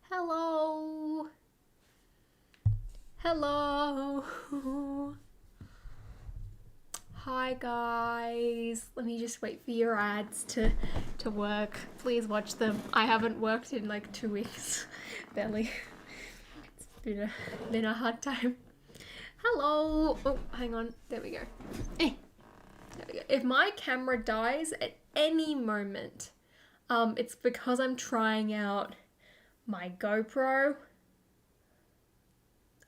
Hello. Hello. Hi guys. Let me just wait for your ads to work. Please watch them. I haven't worked in like 2 weeks. Barely. It's been a hard time. Hello. Oh, hang on. There we go. There we go. If my camera dies at any moment, it's because I'm trying out my GoPro.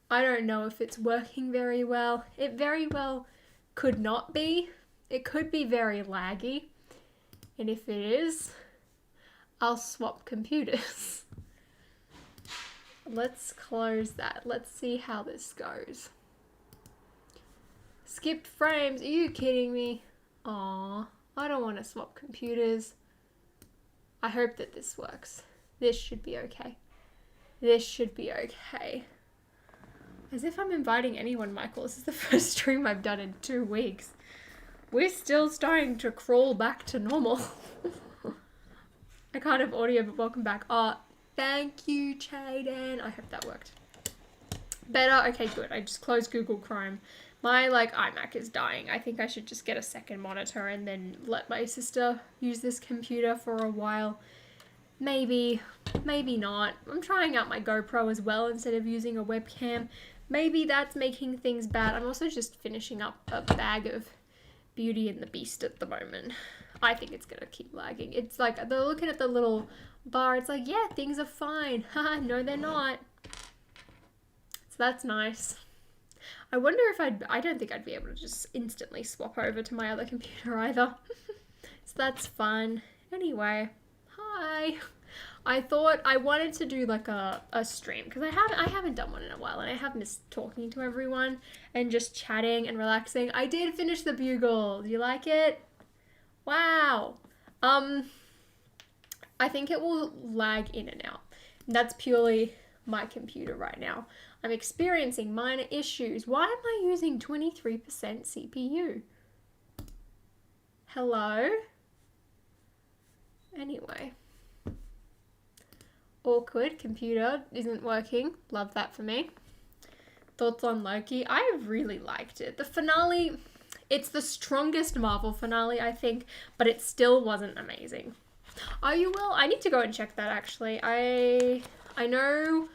I don't know if it's working very well. It very well could not be. It could be very laggy. And if it is, I'll swap computers. Let's close that. Let's see how this goes. Skipped frames. Are you kidding me? Aw, I don't want to swap computers. I hope that this works. This should be okay. This should be okay. As if I'm inviting anyone, Michael. This is the first stream I've done in 2 weeks. We're still starting to crawl back to normal. I can't have audio, but welcome back. Oh, thank you, Chaden. I hope that worked. Better? Okay, good. I just closed Google Chrome. My, iMac is dying. I think I should just get a second monitor and then let my sister use this computer for a while. Maybe, maybe not. I'm trying out my GoPro as well instead of using a webcam. Maybe that's making things bad. I'm also just finishing up a bag of Beauty and the Beast at the moment. I think it's gonna keep lagging. It's like, they're looking at the little bar. It's like, yeah, things are fine. Haha, no, they're not. So that's nice. I wonder if I don't think I'd be able to just instantly swap over to my other computer either. So that's fun. Anyway. Hi. I thought I wanted to do like a stream because I haven't done one in a while and I have missed talking to everyone and just chatting and relaxing. I did finish the Bugle. Do you like it? Wow. I think it will lag in and out. That's purely my computer right now. I'm experiencing minor issues. Why am I using 23% CPU? Hello? Anyway. Awkward. Computer isn't working. Love that for me. Thoughts on Loki? I really liked it. The finale, it's the strongest Marvel finale, I think, but it still wasn't amazing. Oh, you will? I need to go and check that, actually. I know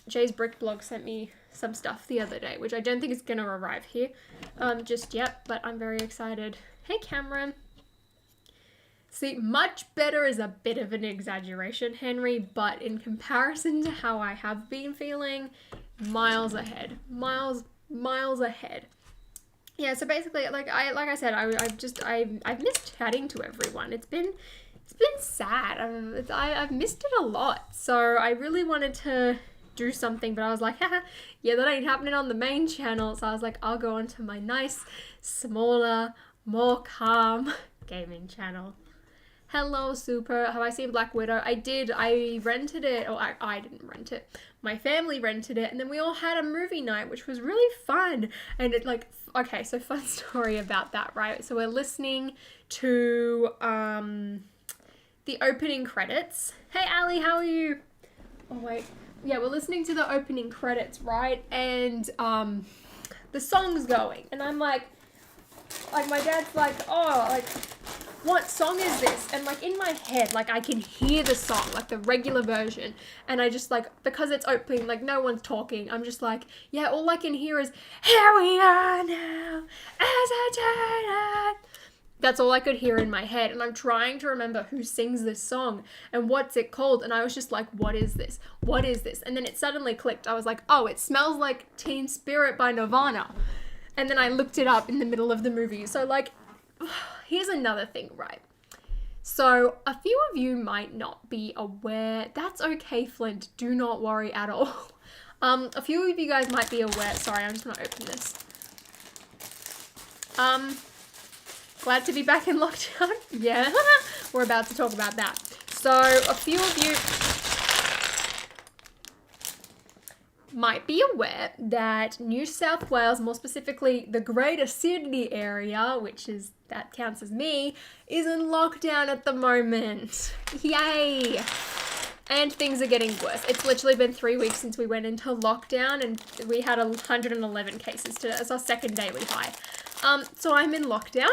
Jay's Brick blog sent me some stuff the other day, which I don't think is going to arrive here just yet, but I'm very excited. Hey, Cameron. See, much better is a bit of an exaggeration, Henry, but in comparison to how I have been feeling, miles ahead. Miles ahead. Yeah, so basically, like I said, I've missed chatting to everyone. It's been sad. I've missed it a lot. So I really wanted to do something, but I was like, haha, yeah, that ain't happening on the main channel. So I was like, I'll go onto my nice, smaller, more calm gaming channel. Hello, Super. Have I seen Black Widow? I did. I rented it. Oh, I didn't rent it. My family rented it, and then we all had a movie night, which was really fun. And it okay, so fun story about that, right? So we're listening to the opening credits. Hey, Ali, how are you? Oh, wait. Yeah, we're listening to the opening credits, right? And the song's going, and I'm like my dad's like, oh, like, what song is this? And in my head, I can hear the song, the regular version. And I just because it's opening, no one's talking. I'm just yeah, all I can hear is, here we are now, as I turn on. That's all I could hear in my head. And I'm trying to remember who sings this song and what's it called. And I was just like, what is this? What is this? And then it suddenly clicked. I was like, oh, it smells like Teen Spirit by Nirvana. And then I looked it up in the middle of the movie. So here's another thing, right? So a few of you might not be aware. That's okay, Flint. Do not worry at all. A few of you guys might be aware. Sorry, I'm just going to open this. Glad to be back in lockdown. Yeah, we're about to talk about that. So a few of you might be aware that New South Wales, more specifically the Greater Sydney area, that counts as me, is in lockdown at the moment. Yay! And things are getting worse. It's literally been 3 weeks since we went into lockdown, and we had 111 cases today. It's our second daily high. So I'm in lockdown,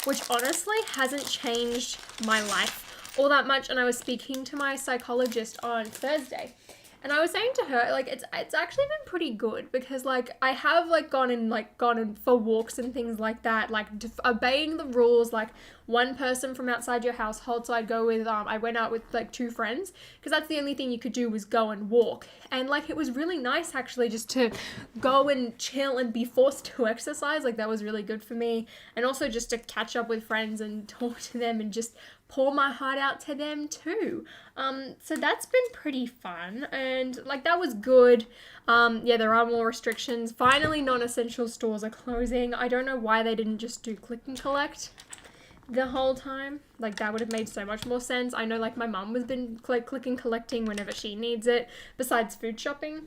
which honestly hasn't changed my life all that much. And I was speaking to my psychologist on Thursday, and I was saying to her, like, it's actually been pretty good, because, like, I have, like, gone in for walks and things like that, like, obeying the rules, like, one person from outside your household. So I'd go with, I went out with, like, 2 friends, because that's the only thing you could do was go and walk. And, like, it was really nice, actually, just to go and chill and be forced to exercise. Like, that was really good for me. And also just to catch up with friends and talk to them and just pour my heart out to them too. So that's been pretty fun, and like that was good. Yeah, there are more restrictions. Finally, non-essential stores are closing. I don't know why they didn't just do click and collect the whole time. Like, that would have made so much more sense. I know, like, my mum has been click and collecting whenever she needs it, besides food shopping.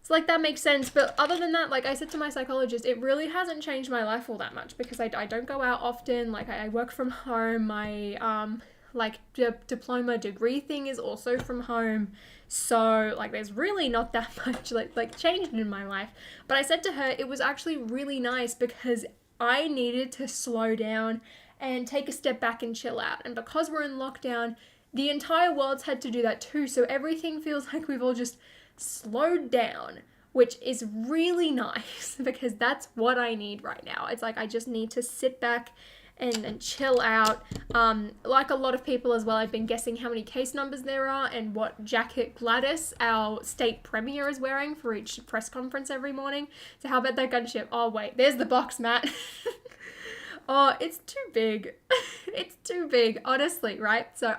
So, like, that makes sense. But other than that, like I said to my psychologist, it really hasn't changed my life all that much, because I don't go out often. Like, I work from home. My, like, diploma degree thing is also from home. So, like, there's really not that much, like changed in my life. But I said to her, it was actually really nice, because I needed to slow down and take a step back and chill out. And because we're in lockdown, the entire world's had to do that too. So everything feels like we've all just slowed down, which is really nice, because that's what I need right now. It's like I just need to sit back and chill out. Like a lot of people as well, I've been guessing how many case numbers there are and what jacket Gladys, our state premier, is wearing for each press conference every morning. So how about that gunship? Oh wait, there's the box, Matt. Oh, it's too big. It's too big, honestly, right? So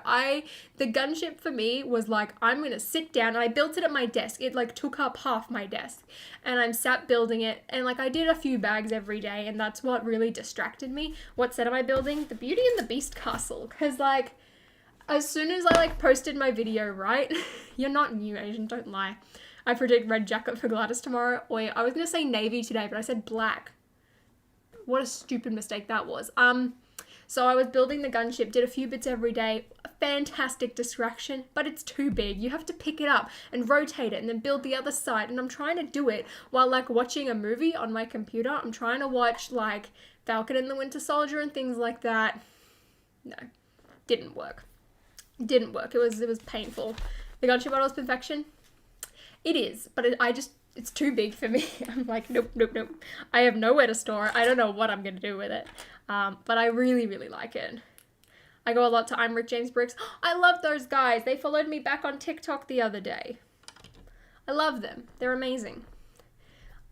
the gunship for me was like, I'm going to sit down, and I built it at my desk. It like took up half my desk, and I'm sat building it, and like I did a few bags every day, and that's what really distracted me. What set am I building? The Beauty and the Beast castle, because like as soon as I like posted my video, right? You're not new, Asian, don't lie. I predict red jacket for Gladys tomorrow. Wait, I was going to say navy today, but I said black. What a stupid mistake that was. So I was building the gunship, did a few bits every day. A fantastic distraction, but it's too big. You have to pick it up and rotate it and then build the other side. And I'm trying to do it while like watching a movie on my computer. I'm trying to watch like Falcon and the Winter Soldier and things like that. No, didn't work. Didn't work. It was painful. The gunship model is perfection. It is, but it's too big for me. I'm like, nope. I have nowhere to store it. I don't know what I'm going to do with it. But I really, really like it. I go a lot to I'm Rick James Bricks. I love those guys. They followed me back on TikTok the other day. I love them. They're amazing.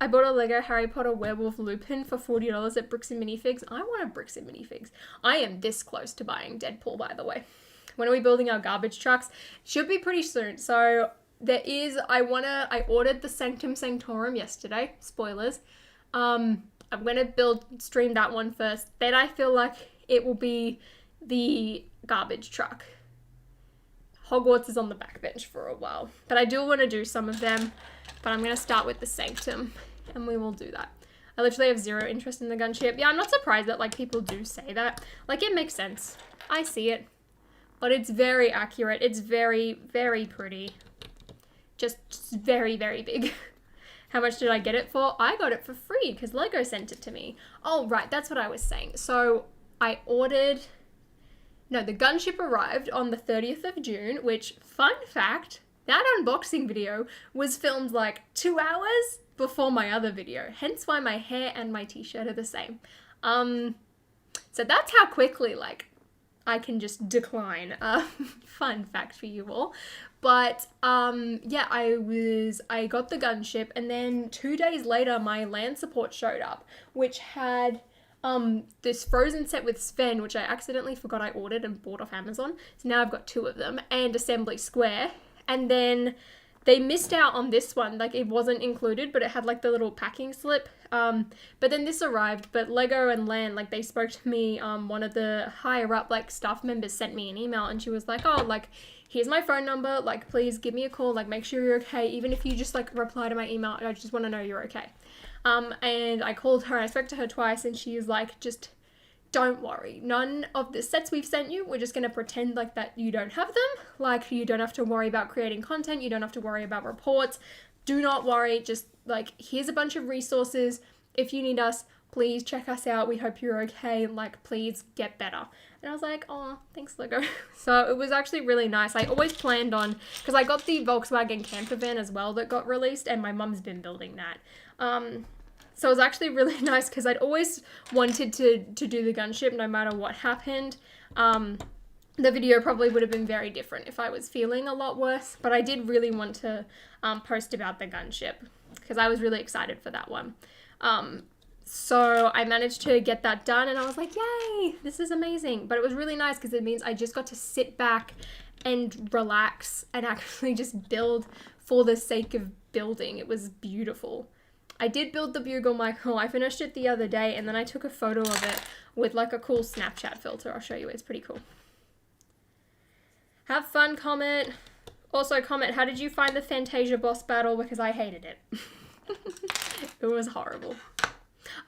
I bought a Lego Harry Potter Werewolf Lupin for $40 at Bricks and Minifigs. I want a Bricks and Minifigs. I am this close to buying Deadpool, by the way. When are we building our garbage trucks? Should be pretty soon. So I ordered the Sanctum Sanctorum yesterday. Spoilers. I'm going to stream that one first. Then I feel like it will be the garbage truck. Hogwarts is on the backbench for a while. But I do want to do some of them. But I'm going to start with the Sanctum. And we will do that. I literally have zero interest in the gunship. Yeah, I'm not surprised that like people do say that. Like, it makes sense. I see it. But it's very accurate. It's very, very pretty. Just very, very big. How much did I get it for? I got it for free because Lego sent it to me. Oh, right. That's what I was saying. So I ordered... No, the gunship arrived on the 30th of June, which, fun fact, that unboxing video was filmed like 2 hours before my other video. Hence why my hair and my t-shirt are the same. So that's how quickly, like, I can just decline. Fun fact for you all. But, yeah, I got the gunship, and then 2 days later, my land support showed up, which had, this Frozen set with Sven, which I accidentally forgot I ordered and bought off Amazon. So now I've got 2 of them, and Assembly Square. And then they missed out on this one, like it wasn't included, but it had like the little packing slip. But then this arrived, but Lego and Lan, like they spoke to me, one of the higher up like staff members sent me an email, and she was like, oh, like, here's my phone number, like, please give me a call, like, make sure you're okay, even if you just like reply to my email, I just want to know you're okay. And I called her, I spoke to her twice, and she was like, just don't worry. None of the sets we've sent you, we're just going to pretend like that you don't have them. Like, you don't have to worry about creating content. You don't have to worry about reports. Do not worry. Just like, here's a bunch of resources. If you need us, please check us out. We hope you're okay. Like, please get better. And I was like, oh, thanks, Lego. So it was actually really nice. I always planned on, because I got the Volkswagen camper van as well that got released, and my mum's been building that. So it was actually really nice because I'd always wanted to do the gunship no matter what happened. The video probably would have been very different if I was feeling a lot worse, but I did really want to post about the gunship because I was really excited for that one. So I managed to get that done and I was like, yay, this is amazing. But it was really nice because it means I just got to sit back and relax and actually just build for the sake of building. It was beautiful. I did build the bugle, Michael. I finished it the other day and then I took a photo of it with like a cool Snapchat filter. I'll show you. It's pretty cool. Have fun, Comet. Also, Comet, how did you find the Fantasia boss battle? Because I hated it. It was horrible.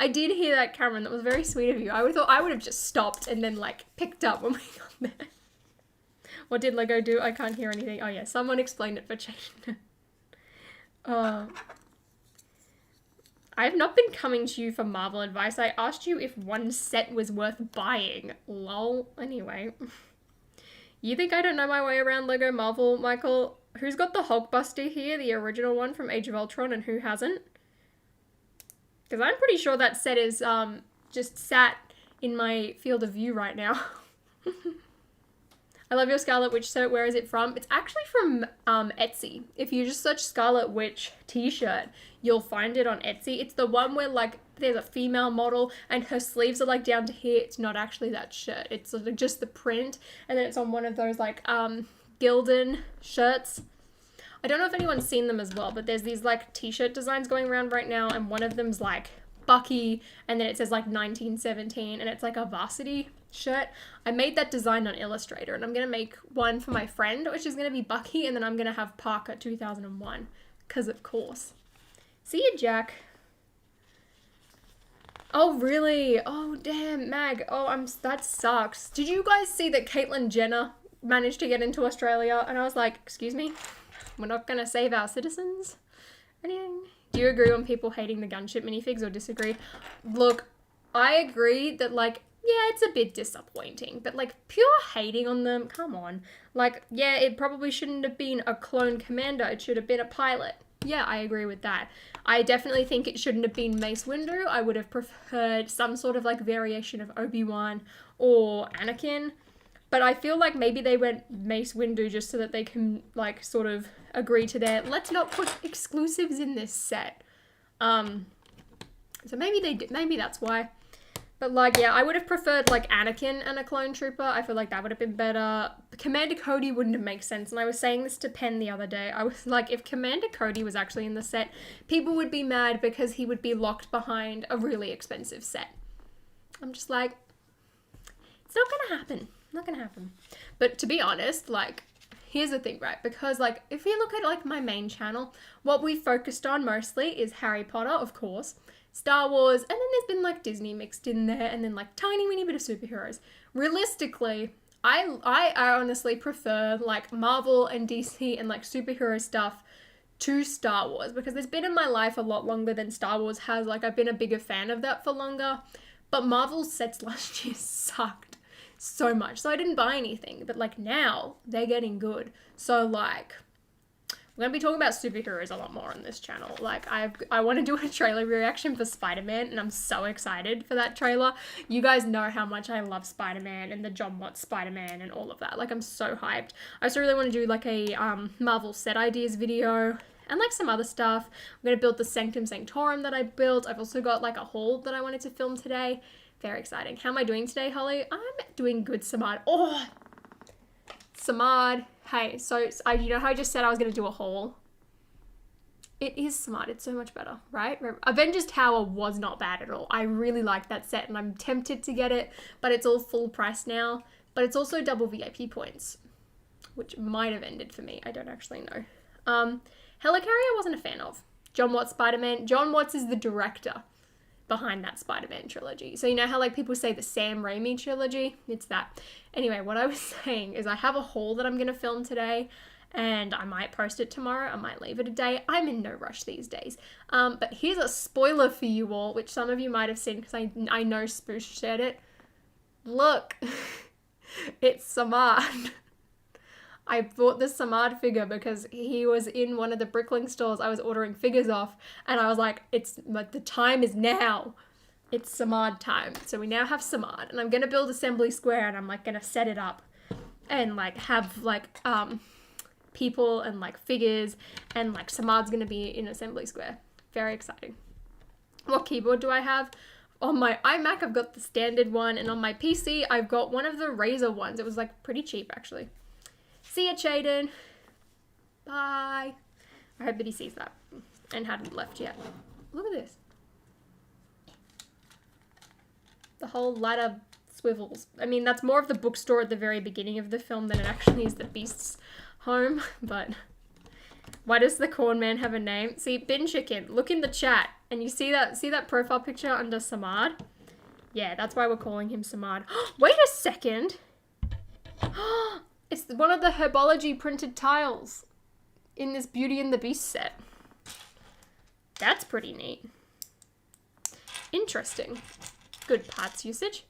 I did hear that, Cameron. That was very sweet of you. I thought I would have just stopped and then like picked up when we got there. What did Lego do? I can't hear anything. Oh yeah, someone explained it for changing it. I have not been coming to you for Marvel advice. I asked you if one set was worth buying. Lol. Anyway. You think I don't know my way around Lego Marvel, Michael? Who's got the Hulkbuster here, the original one from Age of Ultron, and who hasn't? Because I'm pretty sure that set is just sat in my field of view right now. I love your Scarlet Witch shirt. Where is it from? It's actually from Etsy. If you just search Scarlet Witch t-shirt, you'll find it on Etsy. It's the one where like there's a female model and her sleeves are like down to here. It's not actually that shirt. It's sort of just the print, and then it's on one of those like Gildan shirts. I don't know if anyone's seen them as well, but there's these like t-shirt designs going around right now, and one of them's like Bucky, and then it says like 1917, and it's like a varsity shirt. I made that design on Illustrator, and I'm going to make one for my friend, which is going to be Bucky, and then I'm going to have Parker 2001, because of course. See you, Jack. Oh, really? Oh, damn, Mag. Oh, that sucks. Did you guys see that Caitlyn Jenner managed to get into Australia? And I was like, excuse me? We're not going to save our citizens? Anything? Do you agree on people hating the gunship minifigs or disagree? Look, I agree that, like, yeah, it's a bit disappointing, but, like, pure hating on them, come on. Like, yeah, it probably shouldn't have been a clone commander. It should have been a pilot. Yeah, I agree with that. I definitely think it shouldn't have been Mace Windu. I would have preferred some sort of, like, variation of Obi-Wan or Anakin. But I feel like maybe they went Mace Windu just so that they can, like, sort of agree to their, let's not put exclusives in this set. So maybe they did, maybe that's why. But, like, yeah, I would have preferred, like, Anakin and a clone trooper. I feel like that would have been better. Commander Cody wouldn't have made sense. And I was saying this to Penn the other day. I was like, if Commander Cody was actually in the set, people would be mad because he would be locked behind a really expensive set. I'm just like, it's not gonna happen. Not gonna happen. But to be honest, like, here's the thing, right? Because, like, if you look at, like, my main channel, what we focused on mostly is Harry Potter, of course, Star Wars, and then there's been, like, Disney mixed in there, and then, like, tiny weeny bit of superheroes. Realistically, I honestly prefer, like, Marvel and DC and, like, superhero stuff to Star Wars, because it's been in my life a lot longer than Star Wars has. Like, I've been a bigger fan of that for longer, but Marvel's sets last year sucked so much, so I didn't buy anything. But, like, now they're getting good, so, like, we're going to be talking about superheroes a lot more on this channel. Like, I want to do a trailer reaction for Spider-Man, and I'm so excited for that trailer. You guys know how much I love Spider-Man and the John Watts Spider-Man and all of that. Like, I'm so hyped. I also really want to do, like, a Marvel set ideas video and, like, some other stuff. I'm going to build the Sanctum Sanctorum that I built. I've also got, like, a haul that I wanted to film today. Very exciting. How am I doing today, Holly? I'm doing good, Samad. Oh, Samad. Hey, so you know how I just said I was going to do a haul? It is smart. It's so much better, right? Avengers Tower was not bad at all. I really like that set, and I'm tempted to get it, but it's all full price now. But it's also double VIP points, which might have ended for me. I don't actually know. Helicarrier I wasn't a fan of. John Watts Spider-Man. John Watts is the director. behind that Spider-Man trilogy. So you know how like people say the Sam Raimi trilogy? It's that. Anyway, what I was saying is I have a haul that I'm going to film today, and I might post it tomorrow. I might leave it a day. I'm in no rush these days. But here's a spoiler for you all, which some of you might have seen because I know Spoosh shared it. Look, it's Samad. I bought this Samad figure because he was in one of the Bricklink stores I was ordering figures off, and I was like, it's like the time is now. It's Samad time. So we now have Samad, and I'm gonna build Assembly Square, and I'm like gonna set it up and like have like people and like figures, and like Samad's gonna be in Assembly Square. Very exciting. What keyboard do I have? On my iMac I've got the standard one, and on my PC I've got one of the Razer ones. It was like pretty cheap actually. See ya, Chaden. Bye. I hope that he sees that and hadn't left yet. Look at this. The whole ladder swivels. I mean, that's more of the bookstore at the very beginning of the film than it actually is the Beast's home, but why does the corn man have a name? See, Bin Chicken, look in the chat, and you see that profile picture under Samad? Yeah, that's why we're calling him Samad. Wait a second. It's one of the Herbology printed tiles in this Beauty and the Beast set. That's pretty neat. Interesting. Good parts usage.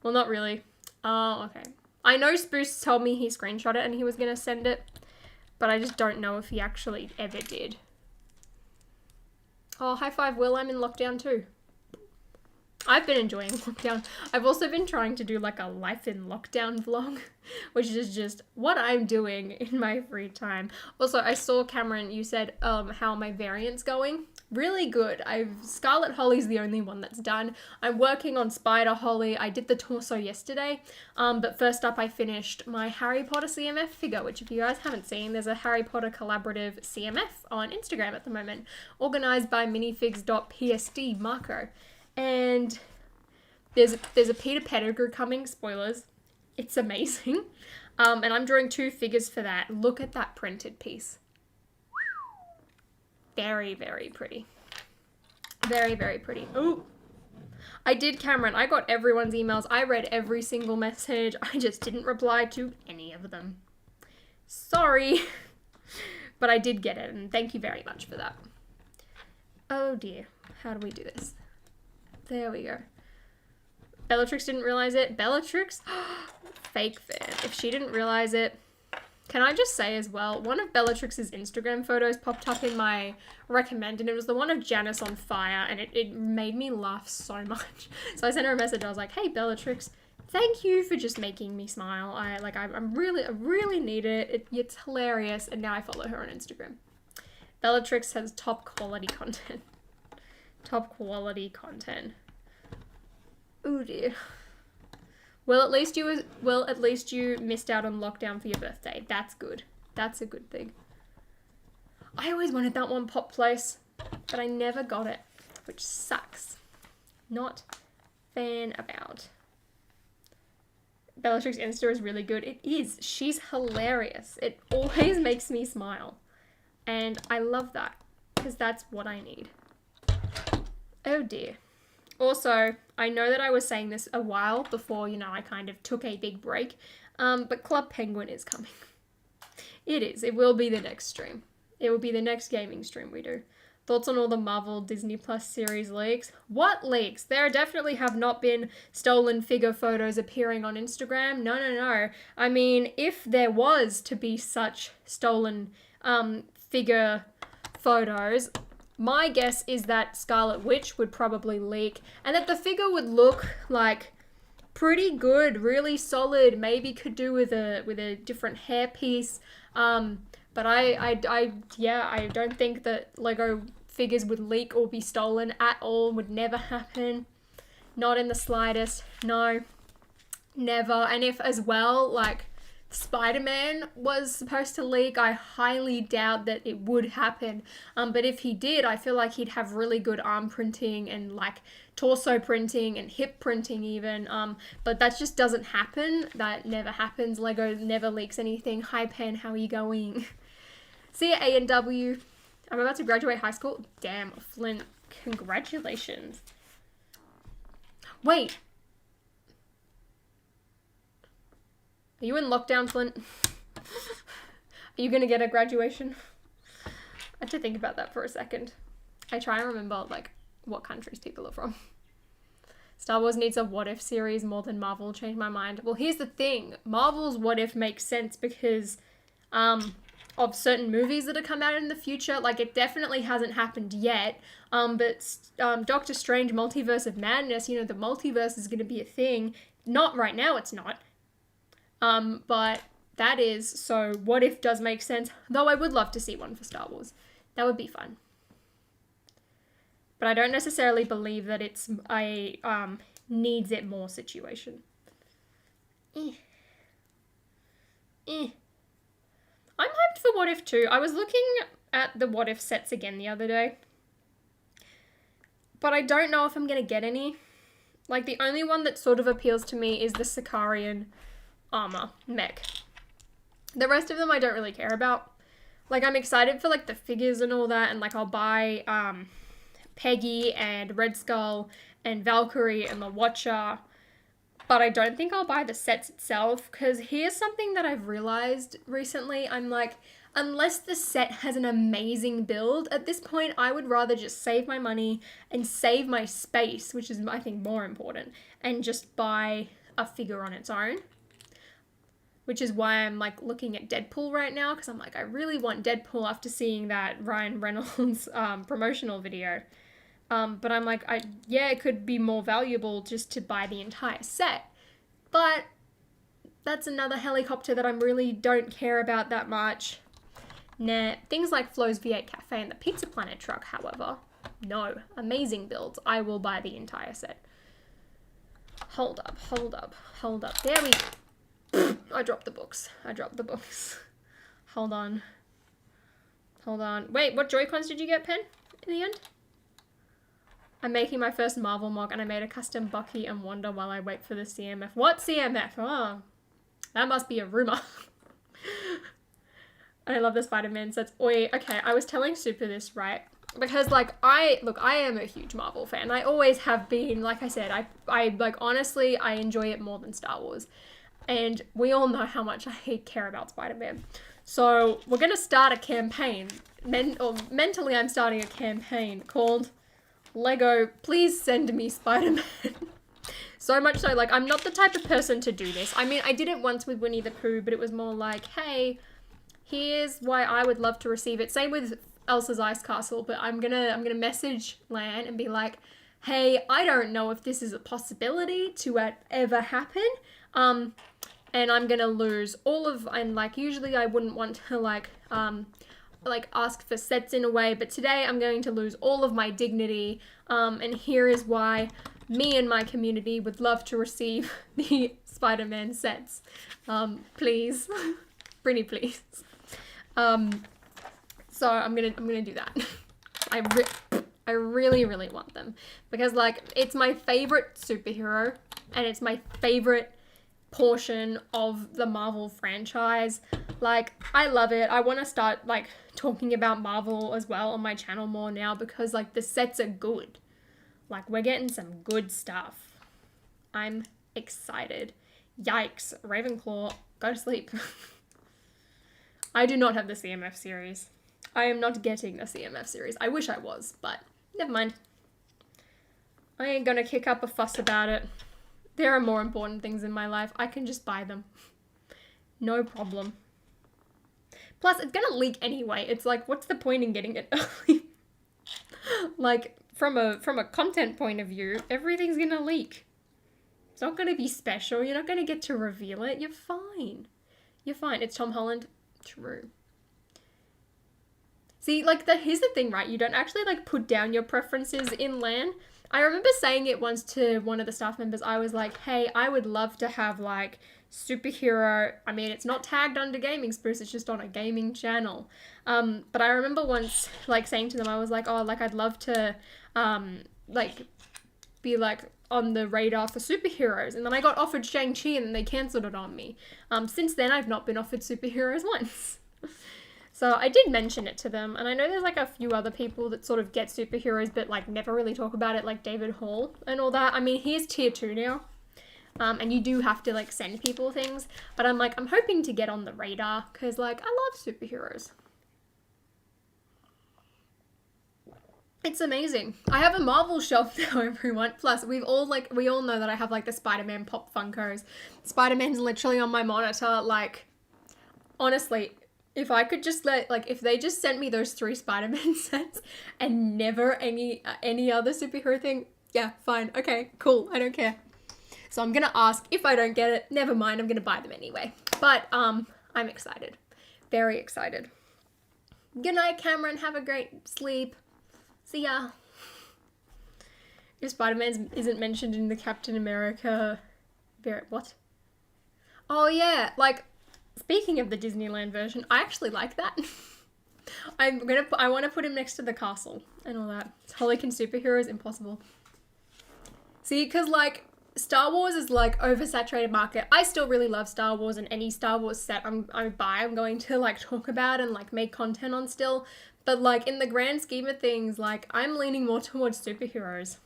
Well, not really. Oh, okay. I know Spruce told me he screenshot it and he was going to send it, but I just don't know if he actually ever did. Oh, high five, Will. I'm in lockdown too. I've been enjoying lockdown. I've also been trying to do like a life in lockdown vlog, which is just what I'm doing in my free time. Also, I saw Cameron, you said how my variant's going. Really good. Scarlet Holly's the only one that's done. I'm working on Spider Holly. I did the torso yesterday, but first up I finished my Harry Potter CMF figure, which if you guys haven't seen, there's a Harry Potter collaborative CMF on Instagram at the moment, organized by minifigs.psd Marco. And there's a Peter Pettigrew coming, spoilers. It's amazing. And I'm drawing 2 figures for that. Look at that printed piece. Very, very pretty. Very, very pretty. Ooh. I did, Cameron. I got everyone's emails. I read every single message. I just didn't reply to any of them. Sorry. But I did get it, and thank you very much for that. Oh dear. How do we do this? There we go. Bellatrix didn't realize it. Bellatrix? Fake fan. If she didn't realize it. Can I just say as well, one of Bellatrix's Instagram photos popped up in my recommend, and it was the one of Janice on fire, and it made me laugh so much. So I sent her a message. I was like, hey, Bellatrix, thank you for just making me smile. I really need it. It's hilarious. And now I follow her on Instagram. Bellatrix has top quality content. Top quality content. Oh dear. Well, at least you missed out on lockdown for your birthday. That's good. That's a good thing. I always wanted that one pop place, but I never got it, which sucks. Not fan about. Bellatrix Insta is really good. It is. She's hilarious. It always makes me smile. And I love that, because that's what I need. Oh dear. Also, I know that I was saying this a while before, I kind of took a big break, but Club Penguin is coming. It is. It will be the next stream. It will be the next gaming stream we do. Thoughts on all the Marvel Disney Plus series leaks? What leaks? There definitely have not been stolen figure photos appearing on Instagram. No. I mean, if there was to be such stolen figure photos, my guess is that Scarlet Witch would probably leak, and that the figure would look like pretty good, really solid, maybe could do with a different hairpiece. But I don't think that Lego figures would leak or be stolen at all. Would never happen. Not in the slightest. No. Never. And if as well, like, Spider-Man was supposed to leak, I highly doubt that it would happen. But if he did, I feel like he'd have really good arm printing and like torso printing and hip printing even. But that just doesn't happen. That never happens. Lego never leaks anything. Hi Pen, how are you going? See ya, A&W. I'm about to graduate high school. Damn, Flint, congratulations. Wait. Are you in lockdown, Flint? Are you gonna get a graduation? I had to think about that for a second. I try and remember, like, what countries people are from. Star Wars needs a what if series more than Marvel. Changed my mind. Well, here's the thing. Marvel's what if makes sense because of certain movies that have come out in the future. Like, it definitely hasn't happened yet. But Doctor Strange Multiverse of Madness, you know, the multiverse is going to be a thing. Not right now, it's not. But that is, so what if does make sense. Though I would love to see one for Star Wars. That would be fun. But I don't necessarily believe that it's a needs it more situation. I'm hyped for What If too. I was looking at the What If sets again the other day. But I don't know if I'm going to get any. Like, the only one that sort of appeals to me is the Sicarian armor mech. The rest of them I don't really care about. Like, I'm excited for, like, the figures and all that. And, like, I'll buy Peggy and Red Skull and Valkyrie and the Watcher, but I don't think I'll buy the sets itself, because here's something that I've realized recently. I'm like, unless the set has an amazing build, at this point I would rather just save my money and save my space, which is I think more important, and just buy a figure on its own. Which is why I'm like looking at Deadpool right now, because I'm like, I really want Deadpool after seeing that Ryan Reynolds promotional video. But I'm like, it could be more valuable just to buy the entire set. But that's another helicopter that I really don't care about that much. Nah, things like Flo's V8 Cafe and the Pizza Planet truck, however, no, amazing builds. I will buy the entire set. Hold up. There we go. I dropped the books. Hold on. Wait, what Joy-Cons did you get, Pen, in the end? I'm making my first Marvel mock and I made a custom Bucky and Wanda while I wait for the CMF. What CMF? Oh, that must be a rumor. I love the Spider-Man sets. Oi, okay, I was telling Super this, right? Because, like, I am a huge Marvel fan. I always have been. Like I said, I like, honestly, I enjoy it more than Star Wars. And we all know how much I care about Spider-Man. So we're going to start a campaign. Mentally, I'm starting a campaign called Lego, please send me Spider-Man. So much so, like, I'm not the type of person to do this. I mean, I did it once with Winnie the Pooh, but it was more like, hey, here's why I would love to receive it. Same with Elsa's Ice Castle, but I'm gonna message Lan and be like, hey, I don't know if this is a possibility to ever happen. And I'm gonna lose all of, and like, usually I wouldn't want to like ask for sets in a way, but today I'm going to lose all of my dignity, and here is why me and my community would love to receive the Spider-Man sets. Please. Pretty please. So I'm gonna do that. I really, really want them, because like, it's my favorite superhero, and it's my favorite portion of the Marvel franchise. Like, I love it. I want to start like talking about Marvel as well on my channel more now, because like, the sets are good. Like, we're getting some good stuff. I'm excited. Yikes. Ravenclaw, go to sleep. I do not have the CMF series. I am not getting the CMF series. I wish I was, but never mind. I ain't gonna kick up a fuss about it. There are more important things in my life. I can just buy them. No problem. Plus, it's gonna leak anyway. It's like, what's the point in getting it early? Like, from a content point of view, everything's gonna leak. It's not gonna be special. You're not gonna get to reveal it. You're fine. You're fine. It's Tom Holland. True. See, like, here's the thing, right? You don't actually, like, put down your preferences in LAN. I remember saying it once to one of the staff members. I was like, hey, I would love to have, like, superhero. I mean, it's not tagged under Gaming Spruce, it's just on a gaming channel. But I remember once, like, saying to them, I was like, oh, like, I'd love to, like, be, like, on the radar for superheroes. And then I got offered Shang-Chi and then they cancelled it on me. Since then, I've not been offered superheroes once. So I did mention it to them, and I know there's like a few other people that sort of get superheroes but like never really talk about it, like David Hall and all that. I mean, he is tier 2 now. And you do have to like send people things, but I'm hoping to get on the radar because like I love superheroes. It's amazing. I have a Marvel shelf now, everyone. Plus, we all know that I have like the Spider-Man pop Funkos. Spider-Man's literally on my monitor. Like, honestly, if I could just if they just sent me those 3 Spider-Man sets and never any other superhero thing, yeah, fine, okay, cool, I don't care. So I'm gonna ask. If I don't get it, never mind, I'm gonna buy them anyway. But I'm excited. Very excited. Good night, Cameron. Have a great sleep. See ya. If Spider-Man isn't mentioned in the Captain America... What? Oh yeah, like, speaking of the Disneyland version, I actually like that. I want to put him next to the castle and all that. Holican superheroes, impossible. See, because like, Star Wars is like oversaturated market. I still really love Star Wars, and any Star Wars set I'm going to like talk about and like make content on still. But like in the grand scheme of things, like I'm leaning more towards superheroes.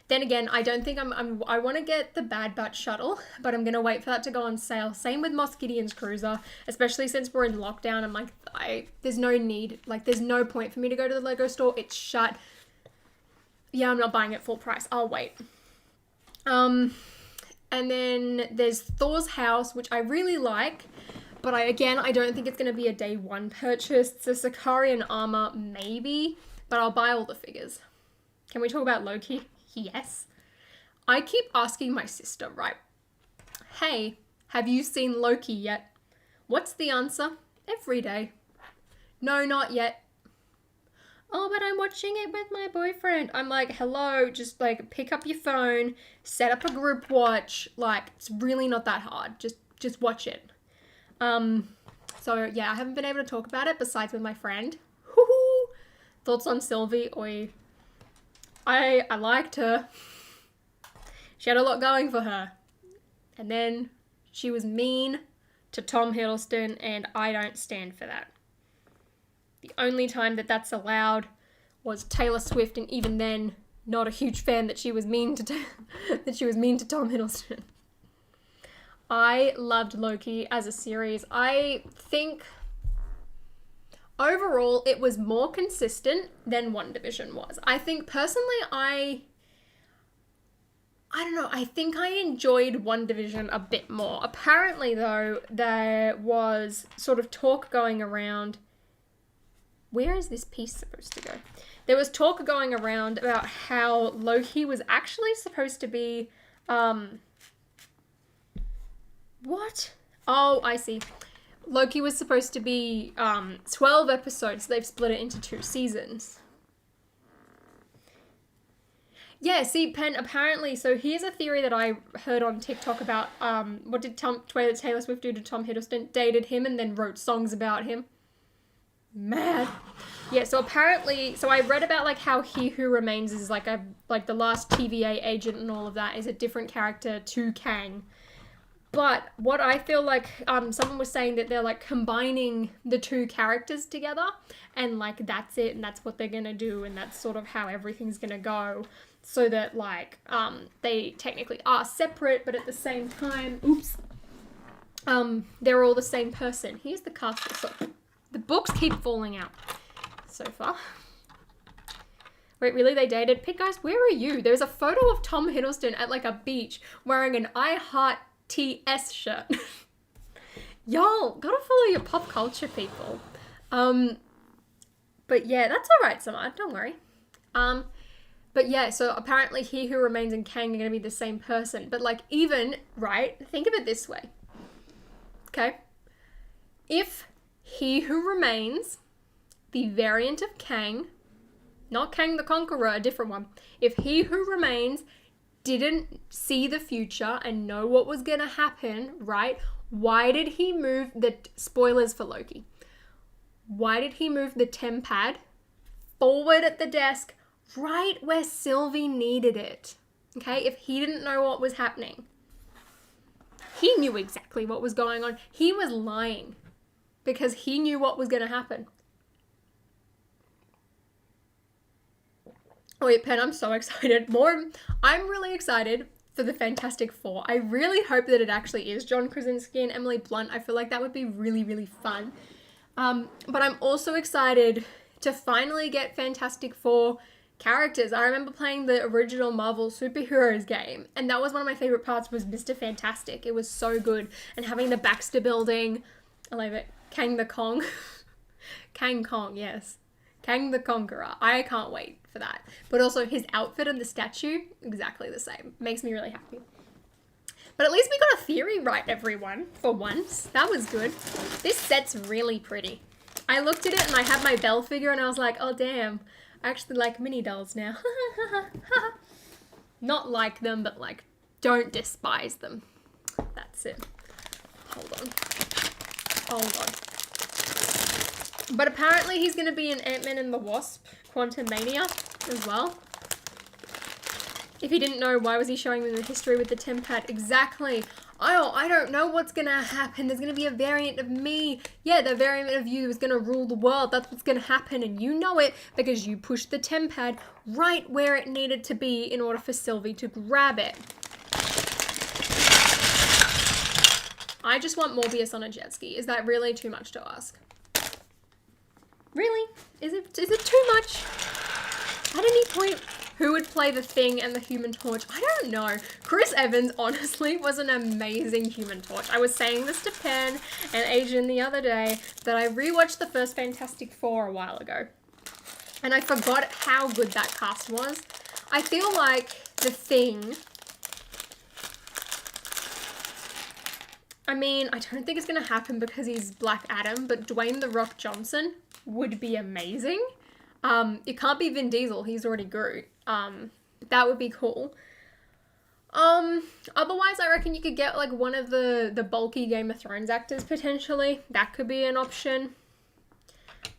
Then again, I don't think I want to get the Bad Batch shuttle, but I'm going to wait for that to go on sale. Same with Moff Gideon's cruiser, especially since we're in lockdown. I'm like, there's no need, like there's no point for me to go to the Lego store. It's shut. Yeah, I'm not buying it full price. I'll wait. And then there's Thor's house, which I really like, but I don't think it's going to be a day one purchase. The Sicarian armor, maybe, but I'll buy all the figures. Can we talk about Loki? Yes. I keep asking my sister, right? Hey, have you seen Loki yet? What's the answer? Every day. No, not yet. Oh, but I'm watching it with my boyfriend. I'm like, hello, just like pick up your phone, set up a group watch. Like, it's really not that hard. Just watch it. So yeah, I haven't been able to talk about it besides with my friend. Woohoo! Thoughts on Sylvie? Oi. I liked her. She had a lot going for her. And then she was mean to Tom Hiddleston, and I don't stand for that. The only time that that's allowed was Taylor Swift, and even then, not a huge fan that she was mean to Tom Hiddleston. I loved Loki as a series. I think overall it was more consistent than WandaVision was. I think personally I don't know, I think I enjoyed WandaVision a bit more. Apparently though, there was sort of talk going around. Where is this piece supposed to go? There was talk going around about how Loki was actually supposed to be, what? Oh, I see. Loki was supposed to be 12 episodes. They've split it into 2 seasons. Yeah, see, Pen, apparently, so here's a theory that I heard on TikTok about what did Taylor Swift do to Tom Hiddleston? Dated him and then wrote songs about him. Mad. Yeah, so apparently, so I read about like how He Who Remains is like the last TVA agent and all of that is a different character to Kang. But what I feel like, someone was saying that they're like combining the 2 characters together and like that's it and that's what they're gonna do and that's sort of how everything's gonna go. So that like, they technically are separate, but at the same time, they're all the same person. Here's the castle. So the books keep falling out so far. Wait, really? They dated? Pit guys, where are you? There's a photo of Tom Hiddleston at like a beach wearing an I Heart TS shirt. Y'all gotta follow your pop culture, people. But yeah, that's alright, Samar, don't worry. But yeah, so apparently He Who Remains and Kang are gonna be the same person. But like even, right, think of it this way. Okay? If He Who Remains, the variant of Kang, not Kang the Conqueror, a different one. If He Who Remains didn't see the future and know what was gonna happen, right? Why did he move spoilers for Loki? Why did he move the tempad forward at the desk right where Sylvie needed it? Okay, if he didn't know what was happening. He knew exactly what was going on. He was lying. because he knew what was going to happen. Oh wait, Pen, I'm so excited. I'm really excited for the Fantastic Four. I really hope that it actually is John Krasinski and Emily Blunt. I feel like that would be really, really fun. But I'm also excited to finally get Fantastic Four characters. I remember playing the original Marvel Superheroes game, and that was one of my favorite parts, was Mr. Fantastic. It was so good. And having the Baxter building, I love it. Kang the Kong. Kang Kong, yes. Kang the Conqueror. I can't wait for that. But also his outfit and the statue, exactly the same. Makes me really happy. But at least we got a theory right, everyone, for once. That was good. This set's really pretty. I looked at it and I had my Belle figure and I was like, oh damn, I actually like mini dolls now. Not like them, but like, don't despise them. That's it. Hold on. But apparently he's going to be in Ant-Man and the Wasp, Quantumania as well. If you didn't know, why was he showing me the history with the Tempad? Exactly. Oh, I don't know what's going to happen. There's going to be a variant of me. Yeah, the variant of you is going to rule the world. That's what's going to happen. And you know it because you pushed the Tempad right where it needed to be in order for Sylvie to grab it. I just want Morbius on a jet ski. Is that really too much to ask? Really? Is it too much? At any point, who would play the Thing and the Human Torch? I don't know. Chris Evans, honestly, was an amazing Human Torch. I was saying this to Pen and Asian the other day, that I rewatched the first Fantastic Four a while ago. And I forgot how good that cast was. I feel like the Thing... I mean, I don't think it's going to happen because he's Black Adam, but Dwayne "The Rock" Johnson would be amazing. It can't be Vin Diesel, he's already Groot. That would be cool. Otherwise, I reckon you could get like one of the bulky Game of Thrones actors potentially. That could be an option.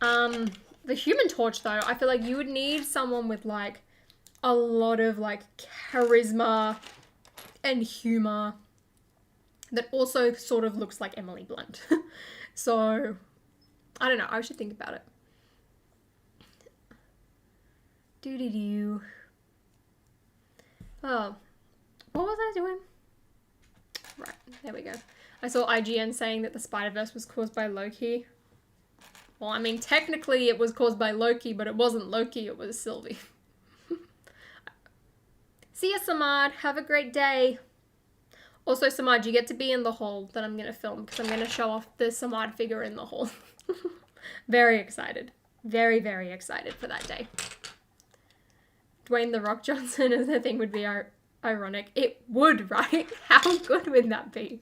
The Human Torch though, I feel like you would need someone with like a lot of like charisma and humor that also sort of looks like Emily Blunt. So, I don't know, I should think about it. Doo-doo-doo. Oh, what was I doing? Right, there we go. I saw IGN saying that the Spider-Verse was caused by Loki. Well, I mean, technically it was caused by Loki, but it wasn't Loki, it was Sylvie. See ya, Samad. Have a great day. Also, Samad, you get to be in the hall that I'm going to film because I'm going to show off the Samad figure in the hall. Very excited. Very, very excited for that day. Dwayne "The Rock" Johnson as the Thing would be ironic. It would, right? How good would that be?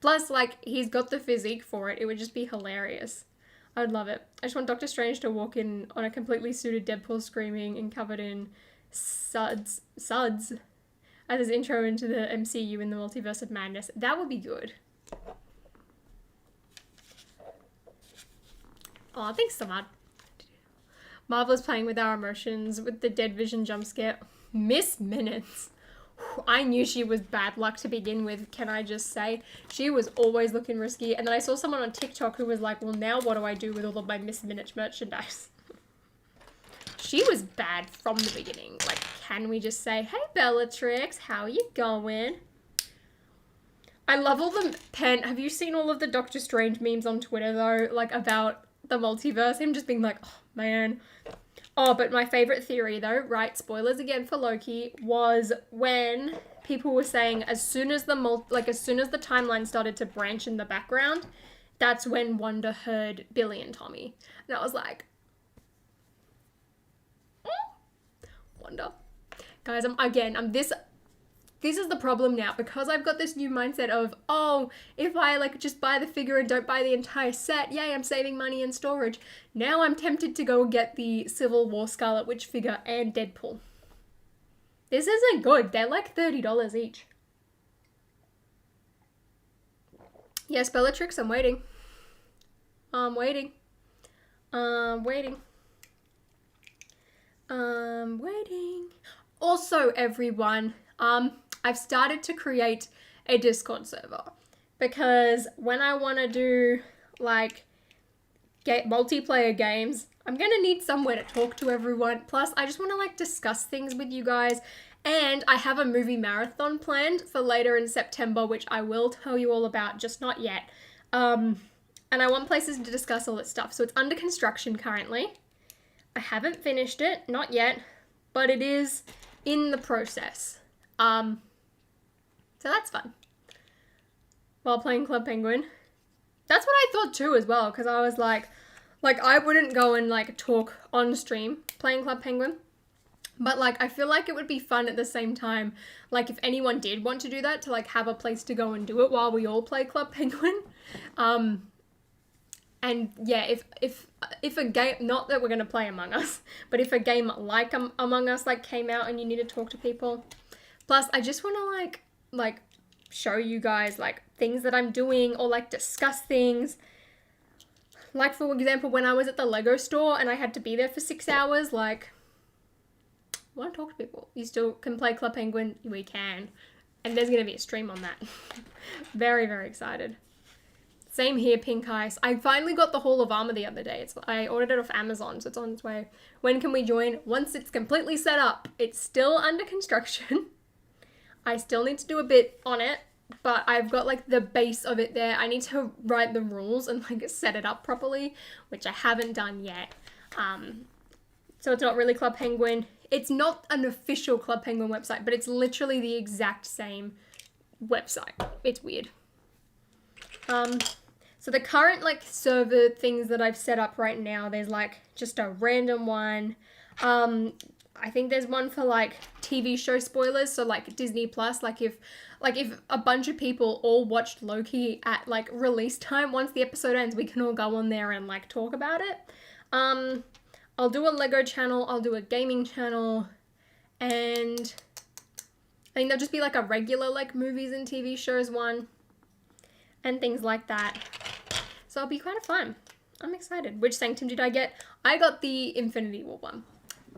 Plus, like, he's got the physique for it. It would just be hilarious. I would love it. I just want Doctor Strange to walk in on a completely suited Deadpool screaming and covered in suds as his intro into the MCU in the Multiverse of Madness. That would be good. Oh, thanks, Samad. Marvel is playing with our emotions with the Dead Vision jump scare. Miss Minutes. I knew she was bad luck to begin with, can I just say. She was always looking risky. And then I saw someone on TikTok who was like, well, now what do I do with all of my Miss Minutes merchandise? She was bad from the beginning. Like, can we just say, hey, Bellatrix, how you going? I love all the Pen. Have you seen all of the Doctor Strange memes on Twitter, though? Like, about the multiverse? Him just being like, oh, man. Oh, but my favorite theory, though, right, spoilers again for Loki, was when people were saying as soon as the timeline started to branch in the background, that's when Wanda heard Billy and Tommy. And I was like, Wanda. Guys, this is the problem now, because I've got this new mindset of, oh, if I like just buy the figure and don't buy the entire set, yay, I'm saving money in storage. Now I'm tempted to go get the Civil War Scarlet Witch figure and Deadpool. This isn't good. They're like $30 each. Yes, Bellatrix, I'm waiting. I'm waiting. Also, everyone, I've started to create a Discord server, because when I want to do like multiplayer games. I'm gonna need somewhere to talk to everyone. Plus, I just want to like discuss things with you guys. And I have a movie marathon planned for later in September, which I will tell you all about, just not yet. And I want places to discuss all this stuff. So it's under construction currently. I haven't finished it, not yet, but it is in the process. So that's fun. While playing Club Penguin. That's what I thought too as well, because I was like I wouldn't go and like talk on stream playing Club Penguin. But like, I feel like it would be fun at the same time, like if anyone did want to do that, to like have a place to go and do it while we all play Club Penguin. And yeah, if a game, not that we're going to play Among Us, but if a game like Among Us like came out and you need to talk to people. Plus, I just want to like show you guys like things that I'm doing or like discuss things. Like for example, when I was at the Lego store and I had to be there for 6 hours, like, I want to talk to people. You still can play Club Penguin, we can. And there's going to be a stream on that. Very, very excited. Same here, Pink Ice. I finally got the Hall of Armor the other day. I ordered it off Amazon, so it's on its way. When can we join? Once it's completely set up. It's still under construction. I still need to do a bit on it, but I've got like the base of it there. I need to write the rules and like set it up properly, which I haven't done yet. So it's not really Club Penguin. It's not an official Club Penguin website, but it's literally the exact same website. It's weird. So the current like server things that I've set up right now, there's like just a random one. I think there's one for like TV show spoilers, so like Disney Plus, like if a bunch of people all watched Loki at like release time, once the episode ends, we can all go on there and like talk about it. I'll do a Lego channel, I'll do a gaming channel, and I think there'll just be like a regular like movies and TV shows one and things like that. So it'll be kind of fun. I'm excited. Which Sanctum did I get? I got the Infinity War one.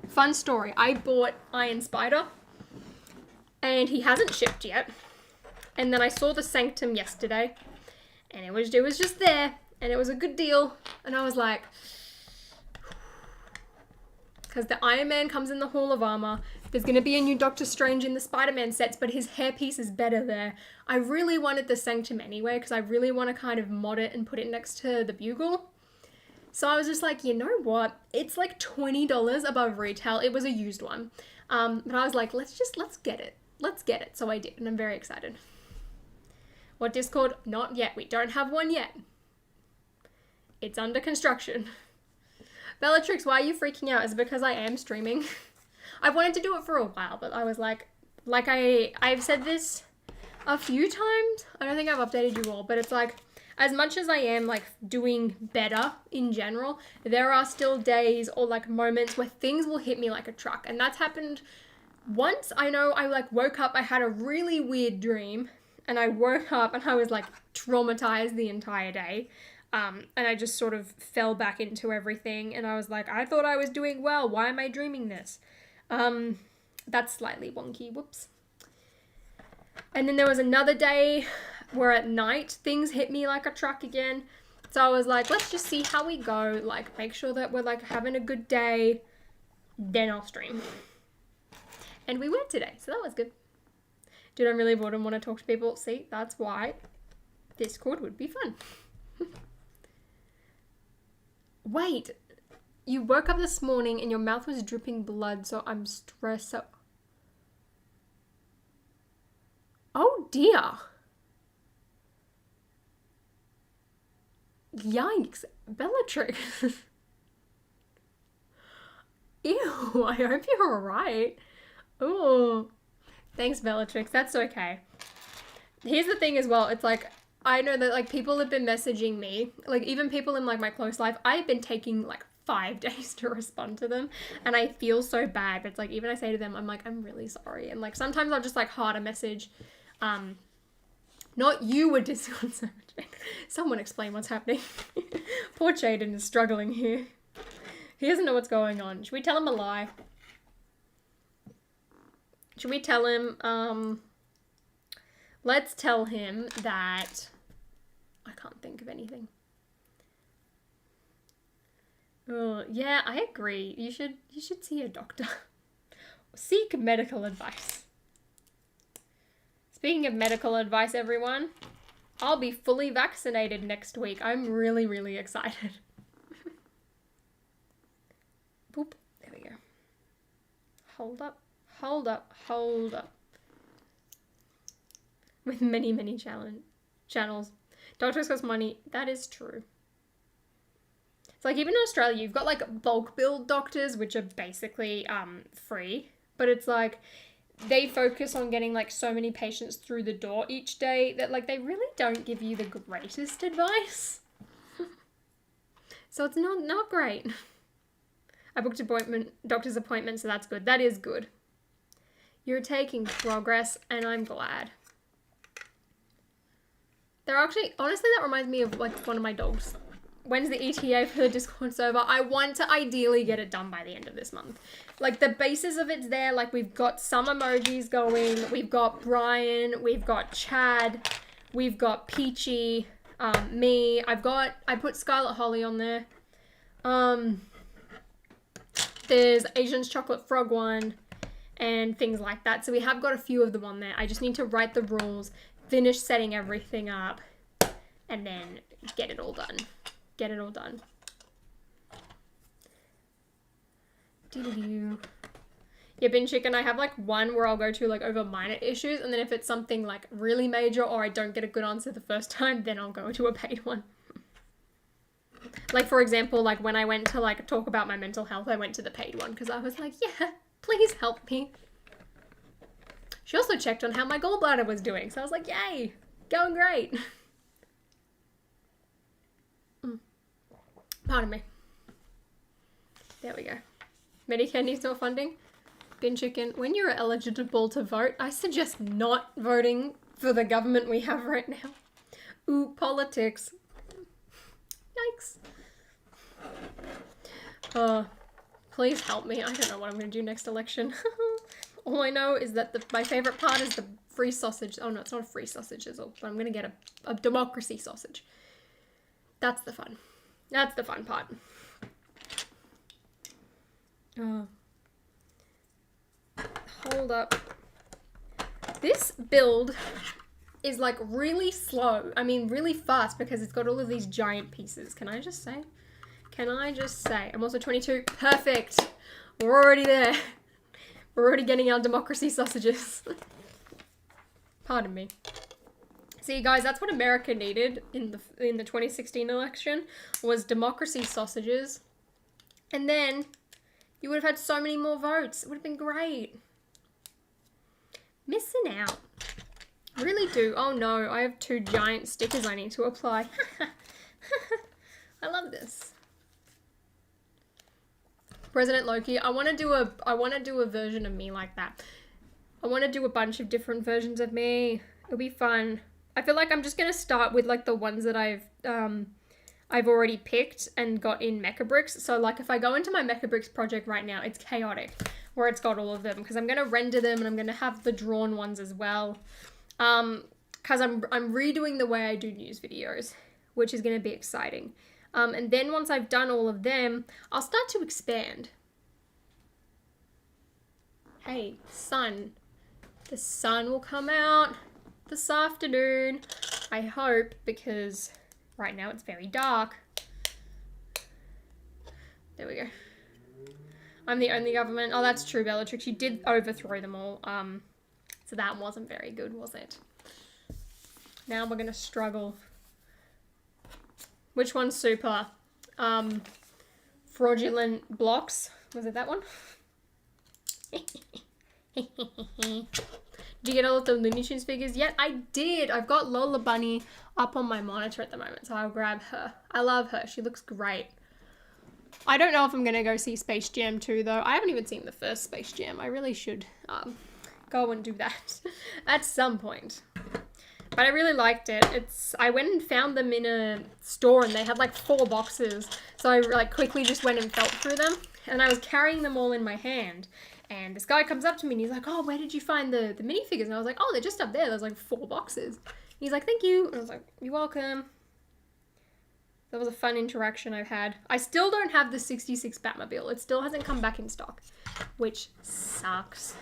Fun story. I bought Iron Spider and he hasn't shipped yet. And then I saw the Sanctum yesterday and it was just there and it was a good deal. And I was like, because the Iron Man comes in the Hall of Armor. There's going to be a new Doctor Strange in the Spider-Man sets, but his hairpiece is better there. I really wanted the Sanctum anyway, because I really want to kind of mod it and put it next to the Bugle. So I was just like, you know what? It's like $20 above retail. It was a used one. But I was like, let's get it. Let's get it. So I did, and I'm very excited. What Discord? Not yet. We don't have one yet. It's under construction. Bellatrix, why are you freaking out? Is it because I am streaming? I've wanted to do it for a while, but I was like I've said this a few times. I don't think I've updated you all, but it's like, as much as I am like doing better in general, there are still days or like moments where things will hit me like a truck. And that's happened once. I know I like woke up, I had a really weird dream and I woke up and I was like traumatized the entire day. And I just sort of fell back into everything and I was like, I thought I was doing well. Why am I dreaming this? That's slightly wonky. Whoops. And then there was another day where at night things hit me like a truck again. So I was like, let's just see how we go. Like, make sure that we're like having a good day. Then I'll stream. And we were today. So that was good. Dude, I'm really bored and want to talk to people. See, that's why Discord would be fun. Wait, you woke up this morning and your mouth was dripping blood, so I'm stressed. So... oh dear. Yikes, Bellatrix. Ew, I hope you're alright. Oh, thanks Bellatrix, that's okay. Here's the thing as well, it's like, I know that like people have been messaging me, like even people in like my close life, I've been taking like 5 days to respond to them and I feel so bad. But it's like, even I say to them, I'm like, I'm really sorry. And like sometimes I'll just like heart a message. Not you were Discord so much. Someone explain what's happening. Poor Jaden is struggling here. He doesn't know what's going on. Should we tell him a lie? Should we tell him, let's tell him that... I can't think of anything. Oh, yeah, I agree. You should see a doctor. Seek medical advice. Speaking of medical advice, everyone, I'll be fully vaccinated next week. I'm really, really excited. Boop. There we go. Hold up. Hold up. Hold up. With many, many channels. Doctors cost money. That is true. It's like even in Australia, you've got like bulk bill doctors, which are basically free. But it's like they focus on getting like so many patients through the door each day that like they really don't give you the greatest advice. So it's not great. I booked doctor's appointment, so that's good. That is good. You're taking progress, and I'm glad. They're actually, honestly, that reminds me of like one of my dogs. When's the ETA for the Discord server? I want to ideally get it done by the end of this month. Like the basis of it's there. Like we've got some emojis going. We've got Brian. We've got Chad. We've got Peachy. Me. I put Scarlet Holly on there. There's Asian's Chocolate Frog one and things like that. So we have got a few of them on there. I just need to write the rules, finish setting everything up, and then get it all done. Get it all done. Yeah, Binge Chicken, I have like one where I'll go to like over minor issues, and then if it's something like really major or I don't get a good answer the first time, then I'll go to a paid one. Like for example, like when I went to like talk about my mental health, I went to the paid one because I was like, yeah, please help me. She also checked on how my gallbladder was doing, so I was like, yay, going great. Pardon me. There we go. Medicare needs more funding. Bin Chicken, when you're eligible to vote, I suggest not voting for the government we have right now. Ooh, politics. Yikes. Please help me. I don't know what I'm going to do next election. All I know is that my favorite part is the free sausage. Oh no, it's not a free sausage, but I'm going to get a democracy sausage. That's the fun. That's the fun part. Hold up. This build is like really slow. I mean, really fast because it's got all of these giant pieces. Can I just say? I'm also 22. Perfect. We're already there. We're already getting our democracy sausages. Pardon me. See, guys, that's what America needed in the 2016 election was democracy sausages. And then you would have had so many more votes. It would have been great. Missing out. I really do. Oh no, I have 2 giant stickers I need to apply. I love this. President Loki, I want to do a version of me like that. I want to do a bunch of different versions of me. It'll be fun. I feel like I'm just going to start with like the ones that I've already picked and got in Mechabricks. So like if I go into my Mechabricks project right now, it's chaotic where it's got all of them because I'm going to render them and I'm going to have the drawn ones as well. Because I'm redoing the way I do news videos, which is going to be exciting. And then once I've done all of them, I'll start to expand. Hey, sun. The sun will come out this afternoon, I hope, because right now it's very dark. There we go. I'm the only government. Oh, that's true, Bellatrix. You did overthrow them all. So that wasn't very good, was it? Now we're gonna struggle. Which one's super? Fraudulent blocks. Was it that one? Did you get all of the Looney Tunes figures yet? I did. I've got Lola Bunny up on my monitor at the moment, so I'll grab her. I love her. She looks great. I don't know if I'm going to go see Space Jam 2, though. I haven't even seen the first Space Jam. I really should go and do that at some point. But I really liked it. I went and found them in a store, and they had like 4 boxes. So I like quickly just went and felt through them, and I was carrying them all in my hand. And this guy comes up to me and he's like, oh, where did you find the minifigures? And I was like, oh, they're just up there. There's like 4 boxes. And he's like, thank you. And I was like, you're welcome. That was a fun interaction I've had. I still don't have the 66 Batmobile. It still hasn't come back in stock, which sucks.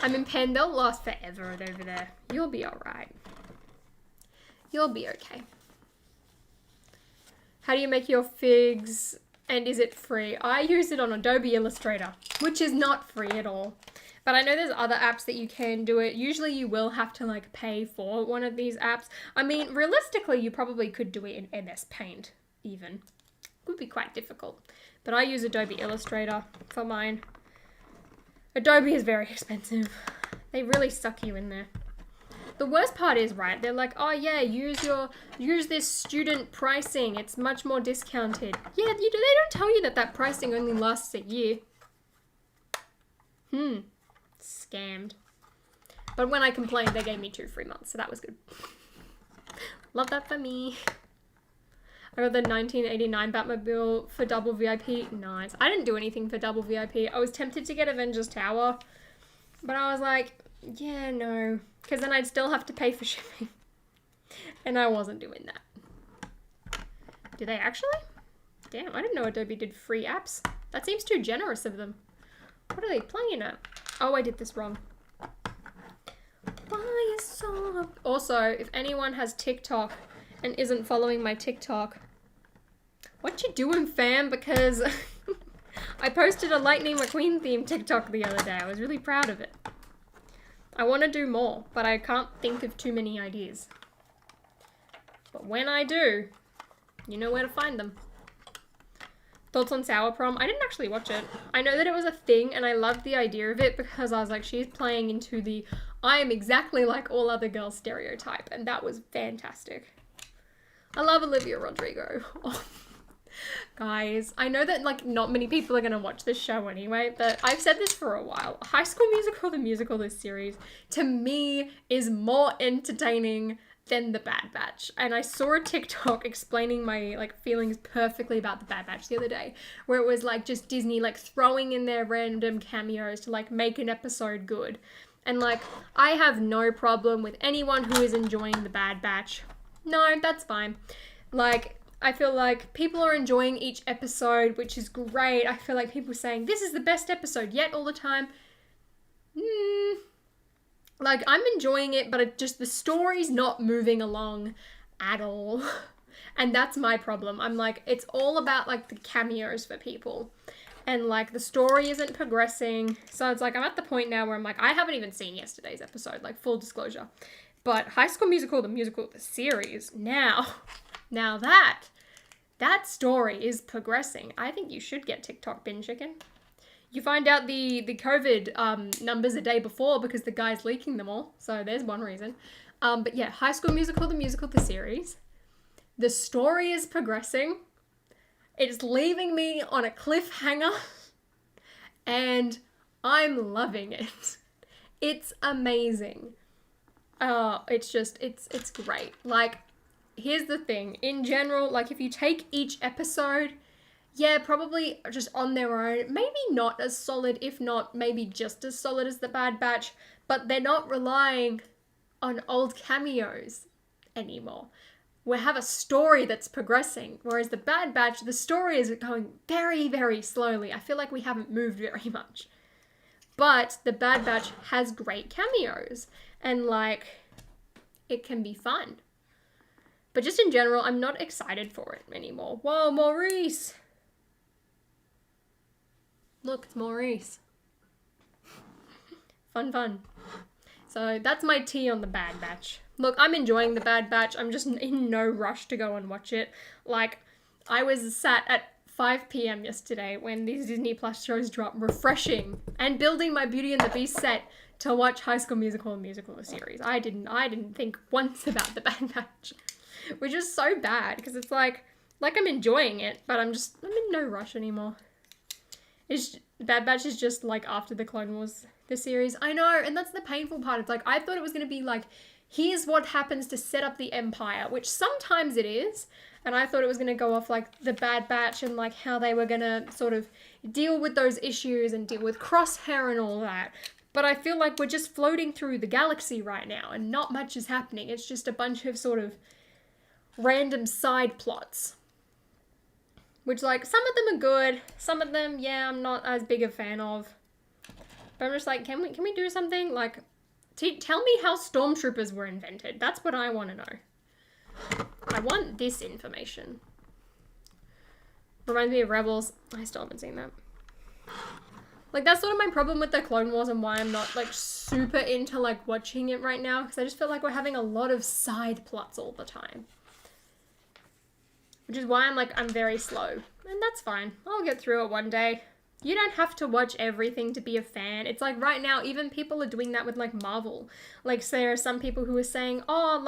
I'm in pen. They'll last forever over there. You'll be alright. You'll be okay. How do you make your figs, and is it free? I use it on Adobe Illustrator, which is not free at all. But I know there's other apps that you can do it. Usually you will have to like pay for one of these apps. I mean, realistically, you probably could do it in MS Paint even. It would be quite difficult. But I use Adobe Illustrator for mine. Adobe is very expensive. They really suck you in there. The worst part is, right, they're like, oh yeah, use this student pricing. It's much more discounted. Yeah, they don't tell you that pricing only lasts a year. Scammed. But when I complained, they gave me 2 free months, so that was good. Love that for me. I got the 1989 Batmobile for double VIP. Nice. I didn't do anything for double VIP. I was tempted to get Avengers Tower, but I was like, yeah, no. Because then I'd still have to pay for shipping. And I wasn't doing that. Do they actually? Damn, I didn't know Adobe did free apps. That seems too generous of them. What are they playing at? Oh, I did this wrong. Why is so... Also, if anyone has TikTok and isn't following my TikTok, what you doing, fam? Because I posted a Lightning McQueen themed TikTok the other day. I was really proud of it. I want to do more, but I can't think of too many ideas. But when I do, you know where to find them. Thoughts on Sour Prom? I didn't actually watch it. I know that it was a thing, and I loved the idea of it because I was like, she's playing into the I am exactly like all other girls stereotype, and that was fantastic. I love Olivia Rodrigo. Guys, I know that like not many people are going to watch this show anyway, but I've said this for a while. High School Musical, the musical, this series, to me is more entertaining than The Bad Batch. And I saw a TikTok explaining my like feelings perfectly about The Bad Batch the other day, where it was like just Disney like throwing in their random cameos to like make an episode good. And like, I have no problem with anyone who is enjoying The Bad Batch. No, that's fine. Like, I feel like people are enjoying each episode, which is great. I feel like people are saying, this is the best episode yet all the time. Like, I'm enjoying it, but the story's not moving along at all. And that's my problem. I'm like, it's all about, like, the cameos for people. And, like, the story isn't progressing. So it's like, I'm at the point now where I'm like, I haven't even seen yesterday's episode, like, full disclosure. But High School Musical, the series, now that story is progressing. I think you should get TikTok Bin Chicken. You find out the COVID numbers a day before because the guy's leaking them all. So there's one reason. But yeah, High School Musical, the series. The story is progressing. It's leaving me on a cliffhanger. And I'm loving it. It's amazing. It's great. Like, here's the thing. In general, like, if you take each episode, yeah, probably just on their own, maybe not as solid, if not maybe just as solid as The Bad Batch, but they're not relying on old cameos anymore. We have a story that's progressing, whereas The Bad Batch, the story is going very, very slowly. I feel like we haven't moved very much. But The Bad Batch has great cameos, and, like, it can be fun. But just in general, I'm not excited for it anymore. Whoa, Maurice! Look, it's Maurice. Fun. So that's my tea on The Bad Batch. Look, I'm enjoying The Bad Batch. I'm just in no rush to go and watch it. Like, I was sat at 5 p.m. yesterday when these Disney Plus shows dropped, refreshing and building my Beauty and the Beast set to watch High School Musical, the series. I didn't think once about The Bad Batch, which is so bad because it's like I'm enjoying it, but I'm in no rush anymore. Bad Batch is just like after the Clone Wars, the series. I know, and that's the painful part. It's like, I thought it was going to be like, here's what happens to set up the Empire, which sometimes it is. And I thought it was going to go off like the Bad Batch and like how they were going to sort of deal with those issues and deal with Crosshair and all that. But I feel like we're just floating through the galaxy right now and not much is happening. It's just a bunch of sort of random side plots. Which, like, some of them are good. Some of them, yeah, I'm not as big a fan of. But I'm just like, can we do something? Like, tell me how stormtroopers were invented. That's what I want to know. I want this information. Reminds me of Rebels. I still haven't seen that. Like, that's sort of my problem with the Clone Wars and why I'm not, like, super into, like, watching it right now. Because I just feel like we're having a lot of side plots all the time. Which is why I'm very slow. And that's fine. I'll get through it one day. You don't have to watch everything to be a fan. It's like right now, even people are doing that with, like, Marvel. Like, so there are some people who are saying, oh,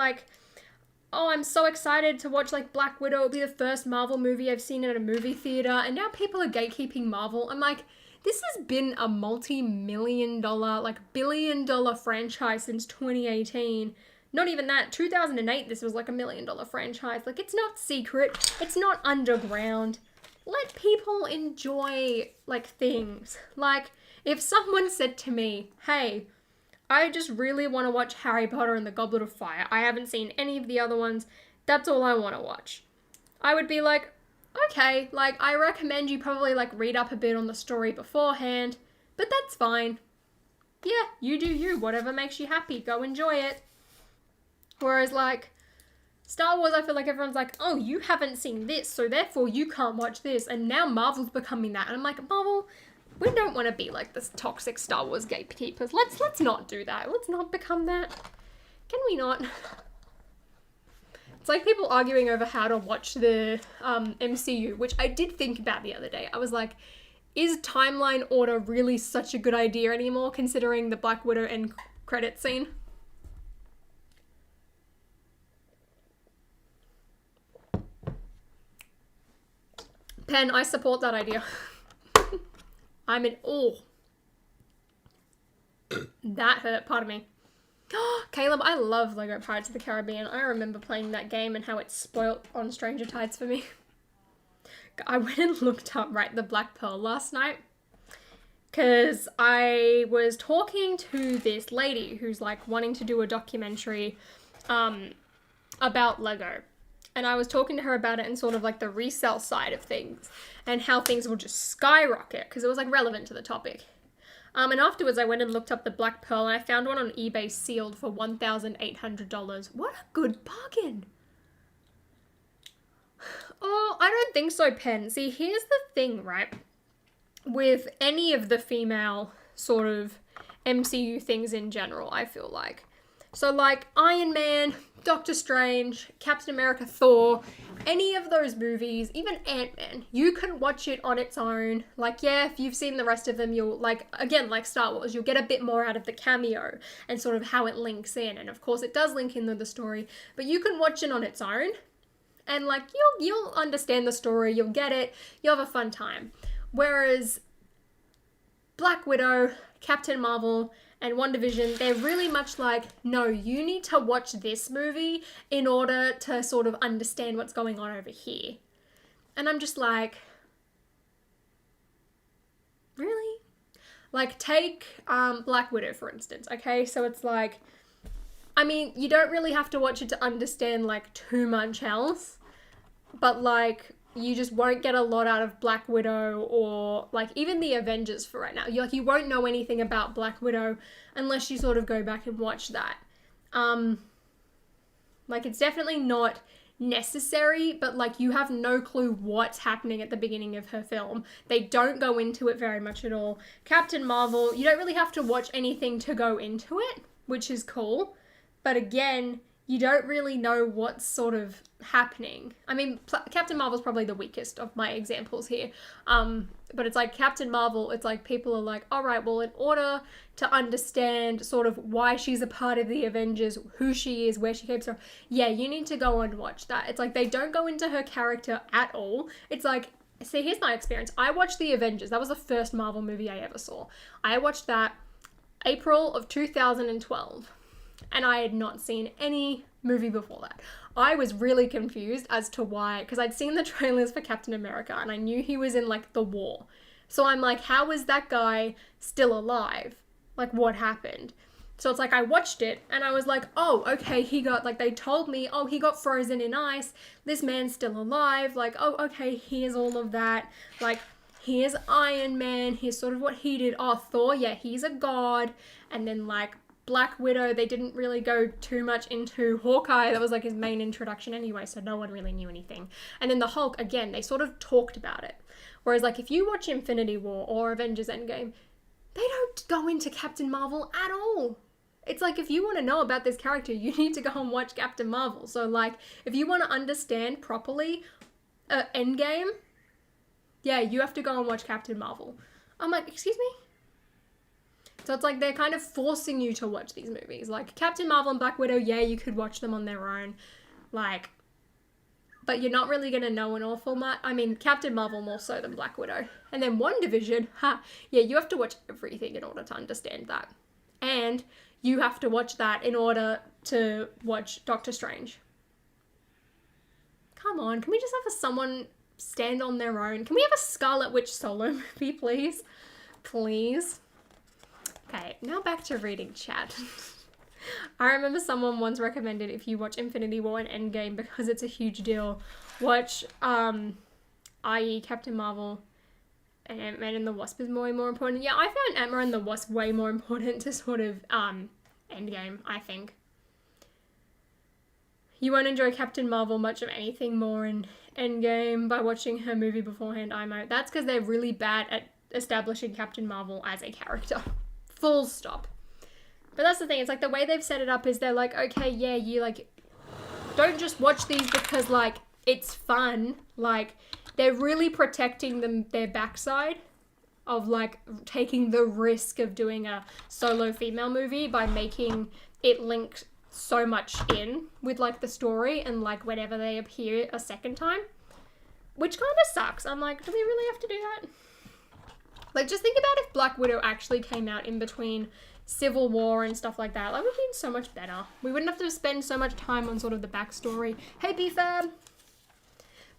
I'm so excited to watch, like, Black Widow. It'll be the first Marvel movie I've seen at a movie theater. And now people are gatekeeping Marvel. I'm like, this has been a multi-million-dollar, like, billion-dollar franchise since 2018. Not even that. 2008, this was, like, $1 million franchise. Like, it's not secret. It's not underground. Let people enjoy, like, things. Like, if someone said to me, hey, I just really want to watch Harry Potter and the Goblet of Fire. I haven't seen any of the other ones. That's all I want to watch. I would be like, okay, like, I recommend you probably, like, read up a bit on the story beforehand, but that's fine. Yeah, you do you. Whatever makes you happy. Go enjoy it. Whereas, like, Star Wars, I feel like everyone's like, oh, you haven't seen this, so therefore you can't watch this. And now Marvel's becoming that. And I'm like, Marvel, we don't want to be like this toxic Star Wars gatekeepers. Let's not do that. Let's not become that. Can we not? It's like people arguing over how to watch the MCU, which I did think about the other day. I was like, is timeline order really such a good idea anymore, considering the Black Widow end credit scene? Pen, I support that idea. I'm in awe. That hurt, pardon me. Caleb, I love Lego Pirates of the Caribbean. I remember playing that game and how it spoilt on Stranger Tides for me. I went and looked up, the Black Pearl last night. Because I was talking to this lady who's, like, wanting to do a documentary about Lego. And I was talking to her about it and sort of, like, the resale side of things. And how things will just skyrocket. Because it was, like, relevant to the topic. And afterwards I went and looked up the Black Pearl and I found one on eBay sealed for $1,800. What a good bargain. Oh, I don't think so, Pen. See, here's the thing, right? With any of the female sort of MCU things in general, I feel like. So, like, Iron Man, Doctor Strange, Captain America, Thor, any of those movies, even Ant-Man, you can watch it on its own. Like, yeah, if you've seen the rest of them, you'll, like, again, like Star Wars, you'll get a bit more out of the cameo and sort of how it links in. And, of course, it does link in with the story, but you can watch it on its own. And, like, you'll understand the story, you'll get it, you'll have a fun time. Whereas Black Widow, Captain Marvel, and WandaVision, they're really much like, no, you need to watch this movie in order to sort of understand what's going on over here. And I'm just like, really? Like, take Black Widow, for instance, okay? So it's like, I mean, you don't really have to watch it to understand, like, too much else. But, like, you just won't get a lot out of Black Widow or, like, even the Avengers for right now. You won't know anything about Black Widow unless you sort of go back and watch that. Like, it's definitely not necessary, but, like, you have no clue what's happening at the beginning of her film. They don't go into it very much at all. Captain Marvel, you don't really have to watch anything to go into it, which is cool. But again, you don't really know what's sort of happening. I mean, Captain Marvel's probably the weakest of my examples here. But it's like Captain Marvel, it's like people are like, all right, well, in order to understand sort of why she's a part of the Avengers, who she is, where she came from, yeah, you need to go and watch that. It's like they don't go into her character at all. It's like, see, here's my experience. I watched the Avengers. That was the first Marvel movie I ever saw. I watched that April of 2012. And I had not seen any movie before that. I was really confused as to why, because I'd seen the trailers for Captain America and I knew he was in, like, the war. So I'm like, how is that guy still alive? Like, what happened? So it's like I watched it and I was like, oh, okay, he got, like, they told me, oh, he got frozen in ice. This man's still alive. Like, oh, okay, here's all of that. Like, here's Iron Man. Here's sort of what he did. Oh, Thor, yeah, he's a god. And then, like, Black Widow, they didn't really go too much into Hawkeye. That was, like, his main introduction anyway, so no one really knew anything. And then the Hulk, again, they sort of talked about it. Whereas, like, if you watch Infinity War or Avengers Endgame, they don't go into Captain Marvel at all. It's like, if you want to know about this character, you need to go and watch Captain Marvel. So, like, if you want to understand properly Endgame, yeah, you have to go and watch Captain Marvel. I'm like, excuse me? So it's like they're kind of forcing you to watch these movies. Like, Captain Marvel and Black Widow, yeah, you could watch them on their own. Like, but you're not really going to know an awful much. I mean, Captain Marvel more so than Black Widow. And then WandaVision, yeah, you have to watch everything in order to understand that. And you have to watch that in order to watch Doctor Strange. Come on, can we just have someone stand on their own? Can we have a Scarlet Witch solo movie, please? Please. Okay, now back to reading chat. I remember someone once recommended, if you watch Infinity War and Endgame, because it's a huge deal, watch, i.e. Captain Marvel and Ant-Man and the Wasp is way more important. Yeah, I found Ant-Man and the Wasp way more important to sort of, Endgame, I think. You won't enjoy Captain Marvel much of anything more in Endgame by watching her movie beforehand, That's because they're really bad at establishing Captain Marvel as a character. Full stop. But that's the thing, it's like the way they've set it up is they're like, okay, yeah, you like, don't just watch these because like, it's fun. Like, they're really protecting their backside of like taking the risk of doing a solo female movie by making it link so much in with like the story and like whenever they appear a second time, which kind of sucks. I'm like, do we really have to do that? Like, just think about if Black Widow actually came out in between Civil War and stuff like that. That would have been so much better. We wouldn't have to spend so much time on sort of the backstory. Hey, BFAB!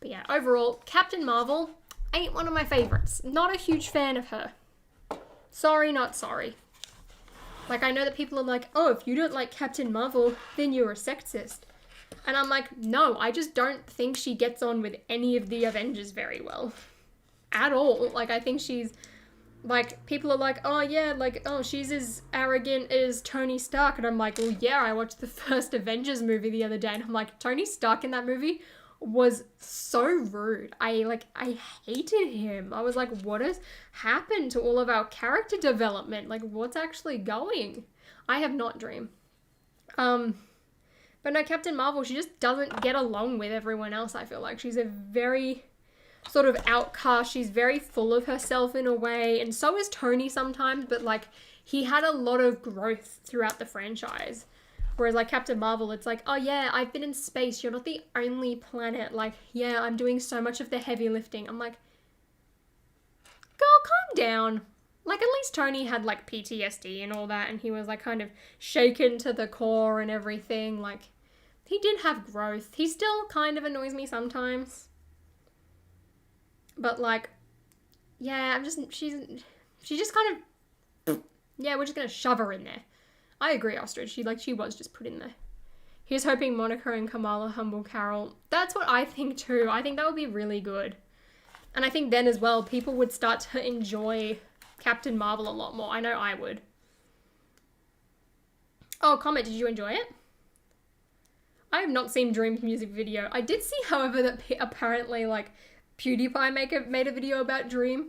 But yeah, overall, Captain Marvel ain't one of my favorites. Not a huge fan of her. Sorry, not sorry. Like, I know that people are like, oh, if you don't like Captain Marvel, then you're a sexist. And I'm like, no, I just don't think she gets on with any of the Avengers very well. At all. Like, I think she's, like, people are like, oh, yeah, like, oh, she's as arrogant as Tony Stark. And I'm like, well, yeah, I watched the first Avengers movie the other day. And I'm like, Tony Stark in that movie was so rude. I hated him. I was like, what has happened to all of our character development? Like, what's actually going? I have not Dream. But no, Captain Marvel, she just doesn't get along with everyone else, I feel like. She's a very sort of outcast. She's very full of herself in a way. And so is Tony sometimes, but like, he had a lot of growth throughout the franchise. Whereas like Captain Marvel, it's like, oh yeah, I've been in space. You're not the only planet. Like, yeah, I'm doing so much of the heavy lifting. I'm like, girl, calm down. Like, at least Tony had like PTSD and all that. And he was like kind of shaken to the core and everything. Like, he did have growth. He still kind of annoys me sometimes. But like, yeah, she's just kind of, yeah, we're just going to shove her in there. I agree, Ostrich. She was just put in there. Here's hoping Monica and Kamala humble Carol. That's what I think too. I think that would be really good. And I think then as well, people would start to enjoy Captain Marvel a lot more. I know I would. Oh, comment, did you enjoy it? I have not seen Dream's music video. I did see, however, that apparently, like, PewDiePie made a video about Dream.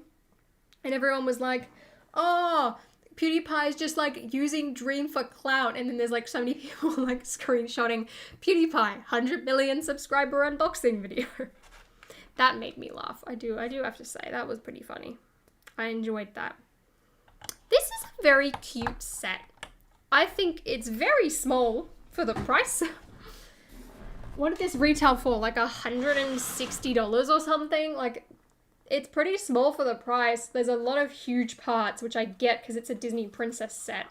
And everyone was like, oh, PewDiePie is just like using Dream for clout, and then there's like so many people like screenshotting PewDiePie 100 million subscriber unboxing video. That made me laugh. I do have to say, that was pretty funny. I enjoyed that. This is a very cute set. I think it's very small for the price. What did this retail for? Like $160 or something? Like, it's pretty small for the price. There's a lot of huge parts, which I get because it's a Disney princess set.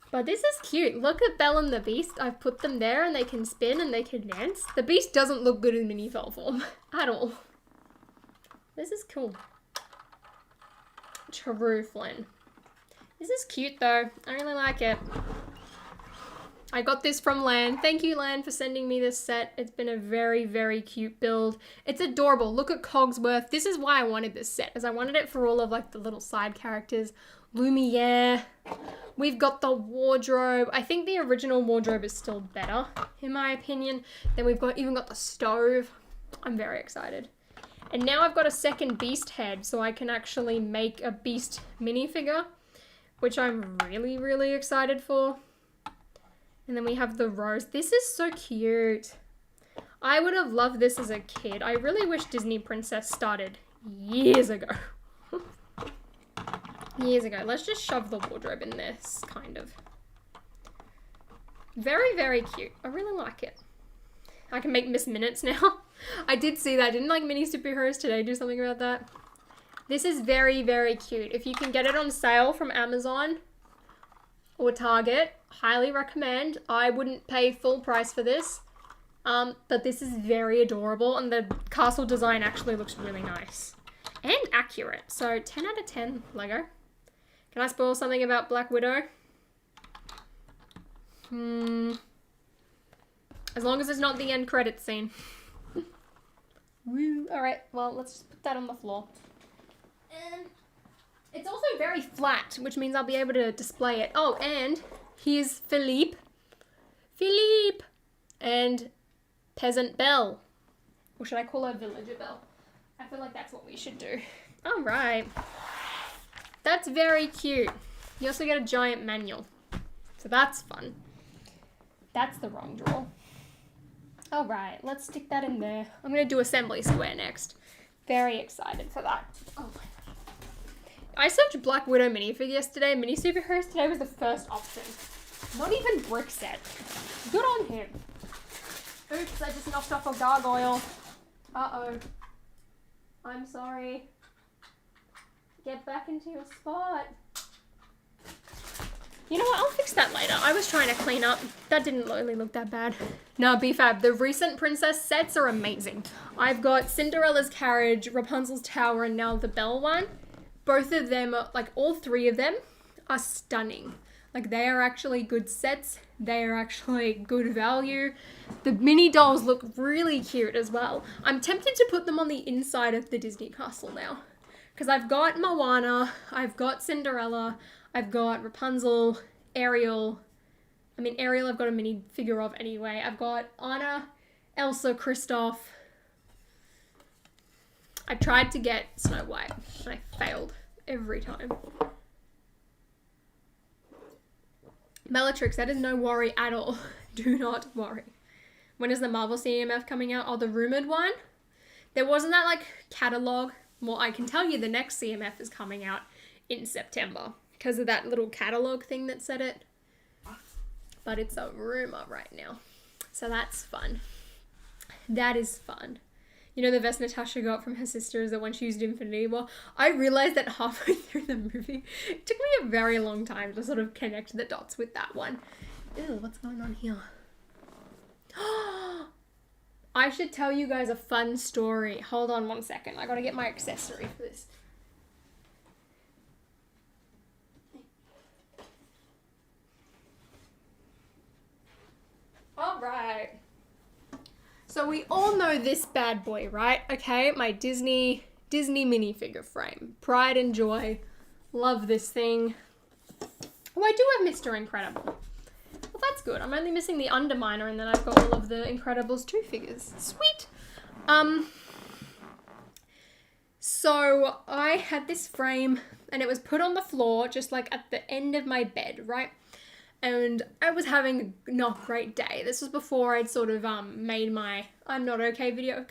But this is cute. Look at Belle and the Beast. I've put them there and they can spin and they can dance. The Beast doesn't look good in mini fell form at all. This is cool. True, Flynn. This is cute though. I really like it. I got this from Lan. Thank you, Lan, for sending me this set. It's been a very, very cute build. It's adorable. Look at Cogsworth. This is why I wanted this set, as I wanted it for all of like the little side characters. Lumiere. We've got the wardrobe. I think the original wardrobe is still better, in my opinion. Then we've even got the stove. I'm very excited. And now I've got a second beast head, so I can actually make a beast minifigure, which I'm really, really excited for. And then we have the rose. This is so cute. I would have loved this as a kid. I really wish Disney Princess started years ago. Years ago. Let's just shove the wardrobe in this, kind of. Very, very cute. I really like it. I can make Miss Minutes now. I did see that. Didn't like Mini Superheroes Today do something about that? This is very, very cute. If you can get it on sale from Amazon or Target, highly recommend. I wouldn't pay full price for this, but this is very adorable, and the castle design actually looks really nice and accurate. So 10 out of 10 Lego. Can I spoil something about Black Widow? As long as it's not the end credits scene. Woo. All right, well, let's just put that on the floor. And it's also very flat, which means I'll be able to display it. Oh, and here's Philippe. Philippe! And Peasant Belle. Or should I call her Villager Belle? I feel like that's what we should do. All right. That's very cute. You also get a giant manual. So that's fun. That's the wrong drawer. All right, let's stick that in there. I'm going to do Assembly Square next. Very excited for that. Oh my God. I searched Black Widow minifigures today. Mini Superheroes Today was the first option. Not even brick set. Good on him. Oops, I just knocked off a gargoyle. Uh-oh. I'm sorry. Get back into your spot. You know what? I'll fix that later. I was trying to clean up. That didn't really look that bad. No, BFAB. The recent princess sets are amazing. I've got Cinderella's carriage, Rapunzel's tower, and now the Belle one. Both of them, like all three of them, are stunning. Like they are actually good sets. They are actually good value. The mini dolls look really cute as well. I'm tempted to put them on the inside of the Disney castle now. Because I've got Moana, I've got Cinderella, I've got Rapunzel, Ariel. I mean, Ariel I've got a mini figure of anyway. I've got Anna, Elsa, Kristoff. I tried to get Snow White and I failed every time. Bellatrix, that is no worry at all. Do not worry. When is the Marvel CMF coming out? Oh, the rumored one? There wasn't that like catalogue. Well, I can tell you the next CMF is coming out in September because of that little catalogue thing that said it. But it's a rumor right now. So that's fun. That is fun. You know the vest Natasha got from her sister is the one she used in Infinity War? I realized that halfway through the movie. It took me a very long time to sort of connect the dots with that one. Ew, what's going on here? I should tell you guys a fun story. Hold on one second. I gotta get my accessory for this. All right. So we all know this bad boy, right? Okay, my Disney minifigure frame. Pride and joy. Love this thing. Oh, I do have Mr. Incredible. Well, that's good. I'm only missing the Underminer and then I've got all of the Incredibles 2 figures. Sweet. So I had this frame and it was put on the floor just like at the end of my bed, right? And I was having a not great day. This was before I'd sort of made my I'm not okay video a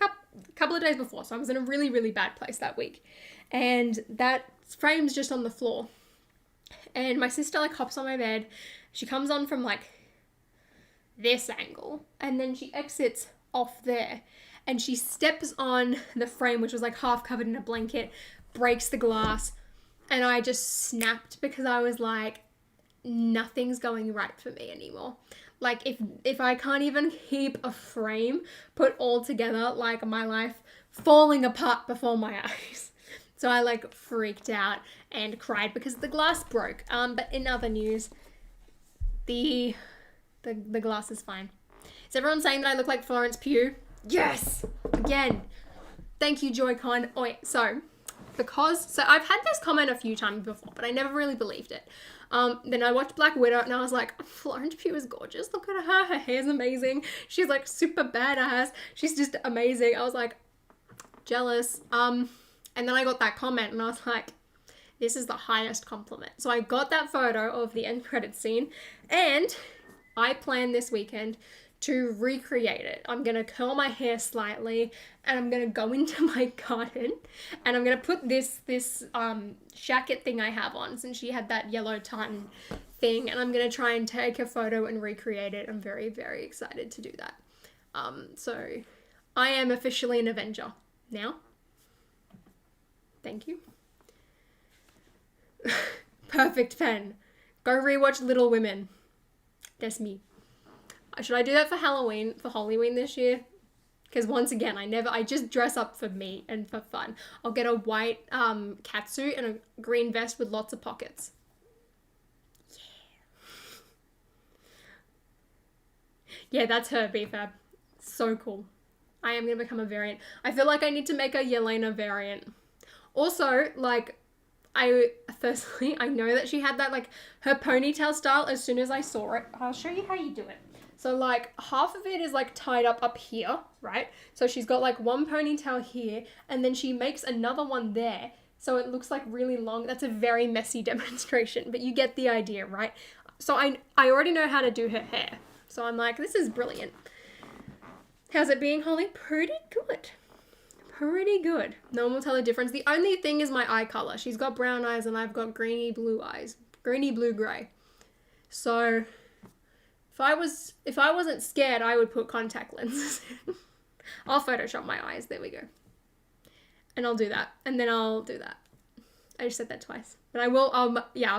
couple of days before. So I was in a really, really bad place that week. And that frame's just on the floor. And my sister like hops on my bed. She comes on from like this angle. And then she exits off there. And she steps on the frame, which was like half covered in a blanket, breaks the glass. And I just snapped because I was like, nothing's going right for me anymore. Like if I can't even keep a frame put all together, like my life falling apart before my eyes. So I like freaked out and cried because the glass broke. But in other news, the glass is fine. Is everyone saying that I look like Florence Pugh? Yes! Again. Thank you, Joy-Con. Oh, wait, so I've had this comment a few times before, but I never really believed it. Then I watched Black Widow and I was like, Florence Pugh is gorgeous. Look at her. Her hair's amazing. She's like super badass. She's just amazing. I was like, jealous. And then I got that comment and I was like, this is the highest compliment. So I got that photo of the end credits scene and I plan this weekend to recreate it. I'm going to curl my hair slightly and I'm going to go into my garden and I'm going to put this shacket thing I have on since she had that yellow tartan thing, and I'm going to try and take a photo and recreate it. I'm very, very excited to do that. So I am officially an Avenger now. Thank you. Perfect pen. Go rewatch Little Women. That's me. Should I do that for Halloween this year? Because once again, I just dress up for me and for fun. I'll get a white catsuit and a green vest with lots of pockets. Yeah, that's her, BFAB. So cool. I am going to become a variant. I feel like I need to make a Yelena variant. Also, like, I know that she had that, like, her ponytail style as soon as I saw it. I'll show you how you do it. So, like, half of it is, like, tied up here, right? So she's got, like, one ponytail here, and then she makes another one there. So it looks, like, really long. That's a very messy demonstration, but you get the idea, right? So I already know how to do her hair. So I'm like, this is brilliant. How's it being, Holly? Pretty good. Pretty good. No one will tell the difference. The only thing is my eye color. She's got brown eyes and I've got greeny blue eyes. Greeny blue gray. So if I wasn't scared, I would put contact lenses in. I'll Photoshop my eyes. There we go. And I'll do that. And then I'll do that. I just said that twice. But I'll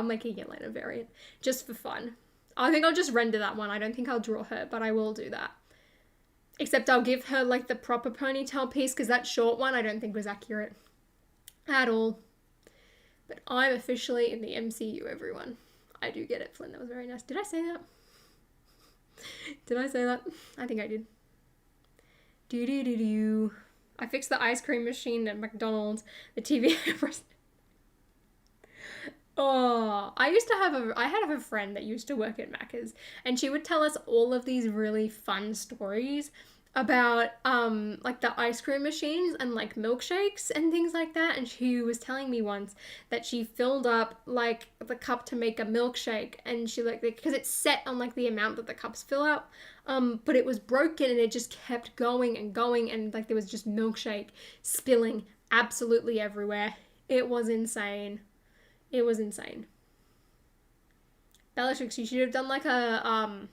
make a Yelena variant. Just for fun. I think I'll just render that one. I don't think I'll draw her, but I will do that. Except I'll give her, like, the proper ponytail piece, because that short one I don't think was accurate at all. But I'm officially in the MCU, everyone. I do get it, Flynn. That was very nice. Did I say that? Did I say that? I think I did. Do. I fixed the ice cream machine at McDonald's. The TV. Oh, I had a friend that used to work at Macca's, and she would tell us all of these really fun stories about like the ice cream machines and like milkshakes and things like that. And she was telling me once that she filled up like the cup to make a milkshake, and she like, because it's set on like the amount that the cups fill out, but it was broken and it just kept going and going, and like there was just milkshake spilling absolutely everywhere. It was insane. It was insane. Bellatrix, you should have done like an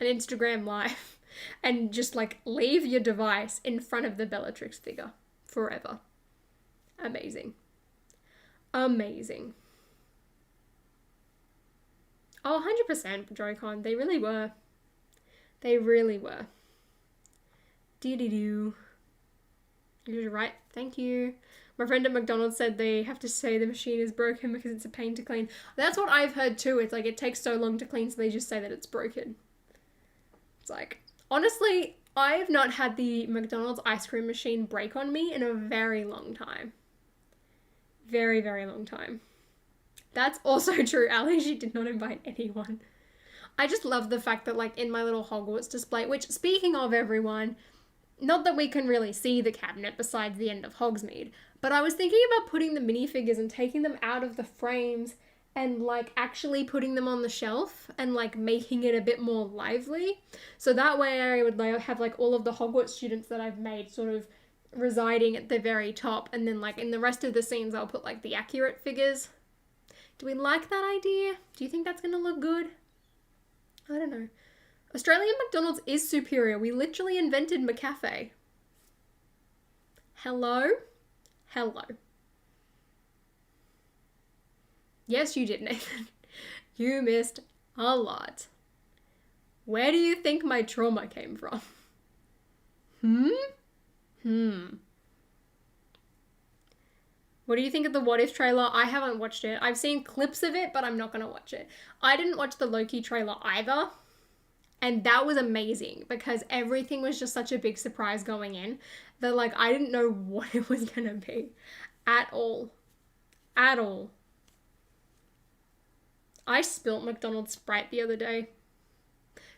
Instagram live and just like leave your device in front of the Bellatrix figure forever. Amazing. Amazing. Oh, 100% Joy-Con. They really were. They really were. You're right. Thank you. My friend at McDonald's said they have to say the machine is broken because it's a pain to clean. That's what I've heard too. It's like it takes so long to clean, so they just say that it's broken. It's like, honestly, I've not had the McDonald's ice cream machine break on me in a very long time. Very, very long time. That's also true, Ali. She did not invite anyone. I just love the fact that, like, in my little Hogwarts display, which, speaking of everyone, not that we can really see the cabinet besides the end of Hogsmeade, but I was thinking about putting the minifigures and taking them out of the frames and, like, actually putting them on the shelf and, like, making it a bit more lively. So that way I would have, like, all of the Hogwarts students that I've made sort of residing at the very top, and then, like, in the rest of the scenes I'll put, like, the accurate figures. Do we like that idea? Do you think that's going to look good? I don't know. Australian McDonald's is superior. We literally invented McCafe. Hello? Hello. Yes, you did, Nathan. You missed a lot. Where do you think my trauma came from? What do you think of the What If trailer? I haven't watched it. I've seen clips of it, but I'm not going to watch it. I didn't watch the Loki trailer either. And that was amazing because everything was just such a big surprise going in that, like, I didn't know what it was going to be at all. At all. I spilt McDonald's Sprite the other day.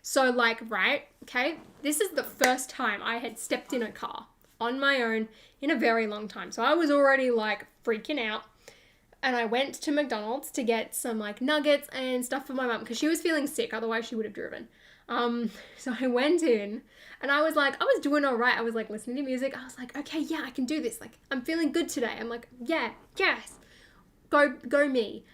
So, like, right, okay, this is the first time I had stepped in a car on my own in a very long time. So I was already, like, freaking out. And I went to McDonald's to get some, like, nuggets and stuff for my mum because she was feeling sick. Otherwise, she would have driven. So I went in and I was like, I was doing all right. I was, like, listening to music. I was like, okay, yeah, I can do this. Like, I'm feeling good today. I'm like, yeah, yes, go me.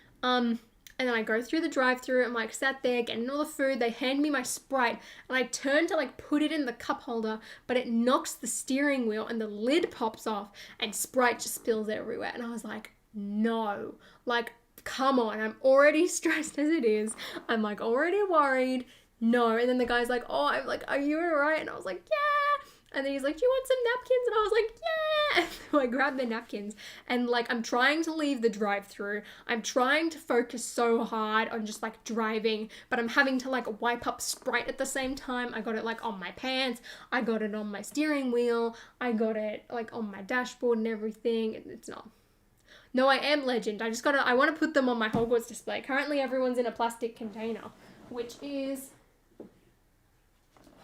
And then I go through the drive-thru. I'm, like, sat there getting all the food. They hand me my Sprite and I turn to, like, put it in the cup holder, but it knocks the steering wheel and the lid pops off and Sprite just spills everywhere. And I was like, no, like, come on. I'm already stressed as it is. I'm, like, already worried. No. And then the guy's like, oh, I'm like, are you all right? And I was like, yeah. And then he's like, do you want some napkins? And I was like, yeah. So I grabbed the napkins and, like, I'm trying to leave the drive-thru. I'm trying to focus so hard on just, like, driving, but I'm having to, like, wipe up Sprite at the same time. I got it, like, on my pants. I got it on my steering wheel. I got it, like, on my dashboard and everything. It's not. No, I am legend. I want to put them on my Hogwarts display. Currently, everyone's in a plastic container, which is...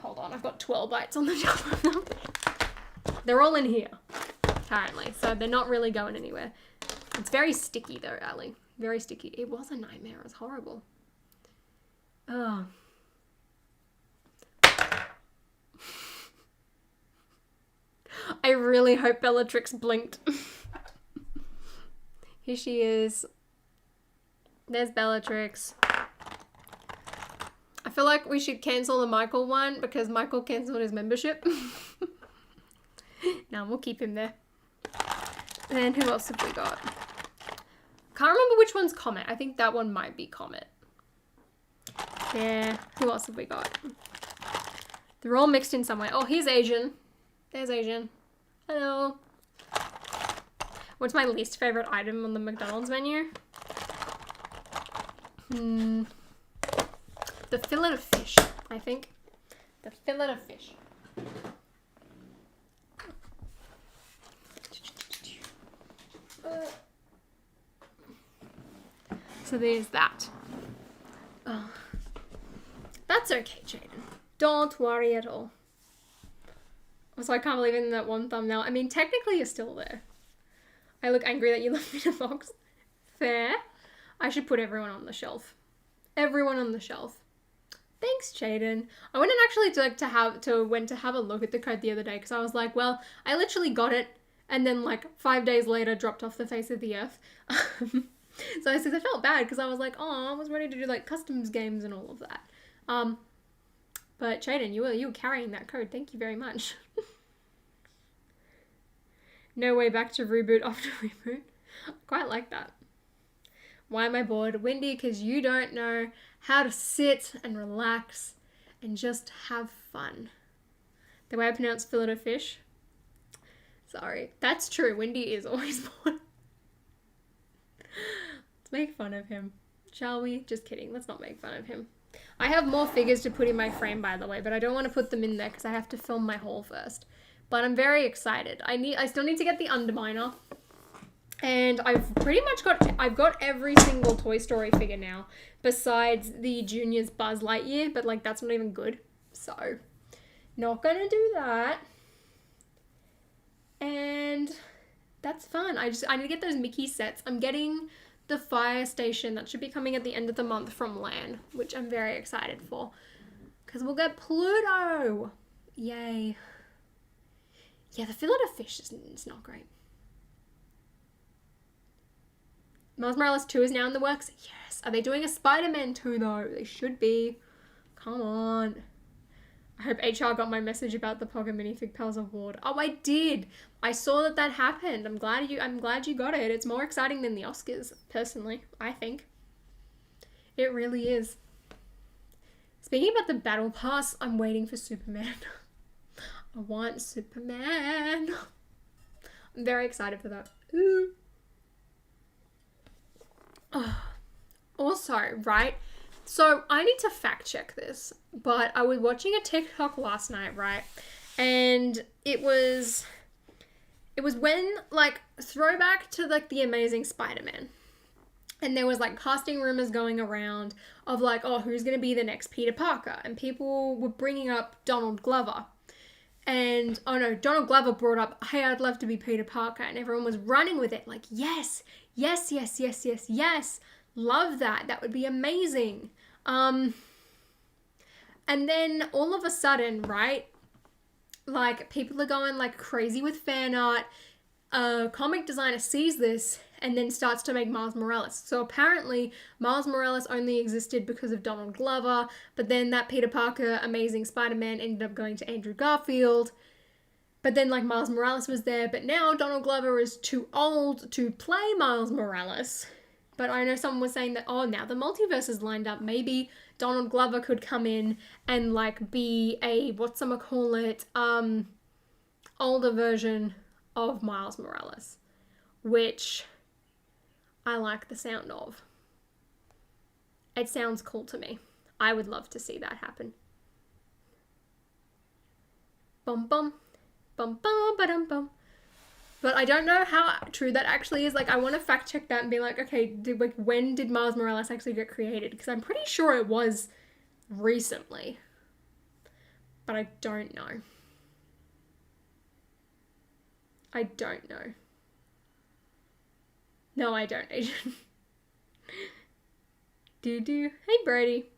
Hold on, I've got 12 bites on the top of them. They're all in here, apparently, so they're not really going anywhere. It's very sticky, though, Ali. Very sticky. It was a nightmare. It was horrible. Oh. I really hope Bellatrix blinked. Here she is. There's Bellatrix. I feel like we should cancel the Michael one because Michael cancelled his membership. No, we'll keep him there. And who else have we got? Can't remember which one's Comet. I think that one might be Comet. Yeah. Who else have we got? They're all mixed in somewhere. Oh, here's Asian. There's Asian. Hello. What's my least favorite item on the McDonald's menu? The fillet of fish, I think. The fillet of fish. So there's that. Oh. That's okay, Jaden. Don't worry at all. Also, I can't believe in that one thumbnail. I mean, technically you're still there. I look angry that you left me in a box. Fair. I should put everyone on the shelf. Everyone on the shelf. Thanks, Jaden. I went and actually went to have a look at the code the other day because I was like, well, I literally got it and then like 5 days later dropped off the face of the earth. So I felt bad because I was like, oh, I was ready to do like customs games and all of that. But Jaden, you were carrying that code. Thank you very much. No way back to reboot after reboot. Quite like that. Why am I bored? Windy, because you don't know how to sit and relax and just have fun. The way I pronounce fillet of fish. Sorry. That's true. Windy is always bored. Let's make fun of him. Shall we? Just kidding. Let's not make fun of him. I have more figures to put in my frame, by the way, but I don't want to put them in there because I have to film my haul first. But I'm very excited. I still need to get the Underminer. And I've got every single Toy Story figure now, besides the Junior's Buzz Lightyear, but like that's not even good. So, not gonna do that. And that's fun. I need to get those Mickey sets. I'm getting the Fire Station that should be coming at the end of the month from LAN, which I'm very excited for. Because we'll get Pluto! Yay. Yeah, the fillet of fish is not great. Miles Morales 2 is now in the works. Yes. Are they doing a Spider-Man 2 though? They should be. Come on. I hope HR got my message about the Pocket Minifig Pals Award. Oh, I did. I saw that happened. I'm glad you got it. It's more exciting than the Oscars, personally, I think. It really is. Speaking about the Battle Pass, I'm waiting for Superman. I want Superman. I'm very excited for that. Ooh. Also, right? So I need to fact check this, but I was watching a TikTok last night, right? And it was when, like, throwback to, like, the Amazing Spider-Man. And there was, like, casting rumors going around of, like, oh, who's going to be the next Peter Parker? And people were bringing up Donald Glover. And, oh no, Donald Glover brought up, hey, I'd love to be Peter Parker. And everyone was running with it, like, yes, yes, yes, yes, yes, yes. Love that. That would be amazing. And then all of a sudden, right, like, people are going, like, crazy with fan art. A comic designer sees this and then starts to make Miles Morales. So apparently Miles Morales only existed because of Donald Glover, but then that Peter Parker Amazing Spider-Man ended up going to Andrew Garfield. But then, like, Miles Morales was there, but now Donald Glover is too old to play Miles Morales. But I know someone was saying that, oh, now the multiverse is lined up. Maybe Donald Glover could come in and, like, be a, whatchamacallit, older version of Miles Morales, which I like the sound of. It sounds cool to me. I would love to see that happen. Bum bum, bum bum ba dum bum. But I don't know how true that actually is. Like, I want to fact check that and be like, okay, when did Miles Morales actually get created? Because I'm pretty sure it was recently, but I don't know. I don't know. No, I don't, Asian. Hey, Brady.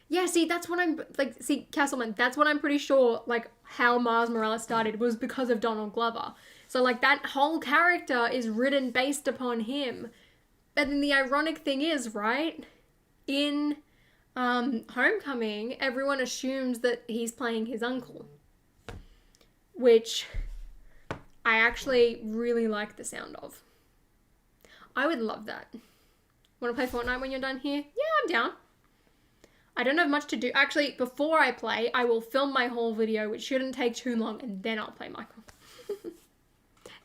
Yeah, see, that's what I'm, like, see, Castleman, that's what I'm pretty sure, like, how Miles Morales started was because of Donald Glover. So, like, that whole character is written based upon him. But then the ironic thing is, right, in Homecoming, everyone assumes that he's playing his uncle. Which I actually really like the sound of. I would love that. Want to play Fortnite when you're done here? Yeah, I'm down. I don't have much to do. Actually, before I play, I will film my whole video, which shouldn't take too long, and then I'll play Michael.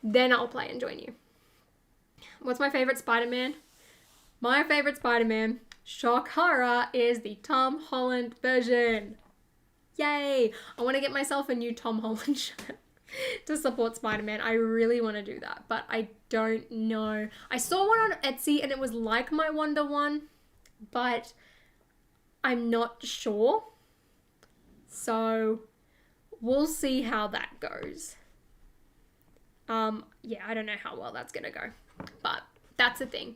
Then I'll play and join you. What's my favorite Spider-Man? My favorite Spider-Man, shock horror, is the Tom Holland version. Yay! I want to get myself a new Tom Holland shirt to support Spider-Man. I really want to do that, but I don't know. I saw one on Etsy and it was like my Wonder one, but I'm not sure. So we'll see how that goes. Yeah, I don't know how well that's gonna go, but that's the thing.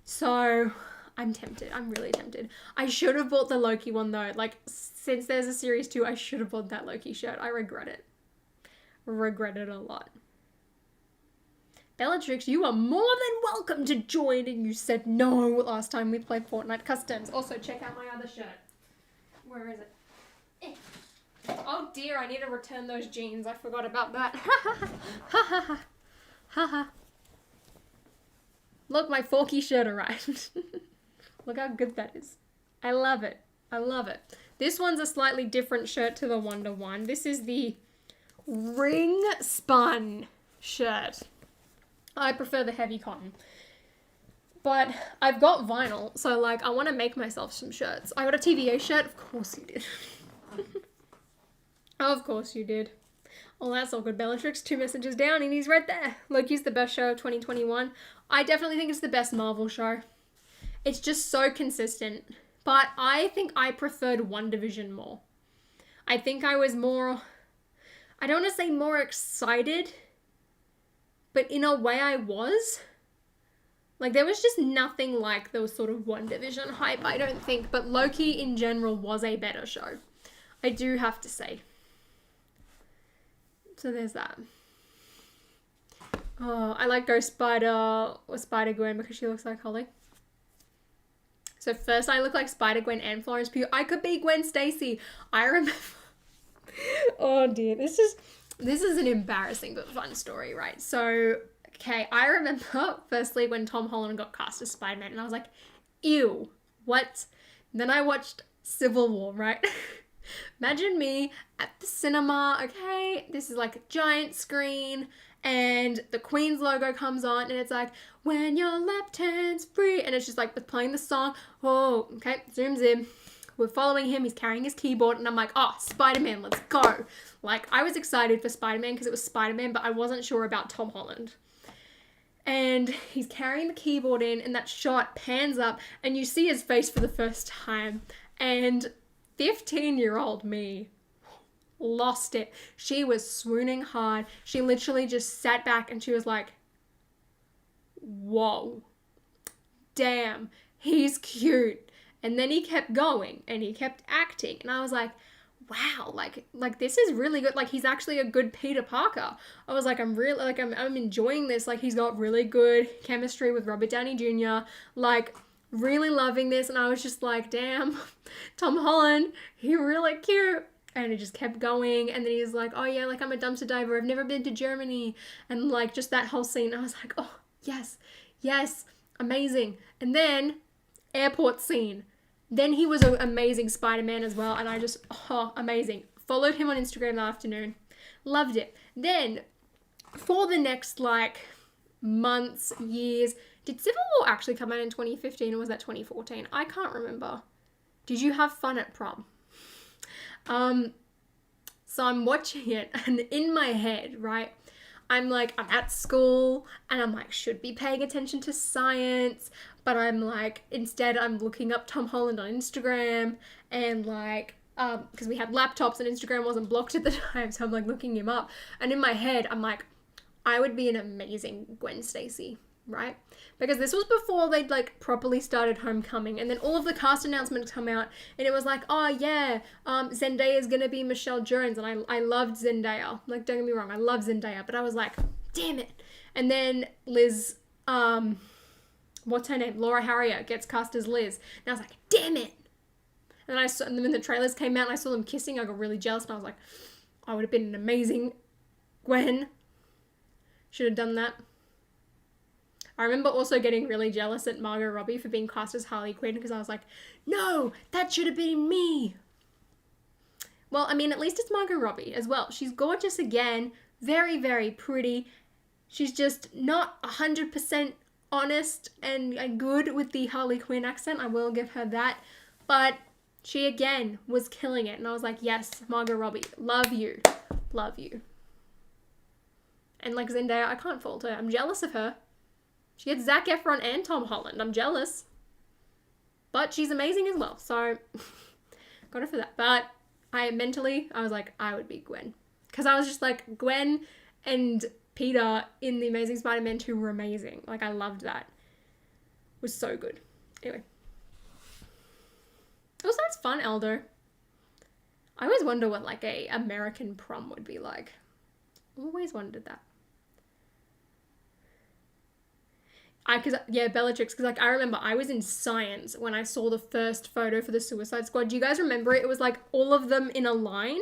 So I'm tempted. I'm really tempted. I should have bought the Loki one though. Like, since there's a series 2, I should have bought that Loki shirt. I regret it. Regret it a lot. Bellatrix, you are more than welcome to join, and you said no last time we played Fortnite Customs. Also, check out my other shirt. Where is it? Oh dear, I need to return those jeans. I forgot about that. Look, my Forky shirt arrived. Look how good that is. I love it. I love it. This one's a slightly different shirt to the Wonder one. This is the ring spun shirt. I prefer the heavy cotton. But I've got vinyl, so, like, I want to make myself some shirts. I got a TVA shirt. Of course you did. Of course you did. Oh, that's all good. Bellatrix, 2 messages down, and he's right there. Loki's the best show of 2021. I definitely think it's the best Marvel show. It's just so consistent. But I think I preferred WandaVision more. I think I was more... I don't want to say more excited, but in a way I was. Like, there was just nothing like the sort of WandaVision hype, I don't think. But Loki in general was a better show. I do have to say. So there's that. Oh, I like Ghost Spider or Spider-Gwen because she looks like Holly. So first I look like Spider-Gwen and Florence Pugh. I could be Gwen Stacy. I remember... Oh dear, this is an embarrassing but fun story, right? So, okay, I remember firstly when Tom Holland got cast as Spider-Man and I was like, ew, what? Then I watched Civil War, right? Imagine me at the cinema, okay? This is like a giant screen and the Queen's logo comes on, and it's like, when your left hand's free, and it's just like playing the song. Oh, okay, zooms in. We're following him, he's carrying his keyboard, and I'm like, oh, Spider-Man, let's go. Like, I was excited for Spider-Man because it was Spider-Man, but I wasn't sure about Tom Holland. And he's carrying the keyboard in, and that shot pans up, and you see his face for the first time, and 15-year-old me lost it. She was swooning hard. She literally just sat back and she was like, whoa, damn, he's cute. And then he kept going and he kept acting, and I was like, wow, like this is really good. Like, he's actually a good Peter Parker. I was like, I'm enjoying this. Like, he's got really good chemistry with Robert Downey Jr. Like, really loving this. And I was just like, damn, Tom Holland, he really cute. And it just kept going. And then he's like, oh yeah, like, I'm a dumpster diver, I've never been to Germany. And like, just that whole scene, I was like, oh yes, amazing. And then airport scene. Then he was an amazing Spider-Man as well, and I just, amazing. Followed him on Instagram that afternoon. Loved it. Then, for the next, like, months, years, did Civil War actually come out in 2015, or was that 2014? I can't remember. Did you have fun at prom? So I'm watching it, and in my head, right, I'm like, I'm at school, and I'm like, should be paying attention to science, but I'm like, instead I'm looking up Tom Holland on Instagram, and like, because we had laptops and Instagram wasn't blocked at the time, so I'm like looking him up, and in my head, I'm like, I would be an amazing Gwen Stacy, right? Because this was before they'd like properly started Homecoming, and then all of the cast announcements come out, and it was like, oh yeah, Zendaya's gonna be Michelle Jones, and I loved Zendaya. Like, don't get me wrong, I love Zendaya, but I was like, damn it. And then Liz, what's her name? Laura Harrier gets cast as Liz, and I was like, damn it. And then I saw, and then when the trailers came out and I saw them kissing, I got really jealous, and I was like, I would have been an amazing Gwen. Should have done that. I remember also getting really jealous at Margot Robbie for being cast as Harley Quinn, because I was like, no, that should have been me. Well, I mean, at least it's Margot Robbie as well. She's gorgeous again, very, very pretty. She's just not 100% honest and good with the Harley Quinn accent. I will give her that. But she, again, was killing it. And I was like, yes, Margot Robbie, love you. Love you. And like Zendaya, I can't fault her. I'm jealous of her. She gets Zac Efron and Tom Holland. I'm jealous. But she's amazing as well. So, got her for that. But I was like, I would be Gwen. Because I was just like, Gwen and Peter in The Amazing Spider-Man 2 were amazing. Like, I loved that. It was so good. Anyway. Also, that's fun, Eldo. I always wonder what, like, a American prom would be like. Always wondered that. Bellatrix, because like I remember I was in science when I saw the first photo for the Suicide Squad. Do you guys remember it? It was like all of them in a line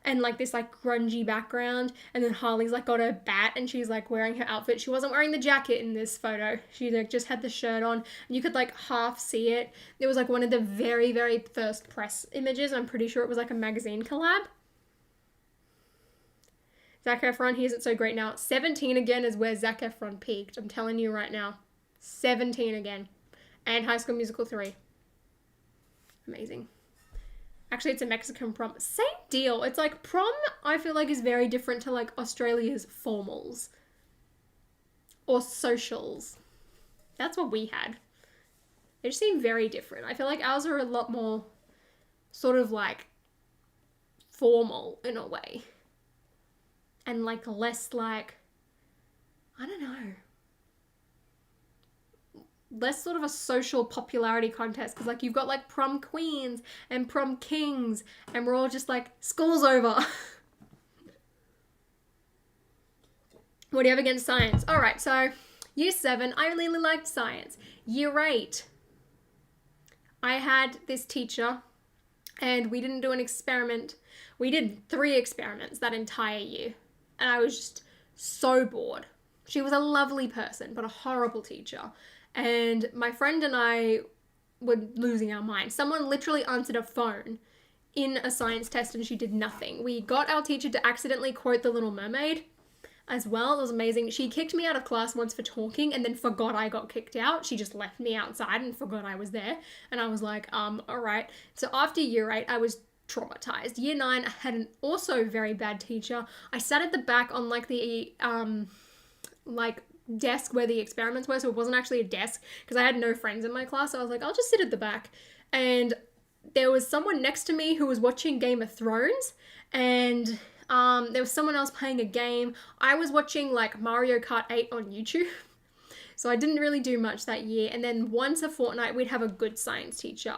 and like this like grungy background, and then Harley's like got her bat and she's like wearing her outfit. She wasn't wearing the jacket in this photo. She like just had the shirt on, and you could like half see it. It was like one of the very, very first press images. I'm pretty sure it was like a magazine collab. Zac Efron, he isn't so great now. 17 again is where Zac Efron peaked. I'm telling you right now. 17 again. And High School Musical 3. Amazing. Actually, it's a Mexican prom. Same deal. It's like prom, I feel like, is very different to like Australia's formals. Or socials. That's what we had. They just seem very different. I feel like ours are a lot more sort of like formal in a way. And like less like, I don't know, less sort of a social popularity contest, because like you've got like prom queens and prom kings, and we're all just like, school's over. What do you have against science? All right, so year 7, I really liked science. Year 8, I had this teacher and we didn't do an experiment. We did 3 experiments that entire year. And I was just so bored. She was a lovely person, but a horrible teacher. And my friend and I were losing our minds. Someone literally answered a phone in a science test and she did nothing. We got our teacher to accidentally quote The Little Mermaid. as well. It was amazing. She kicked me out of class once for talking and then forgot I got kicked out. She just left me outside and forgot I was there. And I was like, all right. So after year 8, I was traumatized. Year 9, I had an also very bad teacher. I sat at the back on like the desk where the experiments were, so it wasn't actually a desk because I had no friends in my class. So I was like, I'll just sit at the back. And there was someone next to me who was watching Game of Thrones, and there was someone else playing a game. I was watching like Mario Kart 8 on YouTube. So I didn't really do much that year. And then once a fortnight, we'd have a good science teacher.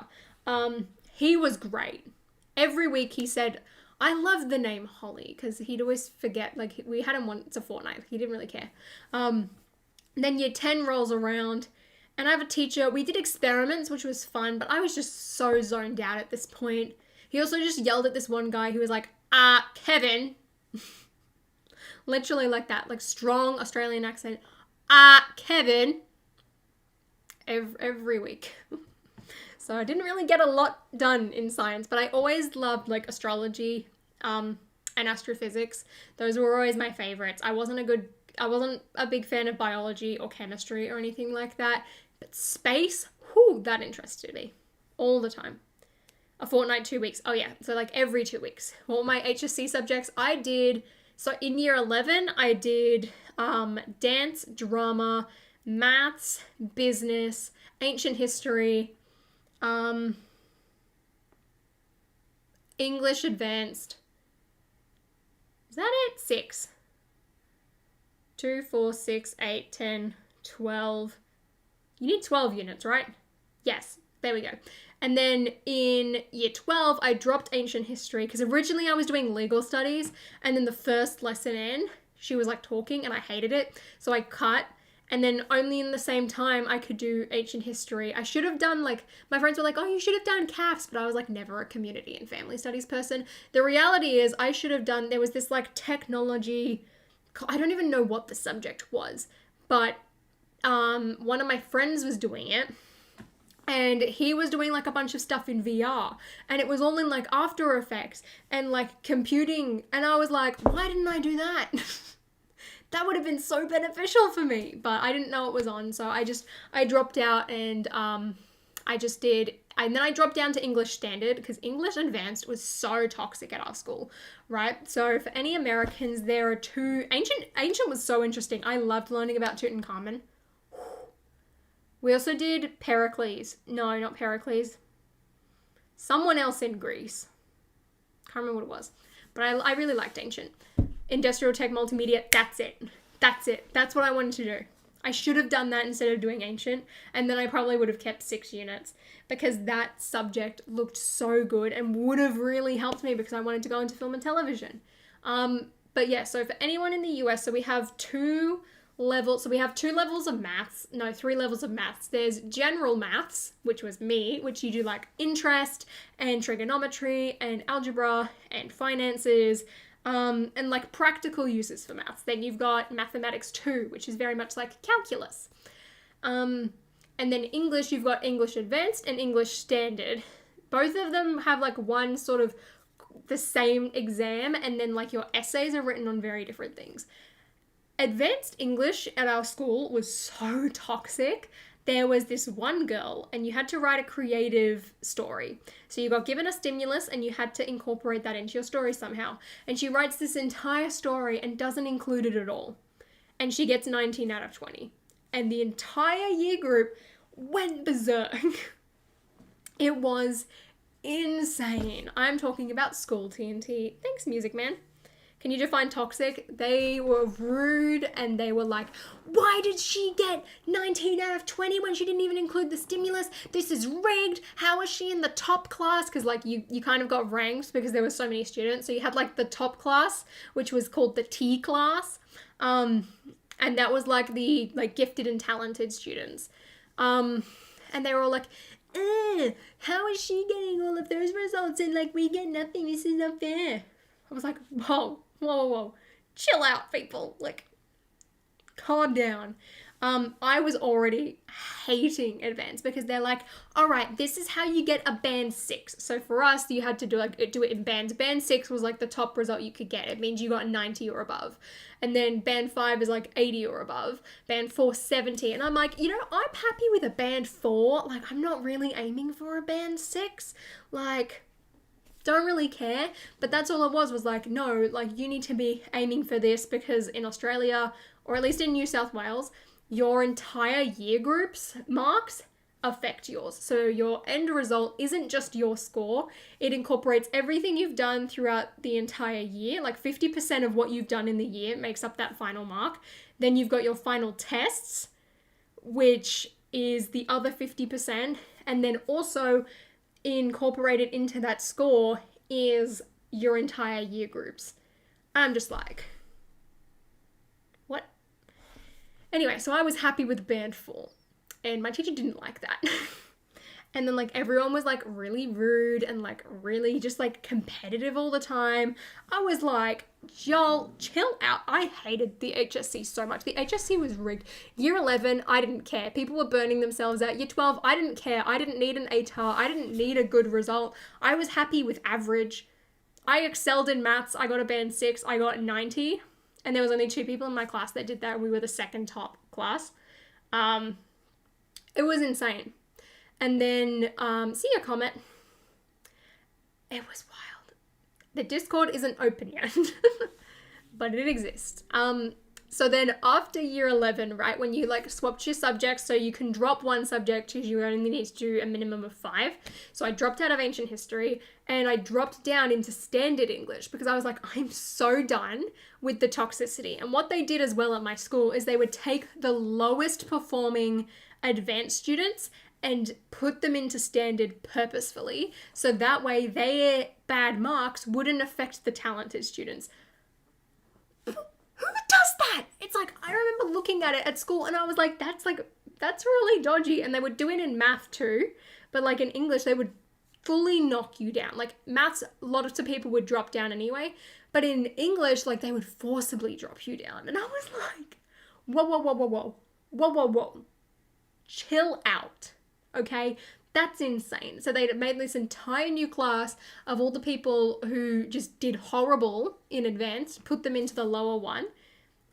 He was great. Every week he said, I love the name Holly, because he'd always forget, like we had him once a fortnight. He didn't really care. Then year 10 rolls around, and I have a teacher. We did experiments, which was fun, but I was just so zoned out at this point. He also just yelled at this one guy who was like, Kevin. Literally like that, like strong Australian accent. Kevin. Every week. So I didn't really get a lot done in science, but I always loved like astrology and astrophysics. Those were always my favorites. I wasn't a big fan of biology or chemistry or anything like that. But space, that interested me all the time. A fortnight, 2 weeks. Oh yeah, so like every 2 weeks. What were my HSC subjects? So in year 11, I did dance, drama, maths, business, ancient history, English advanced. Is that it? 6. 2, 4, 6, 8, 10, 12. You need 12 units, right? Yes, there we go. And then in year 12, I dropped ancient history because originally I was doing legal studies, and then the first lesson in, she was like talking and I hated it. So I cut, and then only in the same time I could do ancient history. I should have done my friends were like, oh, you should have done CAFs, but I was like never a community and family studies person. The reality is I should have done, there was this like technology, I don't even know what the subject was, but one of my friends was doing it, and he was doing like a bunch of stuff in VR, and it was all in like After Effects and like computing, and I was like, why didn't I do that? That would have been so beneficial for me, but I didn't know it was on, so I dropped out, and and then I dropped down to English Standard because English Advanced was so toxic at our school, right? So for any Americans, there are two, Ancient was so interesting. I loved learning about Tutankhamun. We also did Pericles. No, not Pericles. Someone else in Greece. Can't remember what it was. But I really liked Ancient. Industrial Tech Multimedia, that's it. That's what I wanted to do. I should have done that instead of doing Ancient, and then I probably would have kept 6 units because that subject looked so good and would have really helped me because I wanted to go into film and television. But yeah, so for anyone in the US, so we have 2 levels. So we have 2 levels of maths. No, 3 levels of maths. There's general maths, which was me, which you do like interest and trigonometry and algebra and finances, and like practical uses for maths. Then you've got mathematics 2, which is very much like calculus. And then English, you've got English Advanced and English Standard. Both of them have like one sort of the same exam, and then like your essays are written on very different things. Advanced English at our school was so toxic. There was this one girl, and you had to write a creative story. So you got given a stimulus and you had to incorporate that into your story somehow. And she writes this entire story and doesn't include it at all. And she gets 19 out of 20. And the entire year group went berserk. It was insane. I'm talking about school TNT. Thanks, Music Man. Can you define toxic? They were rude, and they were like, why did she get 19 out of 20 when she didn't even include the stimulus? This is rigged. How is she in the top class? Because like you kind of got ranked because there were so many students. So you had like the top class, which was called the T class. And that was like the like gifted and talented students. And they were all like, how is she getting all of those results and like we get nothing? This is not fair. I was like, whoa. Chill out, people. Like, calm down. I was already hating advanced because they're like, all right, this is how you get a band 6. So for us, you had to do it in bands. Band 6 was like the top result you could get. It means you got 90 or above. And then band 5 is like 80 or above. Band 4, 70. And I'm like, I'm happy with a band 4. Like, I'm not really aiming for a band 6. Like, don't really care. But that's all it was like, no, like, you need to be aiming for this because in Australia, or at least in New South Wales, your entire year group's marks affect yours. So your end result isn't just your score. It incorporates everything you've done throughout the entire year. Like 50% of what you've done in the year makes up that final mark. Then you've got your final tests, which is the other 50%. And then also incorporated into that score is your entire year groups. I'm just like, what? Anyway, so I was happy with band 4 and my teacher didn't like that. And then like everyone was like really rude and like really just like competitive all the time. I was like, y'all chill out. I hated the HSC so much. The HSC was rigged. Year 11, I didn't care. People were burning themselves out. Year 12, I didn't care. I didn't need an ATAR. I didn't need a good result. I was happy with average. I excelled in maths. I got a band 6. I got 90. And there was only 2 people in my class that did that. We were the second top class. It was insane. And then, see your comment. It was wild. The Discord isn't open yet, but it exists. So then after year 11, right, when you like swapped your subjects, so you can drop one subject because you only need to do a minimum of 5. So I dropped out of ancient history and I dropped down into standard English because I was like, I'm so done with the toxicity. And what they did as well at my school is they would take the lowest performing advanced students and put them into standard purposefully. So that way their bad marks wouldn't affect the talented students. Who does that? It's like, I remember looking at it at school and I was like, that's really dodgy. And they would do it in math too. But like in English, they would fully knock you down. Like maths, a lot of people would drop down anyway. But in English, like they would forcibly drop you down. And I was like, whoa, whoa, whoa, whoa, whoa, whoa, whoa, whoa. Chill out. Okay, that's insane. So they made this entire new class of all the people who just did horrible in advanced, put them into the lower one.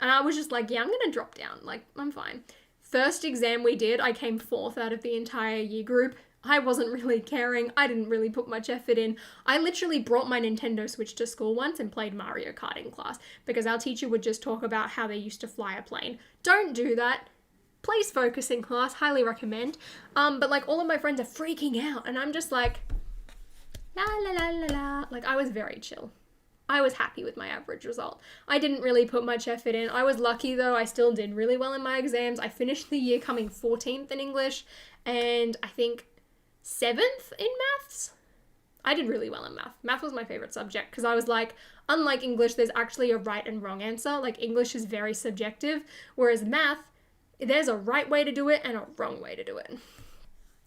And I was just like, yeah, I'm going to drop down. Like, I'm fine. First exam we did, I came 4th out of the entire year group. I wasn't really caring. I didn't really put much effort in. I literally brought my Nintendo Switch to school once and played Mario Kart in class because our teacher would just talk about how they used to fly a plane. Don't do that. Please focus in class, highly recommend. But like all of my friends are freaking out and I'm just like, la la la la la. Like I was very chill. I was happy with my average result. I didn't really put much effort in. I was lucky though, I still did really well in my exams. I finished the year coming 14th in English and I think 7th in maths. I did really well in math. Math was my favorite subject because I was like, unlike English, there's actually a right and wrong answer. Like English is very subjective, whereas math, there's a right way to do it and a wrong way to do it.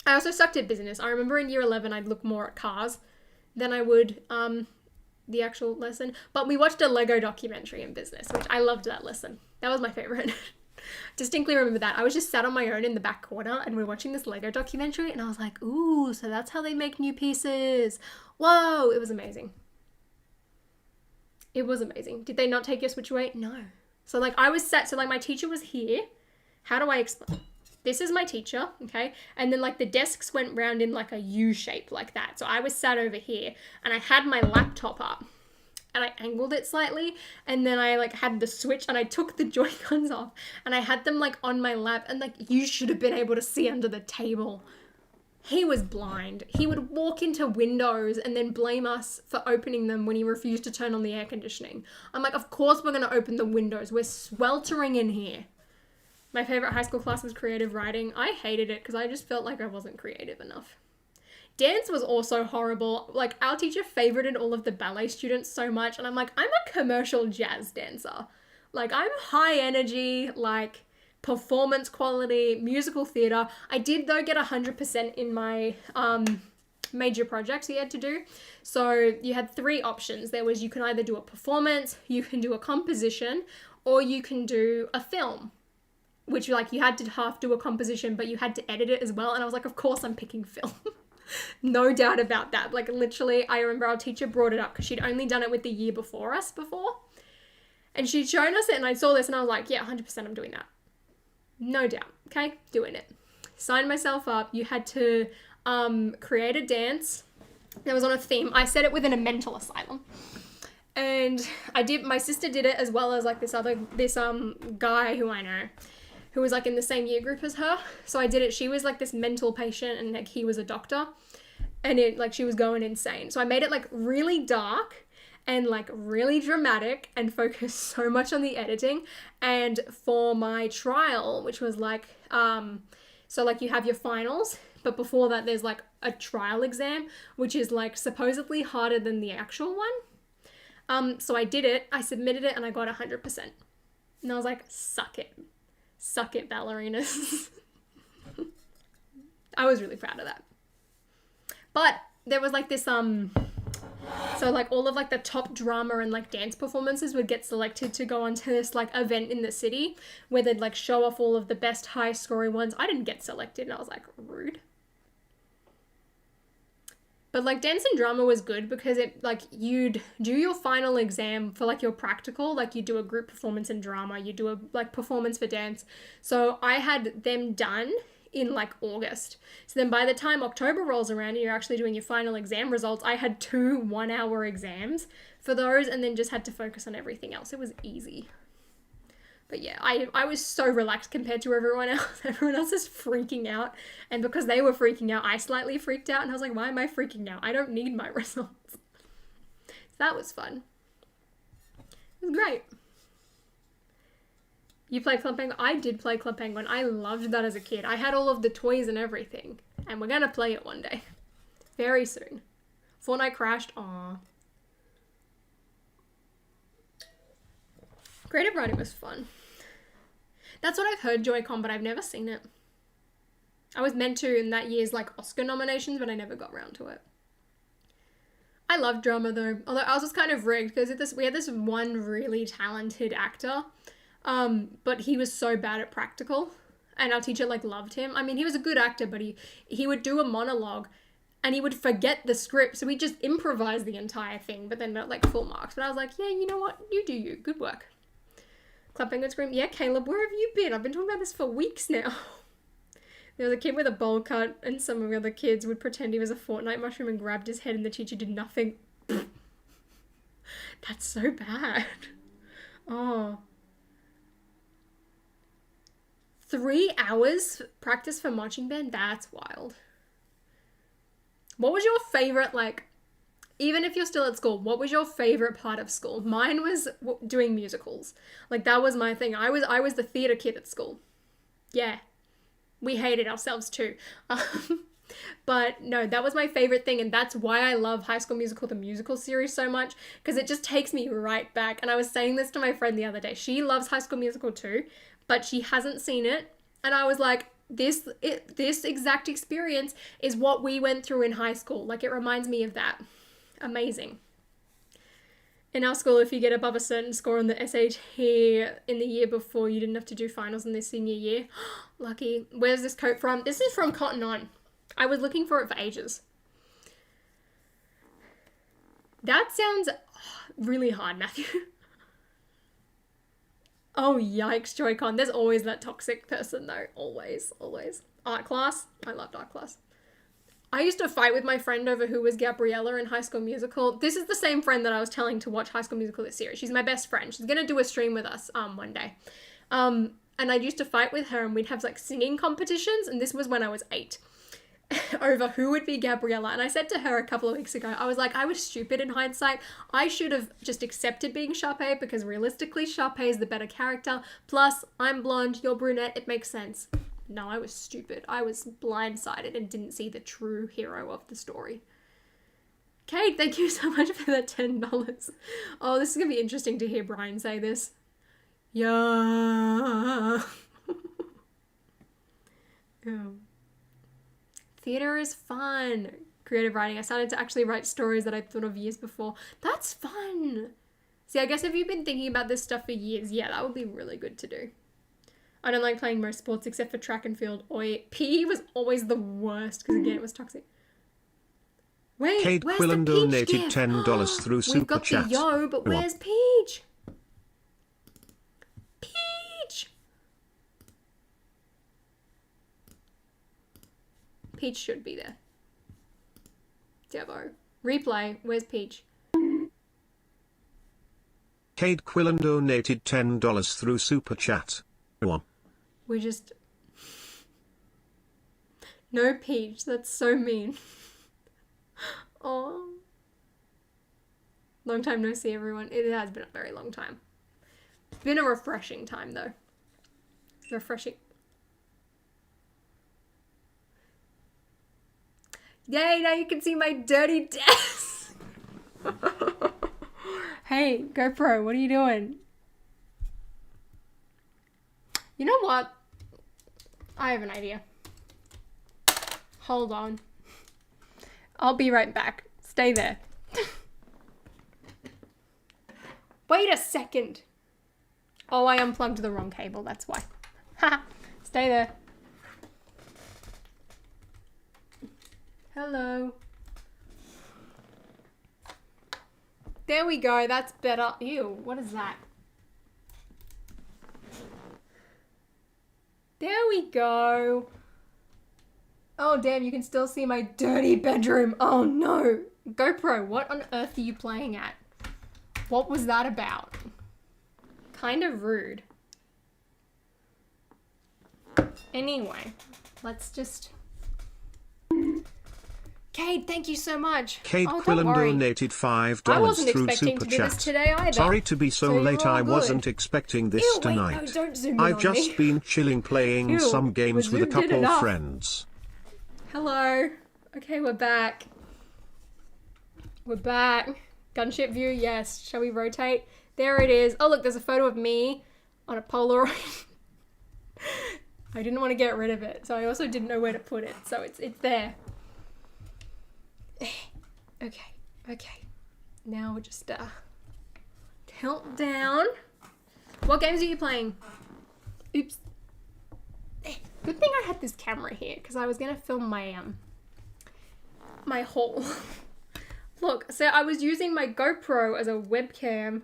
I also sucked at business. I remember in year 11, I'd look more at cars than I would the actual lesson. But we watched a Lego documentary in business, which I loved that lesson. That was my favorite. Distinctly remember that. I was just sat on my own in the back corner and we're watching this Lego documentary and I was like, ooh, so that's how they make new pieces. Whoa, it was amazing. It was amazing. Did they not take your Switch away? No. So like I was sat, so like my teacher was here. How do I explain? This is my teacher, okay? And then like the desks went round in like a U shape like that. So I was sat over here and I had my laptop up and I angled it slightly and then I like had the Switch and I took the Joy-Cons off and I had them like on my lap and like you should have been able to see under the table. He was blind. He would walk into windows and then blame us for opening them when he refused to turn on the air conditioning. I'm like, of course we're going to open the windows. We're sweltering in here. My favorite high school class was creative writing. I hated it because I just felt like I wasn't creative enough. Dance was also horrible. Like our teacher favorited all of the ballet students so much. And I'm like, I'm a commercial jazz dancer. Like I'm high energy, like performance quality, musical theater. I did though get 100% in my major projects you had to do. So you had 3 options. There was, you can either do a performance, you can do a composition, or you can do a film. which like you had to half do a composition, but you had to edit it as well. And I was like, of course I'm picking film. No doubt about that. Like literally, I remember our teacher brought it up because she'd only done it with the year before us before. And she'd shown us it and I saw this and I was like, yeah, 100% I'm doing that. No doubt. Okay, doing it. Signed myself up. You had to create a dance that was on a theme. I said it within a mental asylum. And my sister did it as well as like this guy who I know, who was like in the same year group as her. So I did it. She was like this mental patient and like he was a doctor, and she was going insane. So I made it like really dark and like really dramatic and focused so much on the editing. And for my trial, which was like, so like you have your finals, but before that there's like a trial exam, which is like supposedly harder than the actual one. So I did it, I submitted it, and I got 100%. And I was like, suck it, ballerinas. I was really proud of that. But there was like this, so like all of like the top drama and like dance performances would get selected to go onto this like event in the city where they'd like show off all of the best high scoring ones. I didn't get selected and I was like, rude. But like dance and drama was good because it like you'd do your final exam for like your practical, like you do a group performance in drama, you do a like performance for dance. So I had them done in like August. So then by the time October rolls around and you're actually doing your final exam results, I had 2 1-hour exams for those and then just had to focus on everything else. It was easy. But yeah, I was so relaxed compared to everyone else. Everyone else is freaking out. And because they were freaking out, I slightly freaked out. And I was like, why am I freaking out? I don't need my results. So that was fun. It was great. You played Club Penguin? I did play Club Penguin. I loved that as a kid. I had all of the toys and everything. And we're going to play it one day. Very soon. Fortnite crashed. Aww. Creative writing was fun. That's what I've heard, Joy-Con, but I've never seen it. I was meant to in that year's like Oscar nominations, but I never got around to it. I love drama though, although ours was kind of rigged because we had this one really talented actor, but he was so bad at practical, and our teacher like loved him. I mean, he was a good actor, but he would do a monologue and he would forget the script, so we just improvised the entire thing, but then not like full marks. But I was like, yeah, you know what? You do you. Good work. Club Penguin Scream. Yeah, Caleb, where have you been? I've been talking about this for weeks now. There was a kid with a bowl cut and some of the other kids would pretend he was a Fortnite mushroom and grabbed his head and the teacher did nothing. That's so bad. Oh. 3 hours practice for marching band? That's wild. What was your favorite, like, even if you're still at school, what was your favorite part of school? Mine was doing musicals. Like, that was my thing. I was the theatre kid at school. Yeah. We hated ourselves too. But no, that was my favorite thing. And that's why I love High School Musical, the musical series, so much. Because it just takes me right back. And I was saying this to my friend the other day. She loves High School Musical too, but she hasn't seen it. And I was like, this exact experience is what we went through in high school. Like, it reminds me of that. Amazing. In our school, if you get above a certain score on the SAT in the year before, you didn't have to do finals in this senior year. Lucky. Where's this coat from? This is from Cotton On. I was looking for it for ages. That sounds really hard, Matthew. Oh, yikes, Joy-Con. There's always that toxic person, though. Always, always. Art class. I loved art class. I used to fight with my friend over who was Gabriella in High School Musical. This is the same friend that I was telling to watch High School Musical this series. She's my best friend. She's going to do a stream with us one day. And I used to fight with her and we'd have like singing competitions. And this was when I was 8 over who would be Gabriella. And I said to her a couple of weeks ago, I was like, I was stupid in hindsight. I should have just accepted being Sharpay because realistically Sharpay is the better character. Plus, I'm blonde, you're brunette. It makes sense. No, I was stupid. I was blindsided and didn't see the true hero of the story. Kate, thank you so much for that $10. Oh, this is going to be interesting to hear Brian say this. Yeah. Theatre is fun. Creative writing. I started to actually write stories that I thought of years before. That's fun. See, I guess if you've been thinking about this stuff for years, yeah, that would be really good to do. I don't like playing most sports except for track and field. PE was always the worst because again it was toxic. Wait, Kate where's Quillen the Peach donated gift? $10 through We've Super got Chat. the yo, but where's Peach? Peach! Peach should be there. Devo. Replay. Where's Peach? Kate Quillen donated $10 through Super Chat. We just... No Peach. That's so mean. Oh. Long time no see, everyone. It has been a very long time. It's been a refreshing time, though. Refreshing. Yay, now you can see my dirty desk. Hey, GoPro, what are you doing? You know what? I have an idea. Hold on. I'll be right back. Stay there. Wait a second. Oh, I unplugged the wrong cable, that's why. Haha. Stay there. Hello. There we go, that's better. Ew, what is that? There we go. Oh damn, you can still see my dirty bedroom. Oh no. GoPro, what on earth are you playing at? What was that about? Kind of rude. Anyway, let's just... Kate, thank you so much. Kate Oh, Quillen donated $5 I wasn't through expecting Super to do this Chat. today either. Sorry to be so So late, you're all I good. wasn't expecting this Ew, wait, tonight. no, don't zoom in I've on just me. been chilling playing Ew, some games with a we zoomed in couple enough. friends. Hello. Okay, we're back. We're back. Gunship view, yes. Shall we rotate? There it is. Oh, look, there's a photo of me on a Polaroid. I didn't want to get rid of it, so I also didn't know where to put it. So it's there. Okay. Now we're just tilt down. What games are you playing? Oops. Good thing I had this camera here because I was gonna film my haul. Look, so I was using my GoPro as a webcam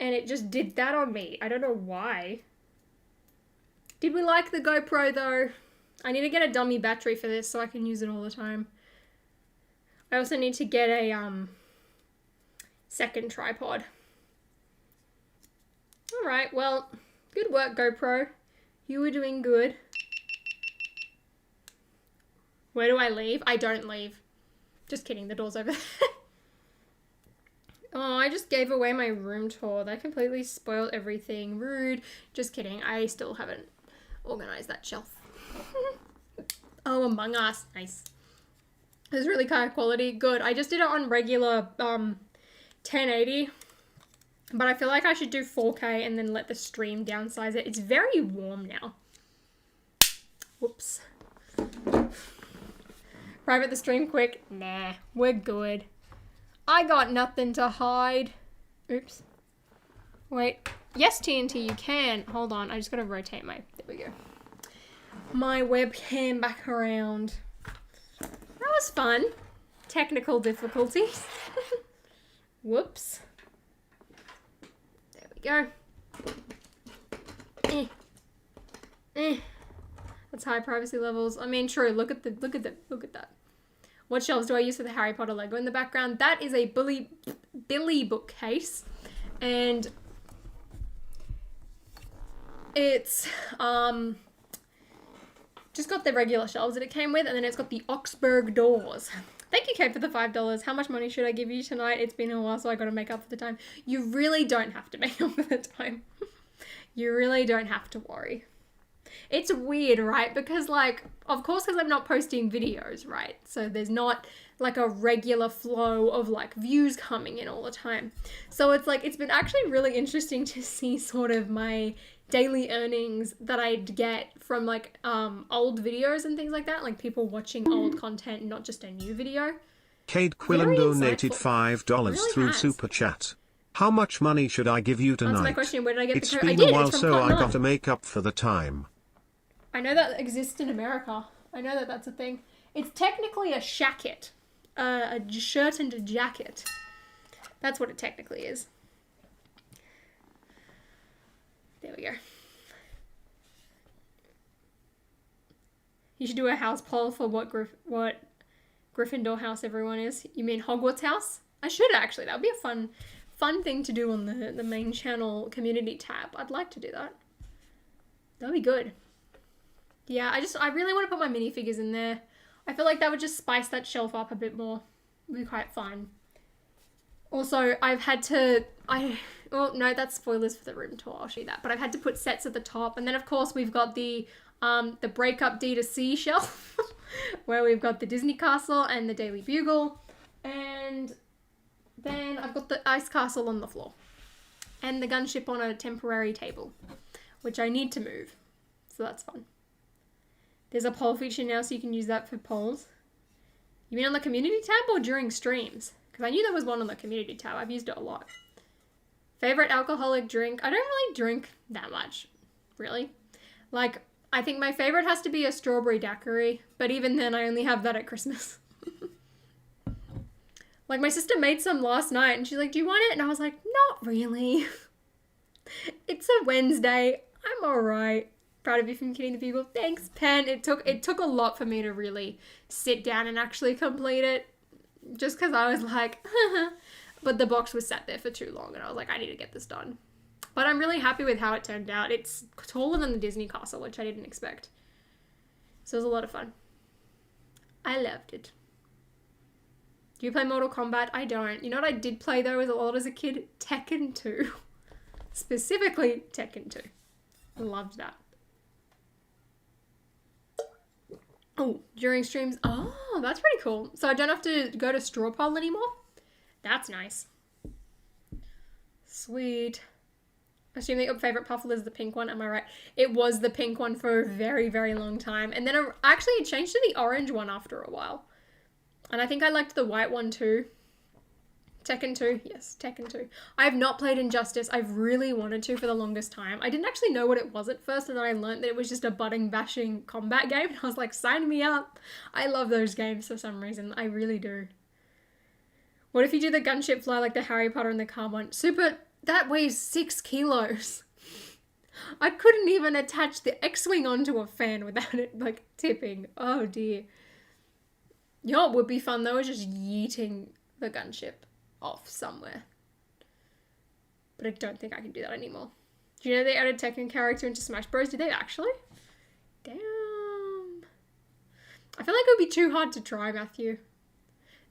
and it just did that on me. I don't know why. Did we like the GoPro though? I need to get a dummy battery for this so I can use it all the time. I also need to get a second tripod. Alright, well, good work GoPro. You were doing good. Where do I leave? I don't leave. Just kidding, the door's over there. Oh, I just gave away my room tour. That completely spoiled everything. Rude. Just kidding, I still haven't organized that shelf. Oh, Among Us. Nice. It was really high quality. Good. I just did it on regular 1080. But I feel like I should do 4K and then let the stream downsize it. It's very warm now. Whoops. Private the stream quick. Nah, we're good. I got nothing to hide. Oops. Wait. Yes, TNT, you can. Hold on. I just gotta rotate my... There we go. My webcam back around. That was fun. Technical difficulties. Whoops. There we go. That's high privacy levels. I mean, true. Look at that. What shelves do I use for the Harry Potter Lego in the background? That is a Billy bookcase, and it's just got the regular shelves that it came with, and then it's got the Oxburg doors. Thank you, Kate, for the $5. How much money should I give you tonight? It's been a while, so I got to make up for the time. You really don't have to make up for the time. You really don't have to worry. It's weird, right? Because, like, of course, because I'm not posting videos, right? So there's not, like, a regular flow of, like, views coming in all the time. So it's, like, it's been actually really interesting to see sort of my daily earnings that I'd get from, like, old videos and things like that. Like, people watching old content, not just a new video. Kate Quillen donated $5 really through has. Super Chat. How much money should I give you tonight? Answer my question. Where did I get It's the code? been I did. a while, It's from so I Cotton On. gotta make up for the time. I know that exists in America. I know that that's a thing. It's technically a shacket. A shirt and a jacket. That's what it technically is. There we go. You should do a house poll for what Gryffindor house everyone is. You mean Hogwarts house? I should actually. That would be a fun thing to do on the main channel community tab. I'd like to do that. That'd be good. Yeah, I really want to put my minifigures in there. I feel like that would just spice that shelf up a bit more. It would be quite fun. Also, I've had to... Oh, no, that's spoilers for the room tour. I'll show you that. But I've had to put sets at the top. And then, of course, we've got the breakup D2C shelf. Where we've got the Disney Castle and the Daily Bugle. And then I've got the Ice Castle on the floor. And the gunship on a temporary table. Which I need to move. So that's fun. There's a poll feature now, so you can use that for polls. You mean on the community tab or during streams? Because I knew there was one on the community tab. I've used it a lot. Favorite alcoholic drink? I don't really drink that much, really. Like, I think my favorite has to be a strawberry daiquiri, but even then I only have that at Christmas. Like, my sister made some last night, and she's like, do you want it? And I was like, not really. It's a Wednesday. I'm alright. Proud of you from Kitty the Bugle. Thanks, Pen. It took a lot for me to really sit down and actually complete it. Just because I was like, but the box was sat there for too long and I was like, I need to get this done. But I'm really happy with how it turned out. It's taller than the Disney Castle, which I didn't expect. So it was a lot of fun. I loved it. Do you play Mortal Kombat? I don't. You know what I did play though a lot as a kid? Tekken 2. Specifically Tekken 2. I loved that. Oh, during streams. Oh, that's pretty cool. So I don't have to go to straw poll anymore? That's nice. Sweet. Assume that your favorite puffle is the pink one. Am I right? It was the pink one for a very, very long time. And then actually it changed to the orange one after a while. And I think I liked the white one too. Tekken 2. Yes, Tekken 2. I have not played Injustice. I've really wanted to for the longest time. I didn't actually know what it was at first, and then I learned that it was just a button bashing combat game. And I was like, sign me up. I love those games for some reason. I really do. What if you do the gunship fly like the Harry Potter and the car one? Super, that weighs 6 kilos. I couldn't even attach the X-Wing onto a fan without it, like, tipping. Oh, dear. You know what would be fun, though, is just yeeting the gunship off somewhere. But I don't think I can do that anymore. Do you know they added Tekken character into Smash Bros? Did they actually? Damn. I feel like it would be too hard to try, Matthew.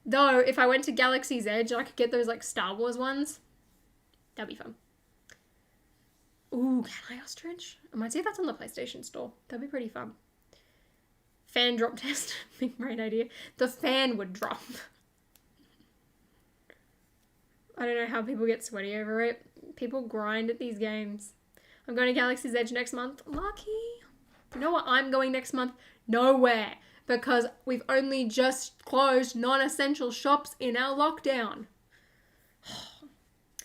Though, if I went to Galaxy's Edge, I could get those, like, Star Wars ones. That'd be fun. Ooh, can I ostrich? I might see if that's on the PlayStation Store. That'd be pretty fun. Fan drop test. Big brain idea. The fan would drop. I don't know how people get sweaty over it. People grind at these games. I'm going to Galaxy's Edge next month. Lucky. You know what I'm going next month? Nowhere. Because we've only just closed non-essential shops in our lockdown.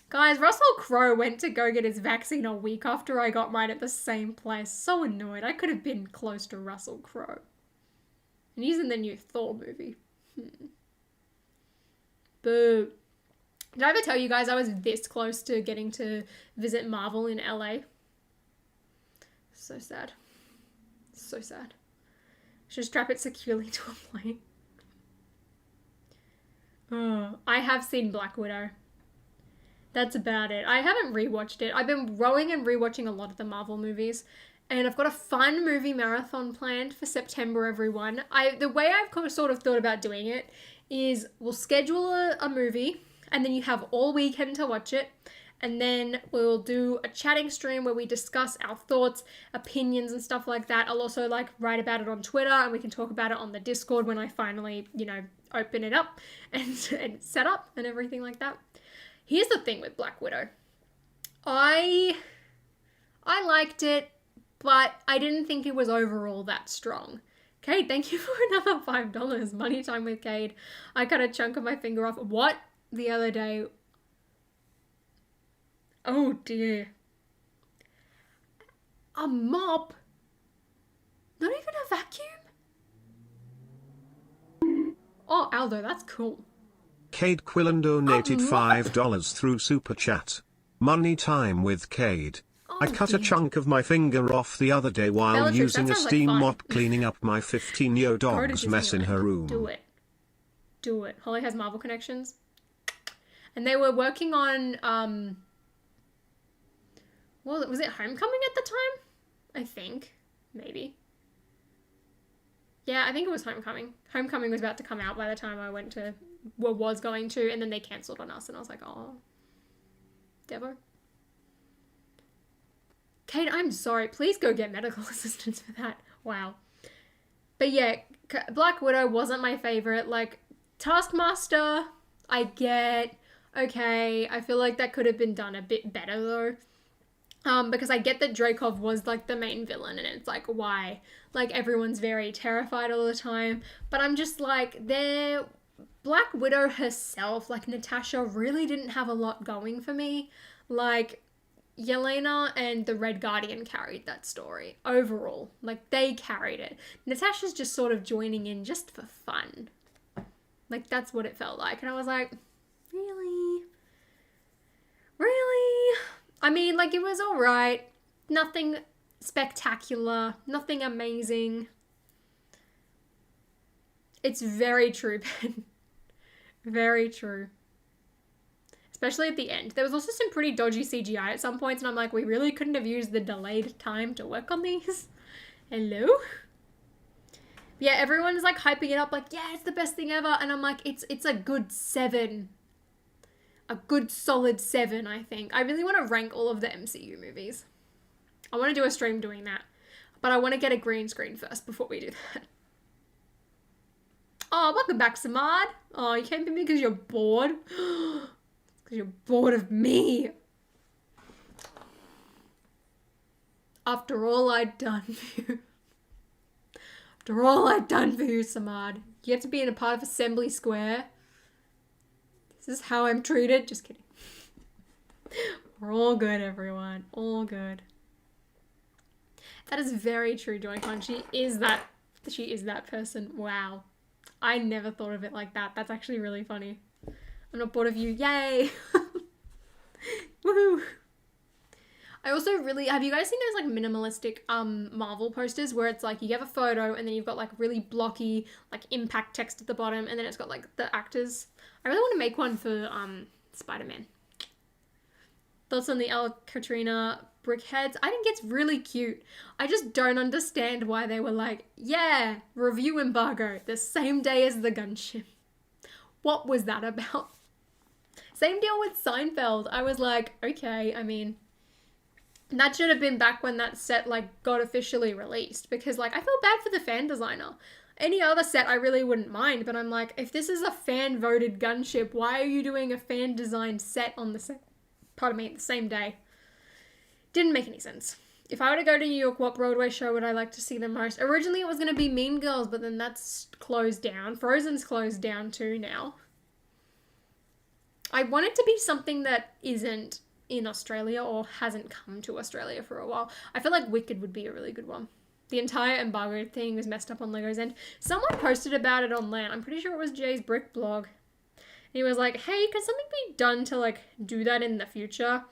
Guys, Russell Crowe went to go get his vaccine a week after I got mine at the same place. So annoyed. I could have been close to Russell Crowe. And he's in the new Thor movie. Boo. Did I ever tell you guys I was this close to getting to visit Marvel in LA? So sad. So sad. Should strap it securely to a plane. Oh, I have seen Black Widow. That's about it. I haven't rewatched it. I've been rowing and rewatching a lot of the Marvel movies. And I've got a fun movie marathon planned for September, everyone. The way I've sort of thought about doing it is we'll schedule a movie and then you have all weekend to watch it. And then we'll do a chatting stream where we discuss our thoughts, opinions and stuff like that. I'll also like write about it on Twitter and we can talk about it on the Discord when I finally, open it up and set up and everything like that. Here's the thing with Black Widow. I liked it, but I didn't think it was overall that strong. Cade, thank you for another $5. Money time with Cade. I cut a chunk of my finger off. What? The other day. Oh dear. A mop? Not even a vacuum? Oh, Aldo, that's cool. Cade Quillen donated $5 through Super Chat. Money time with Cade. Oh, I cut a dear. chunk of my finger off the other day while Bellatrix, using that a sounds like steam fun. mop cleaning up my 15-year Go to dog's mess in her Disneyland. room. Do it. Do it. Holly has Marvel connections. And they were working on, well, was it Homecoming at the time? I think. Maybe. Yeah, I think it was Homecoming. Homecoming was about to come out by the time I went to, well, was going to, and then they cancelled on us, and I was like, oh. Devo? Kate, I'm sorry. Please go get medical assistance for that. Wow. But yeah, Black Widow wasn't my favorite. Like, Taskmaster, I get. Okay, I feel like that could have been done a bit better though. Because I get that Dreykov was like the main villain, and it's like, why? Like, everyone's very terrified all the time. But I'm just like, Black Widow herself, like Natasha, really didn't have a lot going for me. Like, Yelena and the Red Guardian carried that story overall. Like, they carried it. Natasha's just sort of joining in just for fun. Like, that's what it felt like. And I was like, really? Really? I mean, like, it was alright. Nothing spectacular. Nothing amazing. It's very true, Ben. Very true. Especially at the end. There was also some pretty dodgy CGI at some points, and I'm like, we really couldn't have used the delayed time to work on these? Hello? Yeah, everyone's like hyping it up like, yeah, it's the best thing ever. And I'm like, it's a good 7. A good solid 7, I think. I really want to rank all of the MCU movies. I want to do a stream doing that. But I want to get a green screen first before we do that. Oh, welcome back, Samad. Oh, you came to me because you're bored? Because you're bored of me. After all I'd done for you. After all I'd done for you, Samad. You have to be in a part of Assembly Square. This is how I'm treated. Just kidding. We're all good, everyone. All good. That is very true, Joy-Con. She is that person. Wow. I never thought of it like that. That's actually really funny. I'm not bored of you. Yay! Woohoo! I also really, have you guys seen those like minimalistic Marvel posters where it's like you have a photo and then you've got like really blocky like impact text at the bottom and then it's got like the actors. I really want to make one for Spider-Man. Thoughts on the Katrina brickheads? I think it's really cute. I just don't understand why they were like, yeah, review embargo the same day as the gunship. What was that about? Same deal with Seinfeld. I was like, okay, I mean, that should have been back when that set like got officially released because like I felt bad for the fan designer. Any other set I really wouldn't mind, but I'm like, if this is a fan voted gunship, why are you doing a fan designed set on the the same day? Didn't make any sense. If I were to go to New York, what Broadway show would I like to see the most? Originally it was going to be Mean Girls, but then that's closed down. Frozen's closed down too now. I want it to be something that isn't in Australia or hasn't come to Australia for a while. I feel like Wicked would be a really good one. The entire embargo thing was messed up on Lego's end. Someone posted about it on LAN. I'm pretty sure it was Jay's Brick blog. He was like, hey, could something be done to like do that in the future?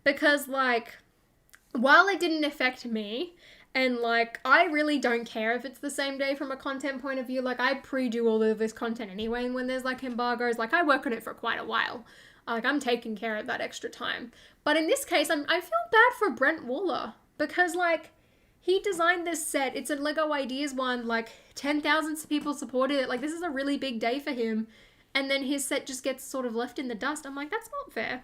Because like, while it didn't affect me, and like, I really don't care if it's the same day from a content point of view. Like, I pre-do all of this content anyway, and when there's like embargoes, like I work on it for quite a while. Like, I'm taking care of that extra time. But in this case, I feel bad for Brent Waller because like, he designed this set. It's a Lego Ideas one. Like, 10,000 people supported it. Like, this is a really big day for him. And then his set just gets sort of left in the dust. I'm like, that's not fair.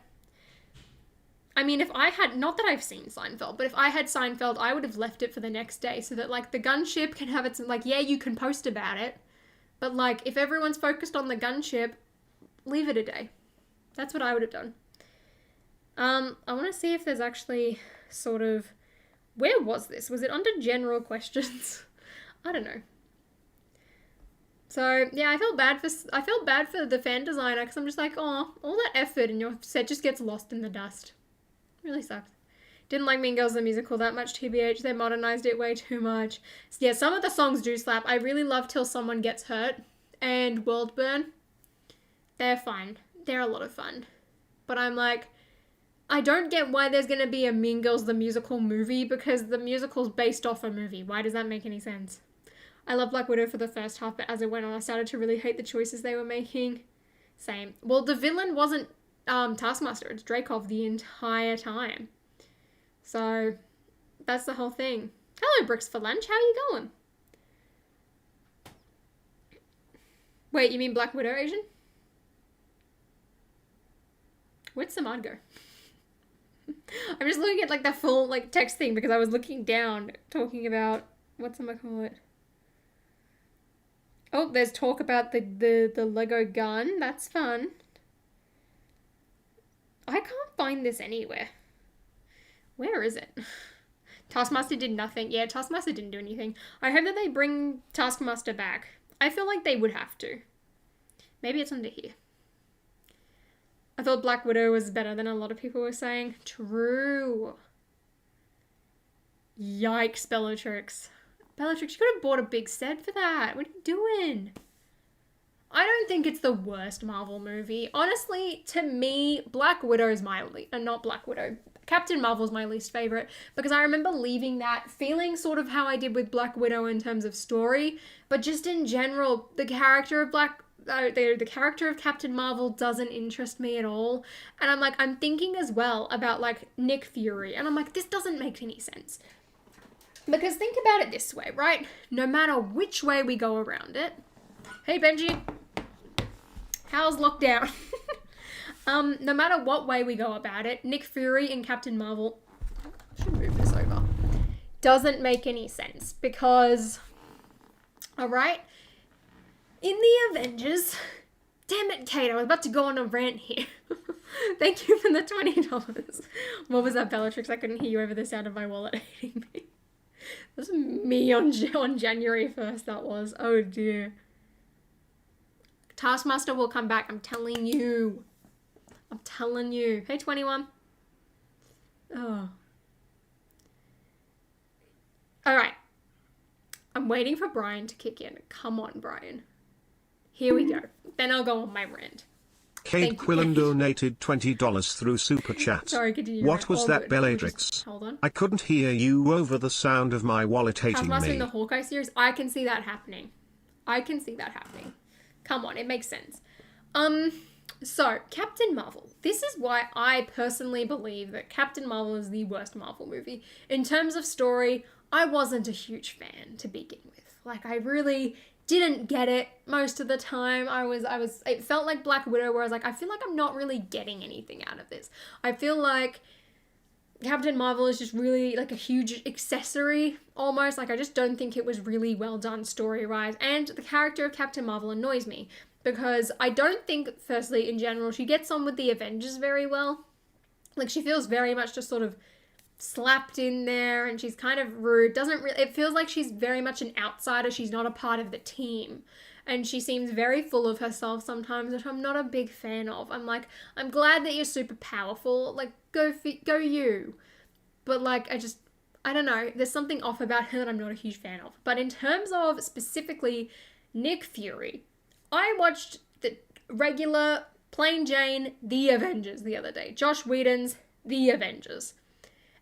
I mean, if I had, not that I've seen Seinfeld, but if I had Seinfeld, I would have left it for the next day so that, like, the gunship can have its, like, yeah, you can post about it. But, like, if everyone's focused on the gunship, leave it a day. That's what I would have done. I want to see if there's actually sort of, where was this? Was it under general questions? I don't know. So, yeah, I felt bad for the fan designer because I'm just like, oh, all that effort and your set just gets lost in the dust. Really sucked. Didn't like Mean Girls the musical that much, TBH. They modernized it way too much. So yeah, some of the songs do slap. I really love Till Someone Gets Hurt and World Burn. They're fun. They're a lot of fun. But I'm like, I don't get why there's going to be a Mean Girls the musical movie, because the musical's based off a movie. Why does that make any sense? I love Black Widow for the first half, but as it went on, I started to really hate the choices they were making. Same. Well, the villain wasn't Taskmaster. It's Dreykov the entire time. So, that's the whole thing. Hello, Bricks for lunch. How are you going? Wait, you mean Black Widow, Asian? Where'd Samad go? I'm just looking at like the full like text thing because I was looking down talking about what's I call it. Oh, there's talk about the Lego gun. That's fun. I can't find this anywhere. Where is it? Taskmaster did nothing. Yeah, Taskmaster didn't do anything. I hope that they bring Taskmaster back. I feel like they would have to. Maybe it's under here. I thought Black Widow was better than a lot of people were saying. True. Yikes, Bellatrix. Bellatrix, you could have bought a big set for that. What are you doing? I don't think it's the worst Marvel movie. Honestly, to me, Black Widow is not Black Widow. Captain Marvel's my least favorite, because I remember leaving that feeling sort of how I did with Black Widow in terms of story, but just in general, the character of the character of Captain Marvel doesn't interest me at all. And I'm like, I'm thinking as well about like Nick Fury, and I'm like, this doesn't make any sense. Because think about it this way, right? No matter which way we go around it. Hey Benji, how's lockdown? No matter what way we go about it, Nick Fury and Captain Marvel, I should move this over, doesn't make any sense because, alright, in the Avengers, damn it, Kate, I was about to go on a rant here. Thank you for the $20. What was that, Bellatrix? I couldn't hear you over the sound of my wallet hitting me. That was me on January 1st, that was. Oh dear. Taskmaster will come back, I'm telling you. I'm telling you. Hey, 21. Oh. Alright. I'm waiting for Brian to kick in. Come on, Brian. Here we go. Then I'll go on my rant. Kate Quillen donated $20 through Super Chat. Sorry, continue. What was that, Bellatrix? Hold on. I couldn't hear you over the sound of my wallet hating Taskmaster me. in the Hawkeye series, I can see that happening. Come on, it makes sense. So, Captain Marvel. This is why I personally believe that Captain Marvel is the worst Marvel movie. In terms of story, I wasn't a huge fan to begin with. Like, I really didn't get it most of the time. It felt like Black Widow, where I was like, I feel like I'm not really getting anything out of this. I feel like Captain Marvel is just really like a huge accessory almost. Like, I just don't think it was really well done story-wise. And the character of Captain Marvel annoys me because I don't think, firstly, in general, she gets on with the Avengers very well. Like, she feels very much just sort of slapped in there, and she's kind of rude. It feels like she's very much an outsider. She's not a part of the team. And she seems very full of herself sometimes, which I'm not a big fan of. I'm like, I'm glad that you're super powerful. Like, go you. But like, I don't know. There's something off about her that I'm not a huge fan of. But in terms of specifically Nick Fury, I watched the regular, plain Jane, The Avengers the other day. Josh Whedon's The Avengers.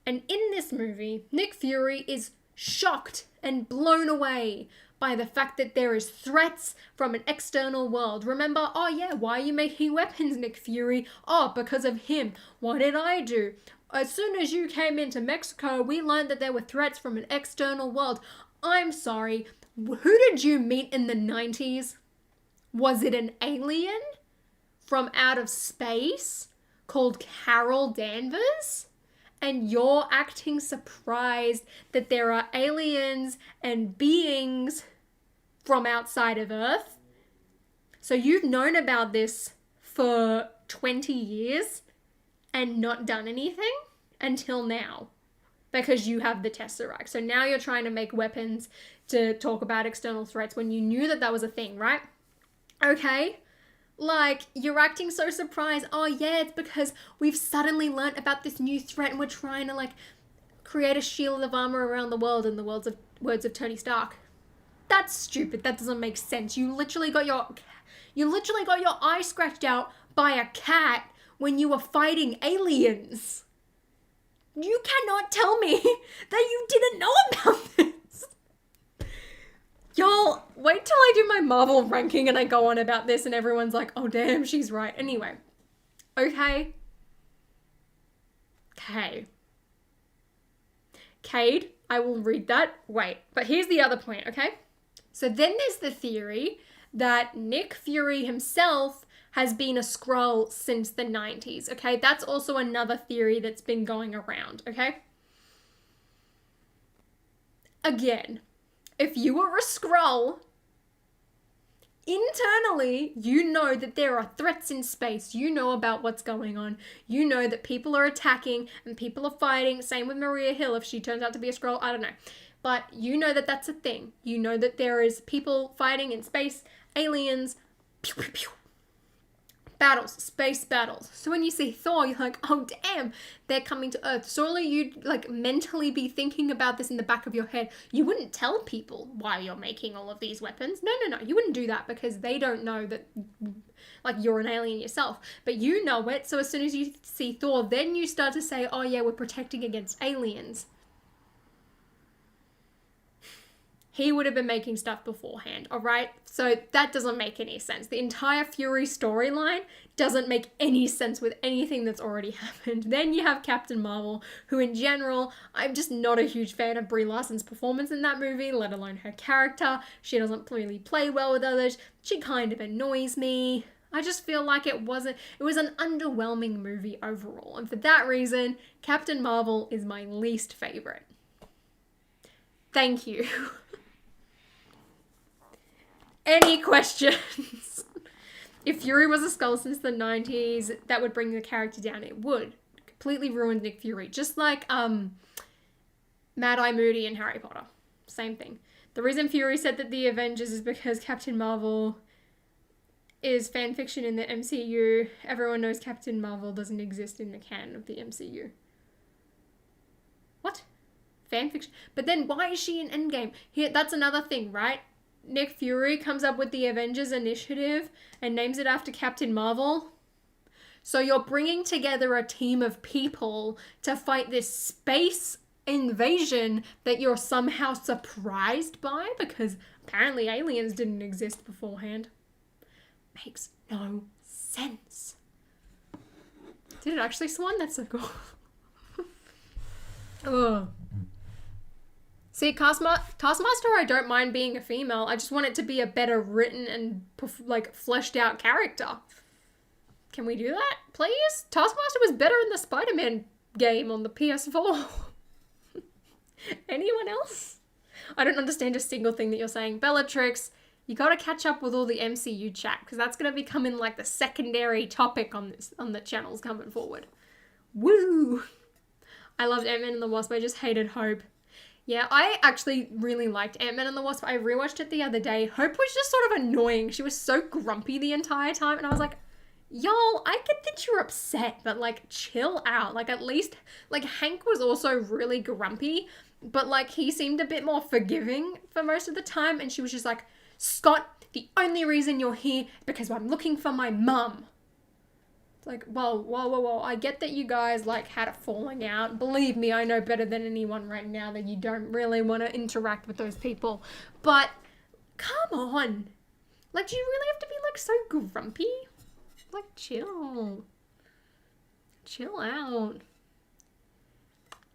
And in this movie, Nick Fury is shocked and blown away by the fact that there is threats from an external world. Remember, oh yeah, why are you making weapons, Nick Fury? Oh, because of him. What did I do? As soon as you came into Mexico, we learned that there were threats from an external world. I'm sorry, who did you meet in the 90s? Was it an alien from out of space called Carol Danvers? And you're acting surprised that there are aliens and beings from outside of Earth? So you've known about this for 20 years and not done anything until now because you have the Tesseract. So now you're trying to make weapons to talk about external threats when you knew that that was a thing, right? Okay, Like, you're acting so surprised. Oh, yeah, it's because we've suddenly learnt about this new threat and we're trying to, like, create a shield of armor around the world in the words of Tony Stark. That's stupid. That doesn't make sense. You literally got your eye scratched out by a cat when you were fighting aliens. You cannot tell me that you didn't know about this. Y'all, wait till I do my Marvel ranking and I go on about this and everyone's like, oh damn, she's right. Anyway. Okay. Cade, I will read that. Wait, but here's the other point, okay? So then there's the theory that Nick Fury himself has been a Skrull since the 90s, okay? That's also another theory that's been going around, okay? Again, if you are a Skrull, internally, you know that there are threats in space. You know about what's going on. You know that people are attacking and people are fighting. Same with Maria Hill if she turns out to be a Skrull. I don't know. But you know that that's a thing. You know that there is people fighting in space, aliens, pew, pew, pew. Battles, space battles. So when you see Thor, you're like, oh damn, they're coming to Earth. Surely you'd like mentally be thinking about this in the back of your head. You wouldn't tell people why you're making all of these weapons. No. You wouldn't do that because they don't know that like you're an alien yourself. But you know it. So as soon as you see Thor, then you start to say, oh yeah, we're protecting against aliens. He would have been making stuff beforehand, alright? So that doesn't make any sense. The entire Fury storyline doesn't make any sense with anything that's already happened. Then you have Captain Marvel, who in general, I'm just not a huge fan of Brie Larson's performance in that movie, let alone her character. She doesn't really play well with others. She kind of annoys me. I just feel like it was an underwhelming movie overall. And for that reason, Captain Marvel is my least favorite. Thank you. Any questions? If Fury was a Skrull since the 90s, that would bring the character down. It would. Completely ruin Nick Fury. Just like Mad-Eye Moody in Harry Potter. Same thing. The reason Fury said that the Avengers is because Captain Marvel is fanfiction in the MCU. Everyone knows Captain Marvel doesn't exist in the canon of the MCU. What? Fanfiction? But then why is she in Endgame? Here, that's another thing, right? Nick Fury comes up with the Avengers Initiative and names it after Captain Marvel. So you're bringing together a team of people to fight this space invasion that you're somehow surprised by because apparently aliens didn't exist beforehand. Makes no sense. Did it actually swan? That's so cool. Ugh. See, Taskmaster, I don't mind being a female. I just want it to be a better written and, like, fleshed out character. Can we do that, please? Taskmaster was better in the Spider-Man game on the PS4. Anyone else? I don't understand a single thing that you're saying. Bellatrix, you gotta catch up with all the MCU chat, because that's gonna become in, like, the secondary topic on the channels coming forward. Woo! I loved Ant-Man and the Wasp. I just hated Hope. Yeah, I actually really liked Ant-Man and the Wasp. I rewatched it the other day. Hope was just sort of annoying. She was so grumpy the entire time. And I was like, y'all, I get that you're upset, but like, chill out. Like, at least, like, Hank was also really grumpy, but like, he seemed a bit more forgiving for most of the time. And she was just like, Scott, the only reason you're here is because I'm looking for my mum. Like, whoa, I get that you guys, like, had a falling out. Believe me, I know better than anyone right now that you don't really want to interact with those people. But, come on. Like, do you really have to be, like, so grumpy? Like, chill. Chill out.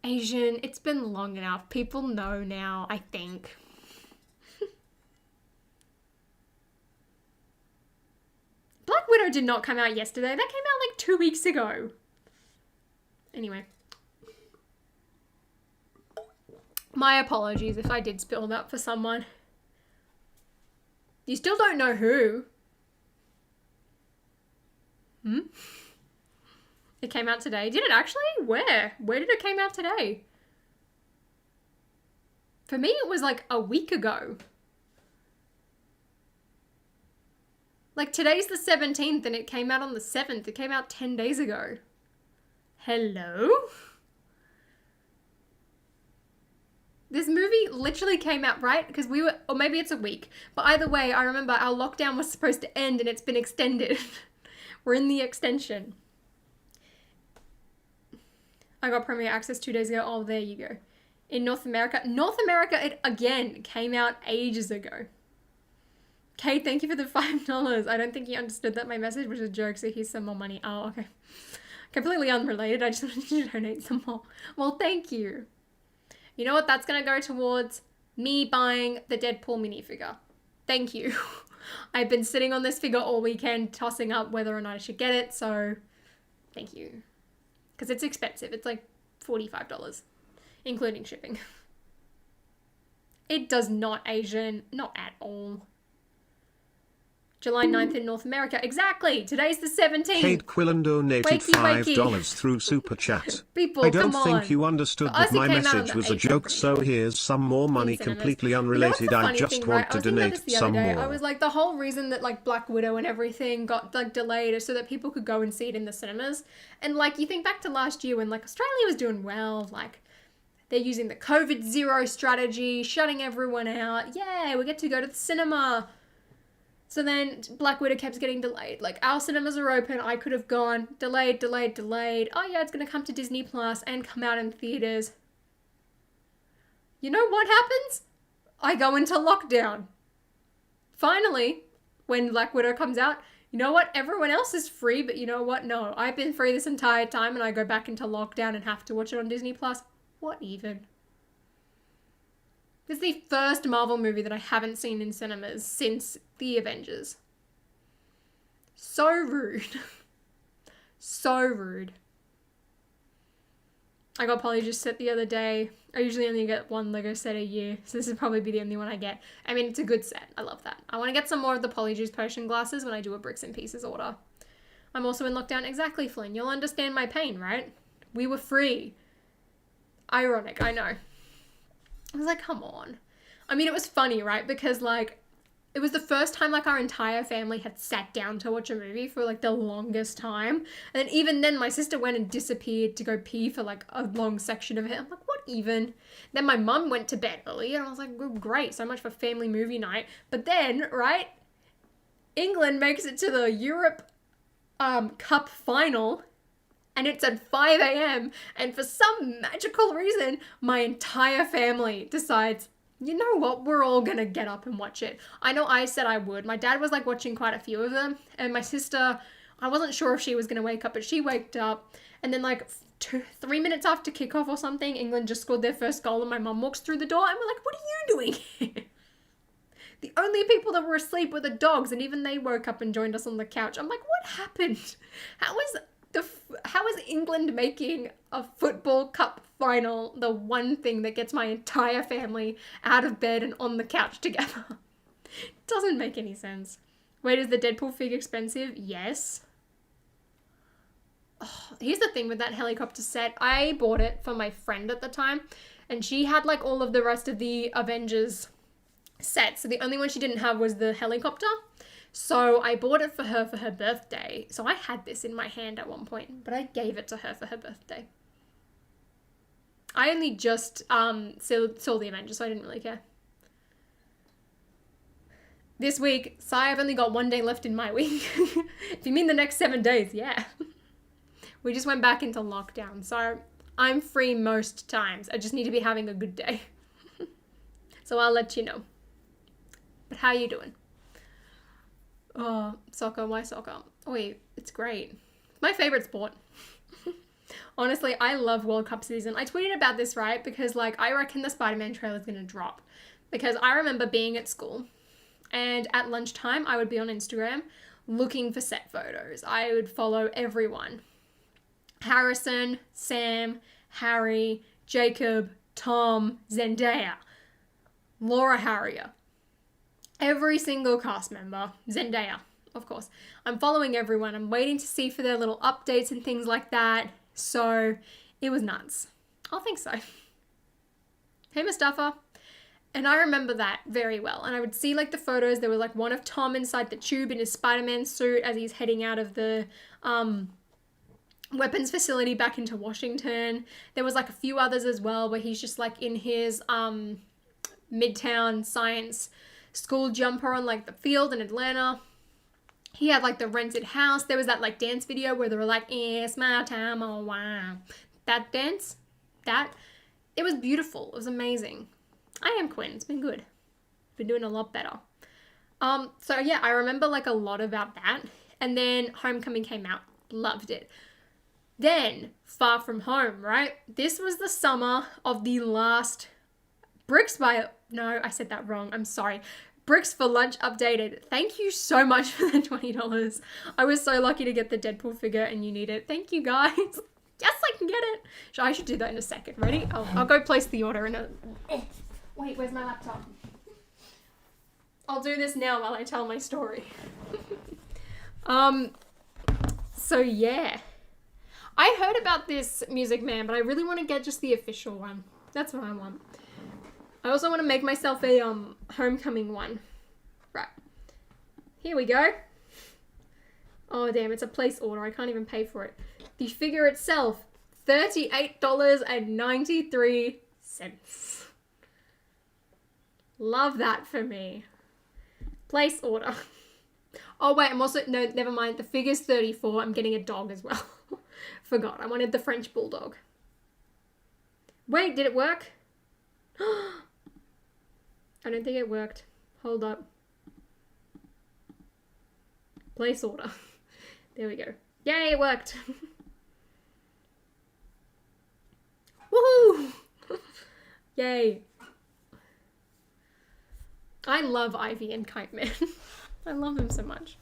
Asian, it's been long enough. People know now, I think. Black Widow did not come out yesterday. That came out like 2 weeks ago. Anyway. My apologies if I did spill that for someone. You still don't know who. It came out today. Did it actually? Where? Where did it came out today? For me, it was like a week ago. Like, today's the 17th and it came out on the 7th. It came out 10 days ago. Hello? This movie literally came out, right? Because we were, or maybe it's a week. But either way, I remember our lockdown was supposed to end and it's been extended. We're in the extension. I got premiere access 2 days ago. Oh, there you go. In North America, it again came out ages ago. Kate, thank you for the $5. I don't think you understood that my message was a joke, so here's some more money. Oh, okay. Completely unrelated. I just wanted you to donate some more. Well, thank you. You know what? That's going to go towards me buying the Deadpool minifigure. Thank you. I've been sitting on this figure all weekend, tossing up whether or not I should get it, so thank you. Because it's expensive. It's like $45, including shipping. It does not Asian, not at all. July 9th in North America. Exactly. Today's the 17th. Kate Quillen donated $5 through Super Chat. People, I don't come think on. you understood For us, that my it came out on message the was a 8th joke, of so here's some more money cinemas. completely You know what's unrelated. the I funny just thing, want right? I to was thinking about donate this the some other day. more. I was like, the whole reason that like Black Widow and everything got like delayed is so that people could go and see it in the cinemas. And like, you think back to last year when like Australia was doing well, like they're using the COVID zero strategy, shutting everyone out. Yeah, we get to go to the cinema. So then Black Widow kept getting delayed. Like, our cinemas are open. I could have gone delayed. Oh yeah, it's going to come to Disney Plus and come out in theaters. You know what happens? I go into lockdown. Finally, when Black Widow comes out, you know what? Everyone else is free, but you know what? No, I've been free this entire time and I go back into lockdown and have to watch it on Disney Plus. What even? This is the first Marvel movie that I haven't seen in cinemas since The Avengers. So rude. So rude. I got Polyjuice set the other day. I usually only get one Lego set a year, so this would probably be the only one I get. I mean, it's a good set. I love that. I want to get some more of the Polyjuice potion glasses when I do a Bricks and Pieces order. I'm also in lockdown. Exactly, Flynn. You'll understand my pain, right? We were free. Ironic, I know. I was like, come on. I mean, it was funny, right? Because, like, it was the first time, like, our entire family had sat down to watch a movie for, like, the longest time. And even then, my sister went and disappeared to go pee for, like, a long section of it. I'm like, what even? Then my mum went to bed early, and I was like, well, great, so much for family movie night. But then, right, England makes it to the Europe Cup final, and it's at 5 a.m. And for some magical reason, my entire family decides, you know what, we're all gonna get up and watch it. I know I said I would. My dad was like watching quite a few of them. And my sister, I wasn't sure if she was gonna wake up, but she waked up. And then like 3 minutes after kickoff or something, England just scored their first goal and my mum walks through the door and we're like, what are you doing here? The only people that were asleep were the dogs, and even they woke up and joined us on the couch. I'm like, what happened? How is England making a football cup final the one thing that gets my entire family out of bed and on the couch together? It doesn't make any sense. Wait, is the Deadpool fig expensive? Yes. Oh, here's the thing with that helicopter set. I bought it for my friend at the time, and she had like all of the rest of the Avengers sets. So the only one she didn't have was the helicopter. So I bought it for her birthday. So I had this in my hand at one point, but I gave it to her for her birthday. I only just saw the Avengers, so I didn't really care. This week, I've only got 1 day left in my week. If you mean the next 7 days, yeah. We just went back into lockdown, so I'm free most times. I just need to be having a good day. So I'll let you know. But how you doing? Oh, soccer, why soccer? Oh wait, it's great. My favorite sport. Honestly, I love World Cup season. I tweeted about this, right? Because like, I reckon the Spider-Man trailer is going to drop. Because I remember being at school and at lunchtime, I would be on Instagram looking for set photos. I would follow everyone. Harrison, Sam, Harry, Jacob, Tom, Zendaya, Laura Harrier. Every single cast member, Zendaya, of course. I'm following everyone. I'm waiting to see for their little updates and things like that. So it was nuts. I think so. Hey, Mustafa. And I remember that very well. And I would see like the photos. There was like one of Tom inside the tube in his Spider-Man suit as he's heading out of the weapons facility back into Washington. There was like a few others as well where he's just like in his Midtown Science school jumper on like the field in Atlanta. He had like the rented house. There was that like dance video where they were like, it's my time, oh wow. That dance, it was beautiful. It was amazing. I am Quinn. It's been good. Been doing a lot better. So yeah, I remember like a lot about that. And then Homecoming came out. Loved it. Then Far From Home, right? This was the summer of the last Bricks by... No, I said that wrong. I'm sorry. Bricks for Lunch updated. Thank you so much for the $20. I was so lucky to get the Deadpool figure and you need it. Thank you guys. Yes, I can get it. I should do that in a second. Ready? I'll go place the order in a... Wait, where's my laptop? I'll do this now while I tell my story. So yeah. I heard about this Music Man, but I really want to get just the official one. That's what I want. I also want to make myself a Homecoming one. Right. Here we go. Oh damn, it's a place order. I can't even pay for it. The figure itself, $38.93. Love that for me. Place order. Oh wait, I'm also, no, never mind. The figure's $34. I'm getting a dog as well. Forgot. I wanted the French Bulldog. Wait, did it work? I don't think it worked. Hold up. Place order. There we go. Yay, it worked. Woohoo! Yay. I love Ivy and Kite Man. I love them so much.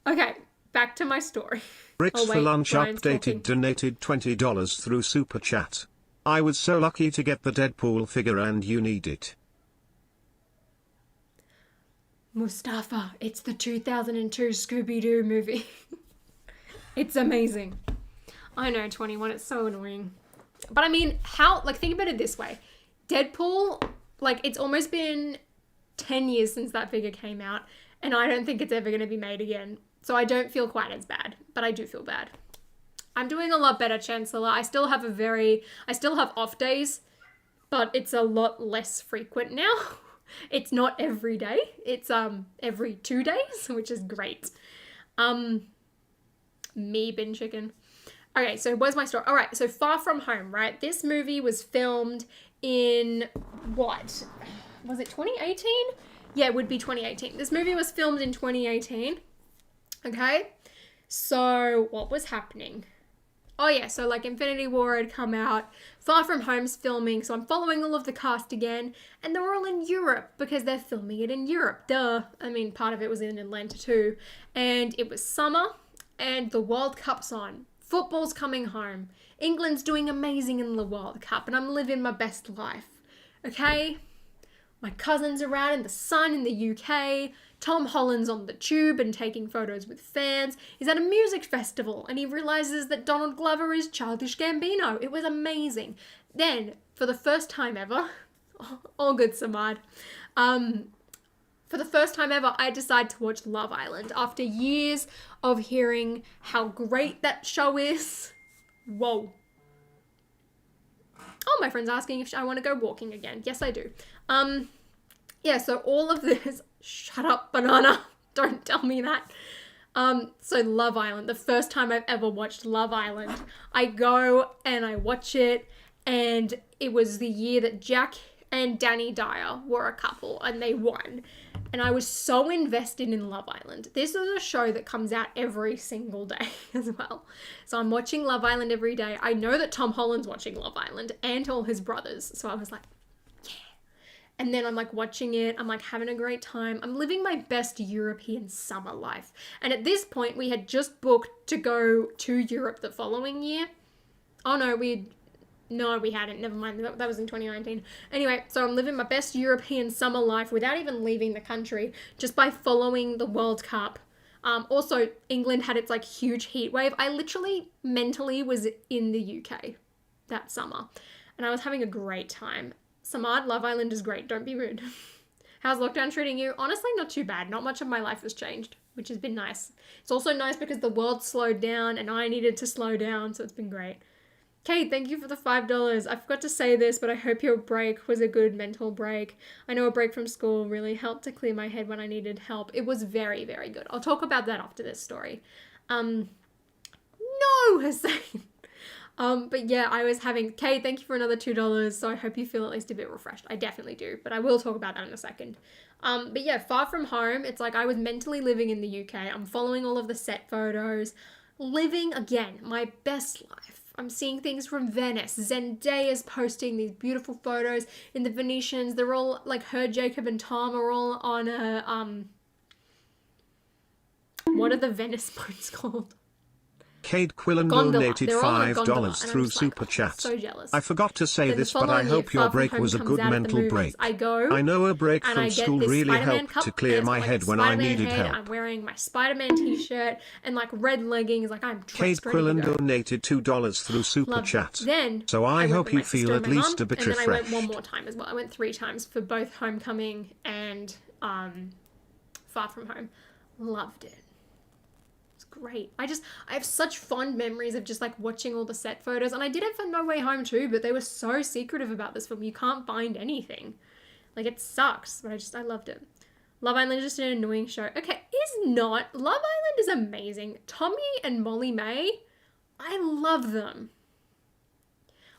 Okay, back to my story. Bricks Oh, wait, for Lunch Brian's updated talking. donated $20 through Super Chat. I was so lucky to get the Deadpool figure and you need it. Mustafa, it's the 2002 Scooby-Doo movie. It's amazing. I know, 21, it's so annoying. But I mean, think about it this way. Deadpool, like, it's almost been 10 years since that figure came out, and I don't think it's ever going to be made again. So I don't feel quite as bad, but I do feel bad. I'm doing a lot better, Chancellor. I still have off days, but it's a lot less frequent now. It's not every day. It's every 2 days, which is great. Me bin chicken. Okay, so where's my story? All right, so Far From Home, right? This movie was filmed in what? Was it 2018? Yeah, it would be 2018. This movie was filmed in 2018. Okay? So what was happening? Oh yeah, so like Infinity War had come out, Far From Home's filming, so I'm following all of the cast again, and they're all in Europe because they're filming it in Europe. Duh. I mean, part of it was in Atlanta too. And it was summer, and the World Cup's on. Football's coming home. England's doing amazing in the World Cup, and I'm living my best life. Okay? My cousins are out in the sun in the UK. Tom Holland's on the tube and taking photos with fans. He's at a music festival and he realizes that Donald Glover is Childish Gambino. It was amazing. Then, for the first time ever, all good, Samad. For the first time ever, I decided to watch Love Island after years of hearing how great that show is. Whoa. Oh, my friend's asking if I want to go walking again. Yes, I do. Yeah, so all of this... Shut up, banana. Don't tell me that. So Love Island, the first time I've ever watched Love Island, I go and I watch it, and it was the year that Jack and Danny Dyer were a couple, and they won. And I was so invested in Love Island. This is a show that comes out every single day as well. So I'm watching Love Island every day. I know that Tom Holland's watching Love Island and all his brothers. So I was like, yeah. And then I'm like watching it. I'm like having a great time. I'm living my best European summer life. And at this point, we had just booked to go to Europe the following year. Oh no, we hadn't. Never mind. That was in 2019. Anyway, so I'm living my best European summer life without even leaving the country, just by following the World Cup. Also, England had its like huge heat wave. I literally mentally was in the UK that summer, and I was having a great time. Samad, Love Island is great. Don't be rude. How's lockdown treating you? Honestly, not too bad. Not much of my life has changed, which has been nice. It's also nice because the world slowed down and I needed to slow down, so it's been great. Kate, thank you for the $5. I forgot to say this, but I hope your break was a good mental break. I know a break from school really helped to clear my head when I needed help. It was very, very good. I'll talk about that after this story. No, Hussein. But yeah, I was having, Kate, thank you for another $2, so I hope you feel at least a bit refreshed. I definitely do, but I will talk about that in a second. But yeah, far from home, it's like I was mentally living in the UK. I'm following all of the set photos, living, again, my best life. I'm seeing things from Venice. Zendaya's posting these beautiful photos in the Venetians. They're all, like, her, Jacob, and Tom are all on a, what are the Venice boats called? Cade Quillen Gondola. donated They're all on a $5 gondola, and through I'm just Super like, Chat. so jealous. I forgot to say Then the this, but I following year, hope your Far From break Home was a comes good out at the mental movies. break. I go, I know a break and from I get school this really Spider-Man helped cup, to clear and it's my got, like, head a when I Spider-Man needed head. help. I'm wearing my Spider-Man t-shirt and like red leggings, like I'm Cade dressed ready to Quillen go. donated $2 through Super Loved it. Chat. Then So I went hope with you my sister feel and at my least mum, a bit and then I went one refreshed. more time as well. I went 3 times for both Homecoming and Far From Home. Loved it. Great. I have such fond memories of just like watching all the set photos, and I did it for No Way Home too, but they were so secretive about this film. You can't find anything. Like, it sucks, but I loved it. Love Island is just an annoying show. Okay, is not. Love Island is amazing. Tommy and Molly May, I love them.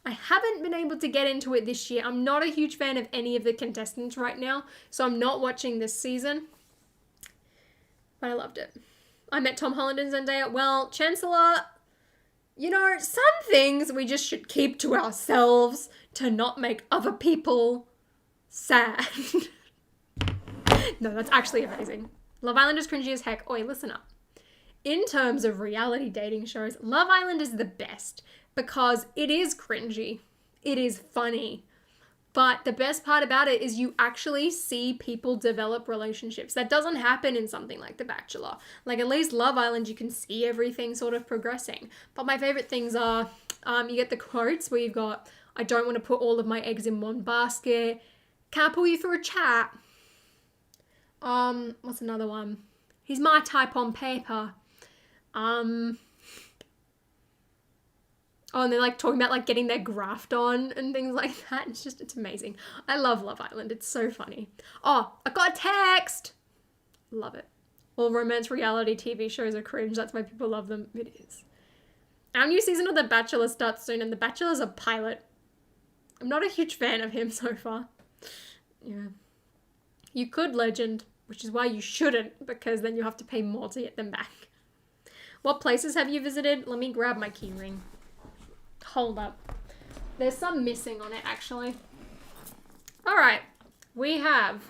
I haven't been able to get into it this year. I'm not a huge fan of any of the contestants right now, so I'm not watching this season, but I loved it. I met Tom Holland and Zendaya. Well, Chancellor, you know, some things we just should keep to ourselves to not make other people sad. No, that's actually amazing. Love Island is cringy as heck. Oi, listen up. In terms of reality dating shows, Love Island is the best because it is cringy. It is funny. But the best part about it is you actually see people develop relationships. That doesn't happen in something like The Bachelor. Like, at least Love Island, you can see everything sort of progressing. But my favorite things are, you get the quotes where you've got, I don't want to put all of my eggs in one basket. Can I pull you through a chat? What's another one? He's my type on paper. Oh, and they're like talking about like getting their graft on and things like that. It's amazing. I love Love Island. It's so funny. Oh, I got a text. Love it. All romance reality TV shows are cringe. That's why people love them. It is. Our new season of The Bachelor starts soon, and The Bachelor's a pilot. I'm not a huge fan of him so far. Yeah. You could legend, which is why you shouldn't, because then you have to pay more to get them back. What places have you visited? Let me grab my key ring. Hold up. There's some missing on it, actually. All right. We have,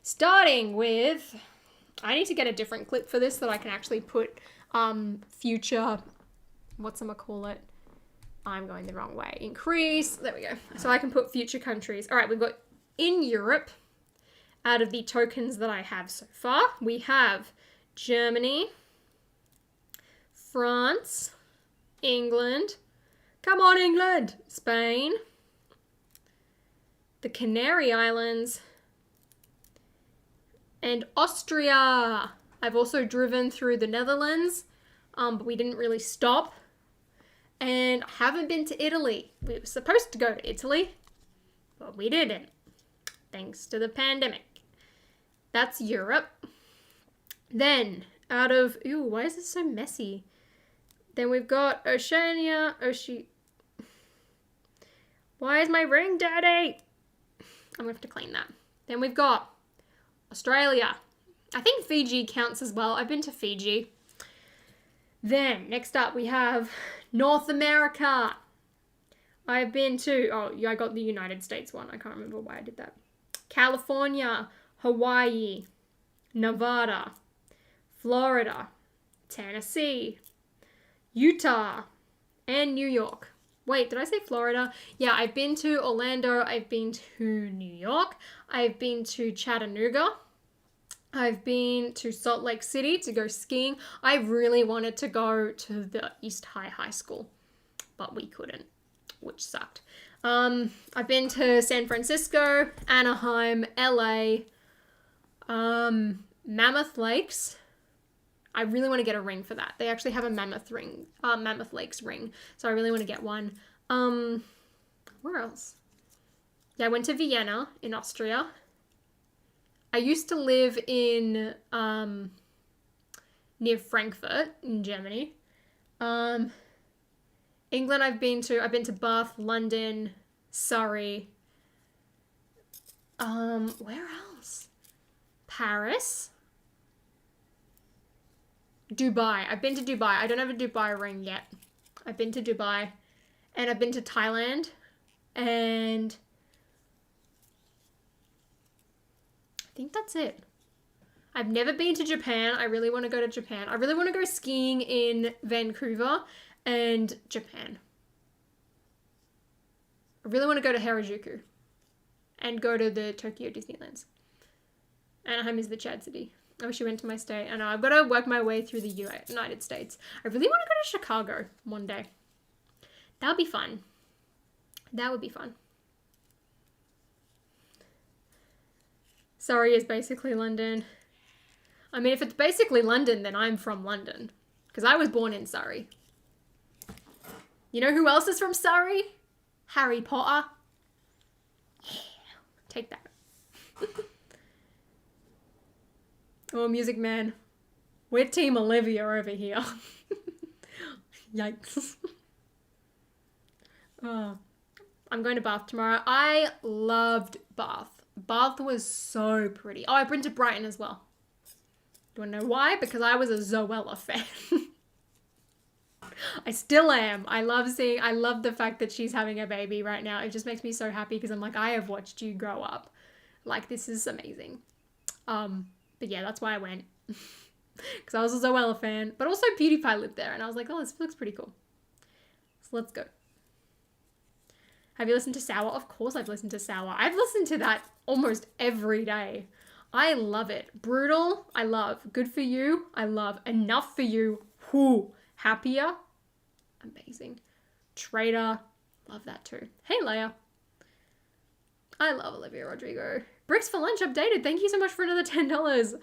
starting with, I need to get a different clip for this that I can actually put future, whatchamacallit? I'm going the wrong way. Increase. There we go. So I can put future countries. All right. We've got in Europe, out of the tokens that I have so far, we have Germany, France, England, come on, England! Spain, the Canary Islands, and Austria. I've also driven through the Netherlands, but we didn't really stop. And I haven't been to Italy. We were supposed to go to Italy, but we didn't, thanks to the pandemic. That's Europe. Then, out of... Ew, why is this so messy? Then we've got Oceania, Why is my ring dirty? I'm going to have to clean that. Then we've got Australia. I think Fiji counts as well. I've been to Fiji. Then, next up, we have North America. I've been to... Oh, yeah, I got the United States one. I can't remember why I did that. California, Hawaii, Nevada, Florida, Tennessee, Utah, and New York. Wait, did I say Florida? Yeah, I've been to Orlando. I've been to New York. I've been to Chattanooga. I've been to Salt Lake City to go skiing. I really wanted to go to the East High School, but we couldn't, which sucked. I've been to San Francisco, Anaheim, LA, Mammoth Lakes. I really want to get a ring for that. They actually have a Mammoth Lakes ring. So I really want to get one. Where else? Yeah, I went to Vienna in Austria. I used to live in near Frankfurt in Germany. England I've been to Bath, London, Surrey. Where else? Paris. Dubai. I've been to Dubai. I don't have a Dubai ring yet. I've been to Dubai. And I've been to Thailand. And I think that's it. I've never been to Japan. I really want to go to Japan. I really want to go skiing in Vancouver and Japan. I really want to go to Harajuku and go to the Tokyo Disneylands. Anaheim is the Chad City. I wish you went to my state. I know, I've got to work my way through the United States. I really want to go to Chicago one day. That would be fun. That would be fun. Surrey is basically London. I mean, if it's basically London, then I'm from London. Because I was born in Surrey. You know who else is from Surrey? Harry Potter. Yeah. Take that. Oh, Music Man. We're Team Olivia over here. Yikes. Oh, I'm going to Bath tomorrow. I loved Bath. Bath was so pretty. Oh, I've been to Brighton as well. Do you want to know why? Because I was a Zoella fan. I still am. I love the fact that she's having a baby right now. It just makes me so happy because I'm like, I have watched you grow up. Like, this is amazing. But yeah, that's why I went. Because I was a Zoella fan. But also PewDiePie lived there. And I was like, oh, this looks pretty cool. So let's go. Have you listened to Sour? Of course I've listened to Sour. I've listened to that almost every day. I love it. Brutal, I love. Good for You, I love. Enough for You, whoo. Happier, amazing. Traitor, love that too. Hey Leia. I love Olivia Rodrigo. Bricks for Lunch updated. Thank you so much for another $10.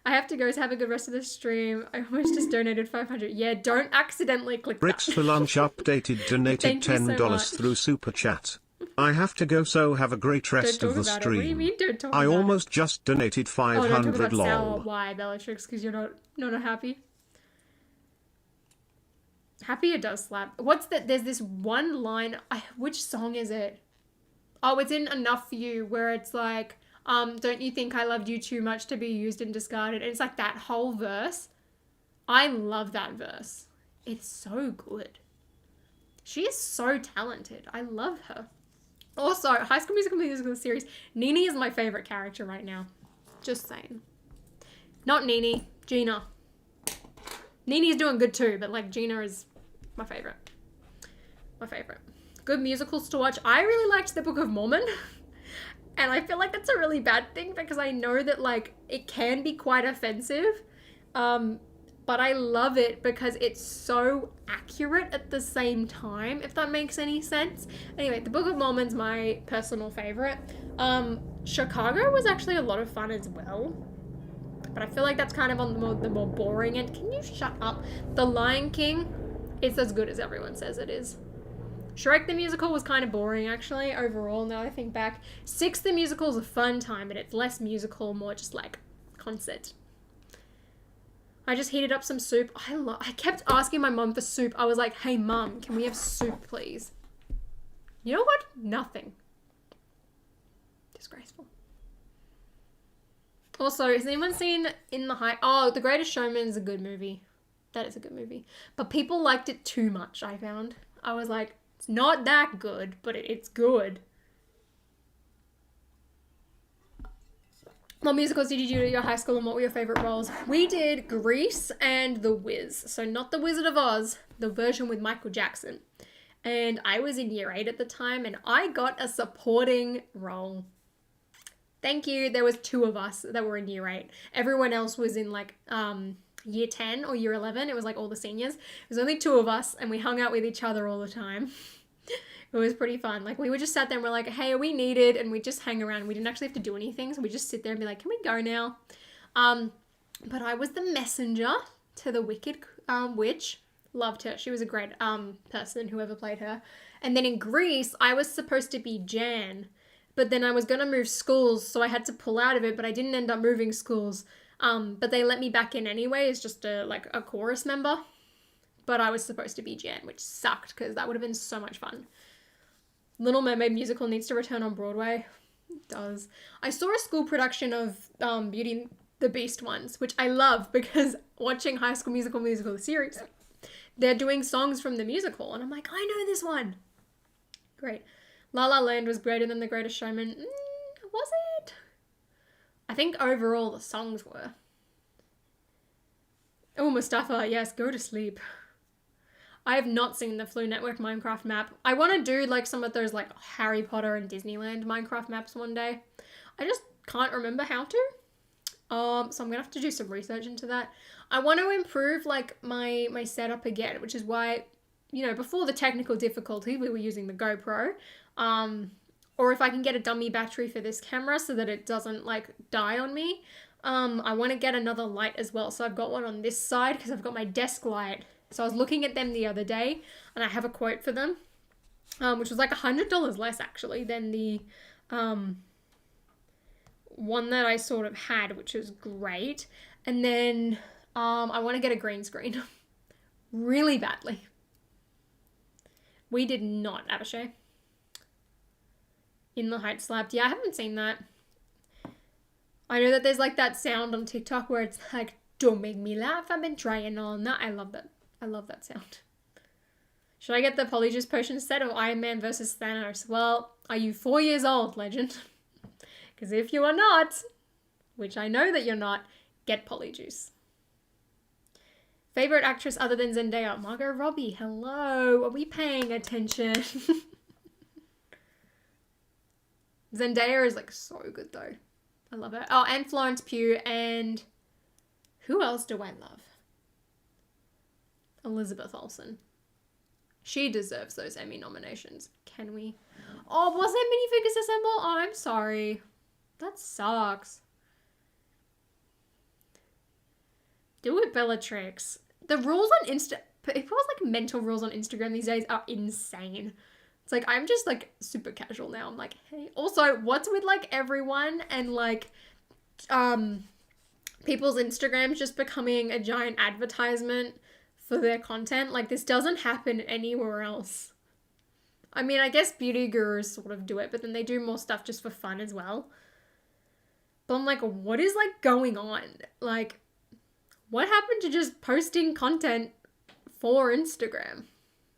I have to go, so have a good rest of the stream. I almost just donated 500. Yeah, don't accidentally click Bricks that. for Lunch updated donated $10 so through Super Chat. I have to go, so have a great rest of the stream. What do you mean don't talk I about almost just donated it? 500 don't talk about lol. Sour. Why, Bellatrix? Because you're not happy? Happier does slap. What's that? There's this one line. Which song is it? Oh, it's in Enough for You, where it's like, don't you think I loved you too much to be used and discarded? And it's like that whole verse. I love that verse. It's so good. She is so talented. I love her. Also, High School Musical series. Nene is my favorite character right now. Just saying. Not Nene, Gina. Nene's doing good too, but like Gina is my favorite. My favorite. Good musicals to watch. I really liked The Book of Mormon. And I feel like that's a really bad thing because I know that like it can be quite offensive. But I love it because it's so accurate at the same time, if that makes any sense. Anyway, The Book of Mormon's my personal favorite. Chicago was actually a lot of fun as well. But I feel like that's kind of on the more boring end. Can you shut up? The Lion King is as good as everyone says it is. Shrek the Musical was kind of boring, actually, overall, now I think back. Six the Musical is a fun time, but it's less musical, more just like concert. I just heated up some soup. I kept asking my mum for soup. I was like, hey mum, can we have soup, please? You know what? Nothing. Disgraceful. Also, has anyone seen In the Heights? Oh, The Greatest Showman is a good movie. That is a good movie. But people liked it too much, I found. I was like, it's not that good, but it's good. What musicals did you do at your high school and what were your favourite roles? We did Grease and The Wiz. So not The Wizard of Oz, the version with Michael Jackson. And I was in year 8 at the time and I got a supporting role. Thank you. There was 2 of us that were in year 8. Everyone else was in like year 10 or year 11. It was like all the seniors. It was only 2 of us and we hung out with each other all the time. It was pretty fun. Like, we were just sat there and we're like, hey, are we needed? And we just hang around. We didn't actually have to do anything. So we just sit there and be like, can we go now? But I was the messenger to the Wicked Witch. Loved her. She was a great person, whoever played her. And then in Greece, I was supposed to be Jan. But then I was going to move schools, so I had to pull out of it, but I didn't end up moving schools. But they let me back in anyway as just a chorus member. But I was supposed to be Jan, which sucked because that would have been so much fun. Little Mermaid musical needs to return on Broadway. It does. I saw a school production of Beauty and the Beast once, which I love because watching High School Musical the series, they're doing songs from the musical, and I'm like, I know this one. Great. La La Land was greater than The Greatest Showman. Was it? I think overall the songs were. Oh, Mustafa, yes, go to sleep. I have not seen the Flu Network Minecraft map. I want to do like some of those like Harry Potter and Disneyland Minecraft maps one day. I just can't remember how to. So I'm gonna have to do some research into that. I want to improve like my setup again, which is why, you know, before the technical difficulty, we were using the GoPro. Or if I can get a dummy battery for this camera so that it doesn't like die on me. I want to get another light as well. So I've got one on this side because I've got my desk light. So I was looking at them the other day and I have a quote for them, which was like $100 less actually than the one that I sort of had, which was great. And then I want to get a green screen really badly. We did not, Abishay. In the Heights slapped. Yeah, I haven't seen that. I know that there's like that sound on TikTok where it's like, don't make me laugh, I've been trying on that. I love that. I love that sound. Should I get the Polyjuice Potion set of Iron Man versus Thanos? Well, are you 4 years old, legend? Because if you are not, which I know that you're not, get Polyjuice. Favorite actress other than Zendaya? Margot Robbie. Hello. Are we paying attention? Zendaya is like so good though. I love her. Oh, and Florence Pugh, and who else do I love? Elizabeth Olsen. She deserves those Emmy nominations. Can we? Oh, was there minifigures assemble? Oh, I'm sorry. That sucks. Do it, Bellatrix. The rules on people's like mental rules on Instagram these days are insane. It's like, I'm just like super casual now. I'm like, hey. Also, what's with like everyone and like people's Instagrams just becoming a giant advertisement for their content? Like, this doesn't happen anywhere else. I mean, I guess beauty gurus sort of do it, but then they do more stuff just for fun as well. But I'm like, what is like going on? Like, what happened to just posting content for Instagram?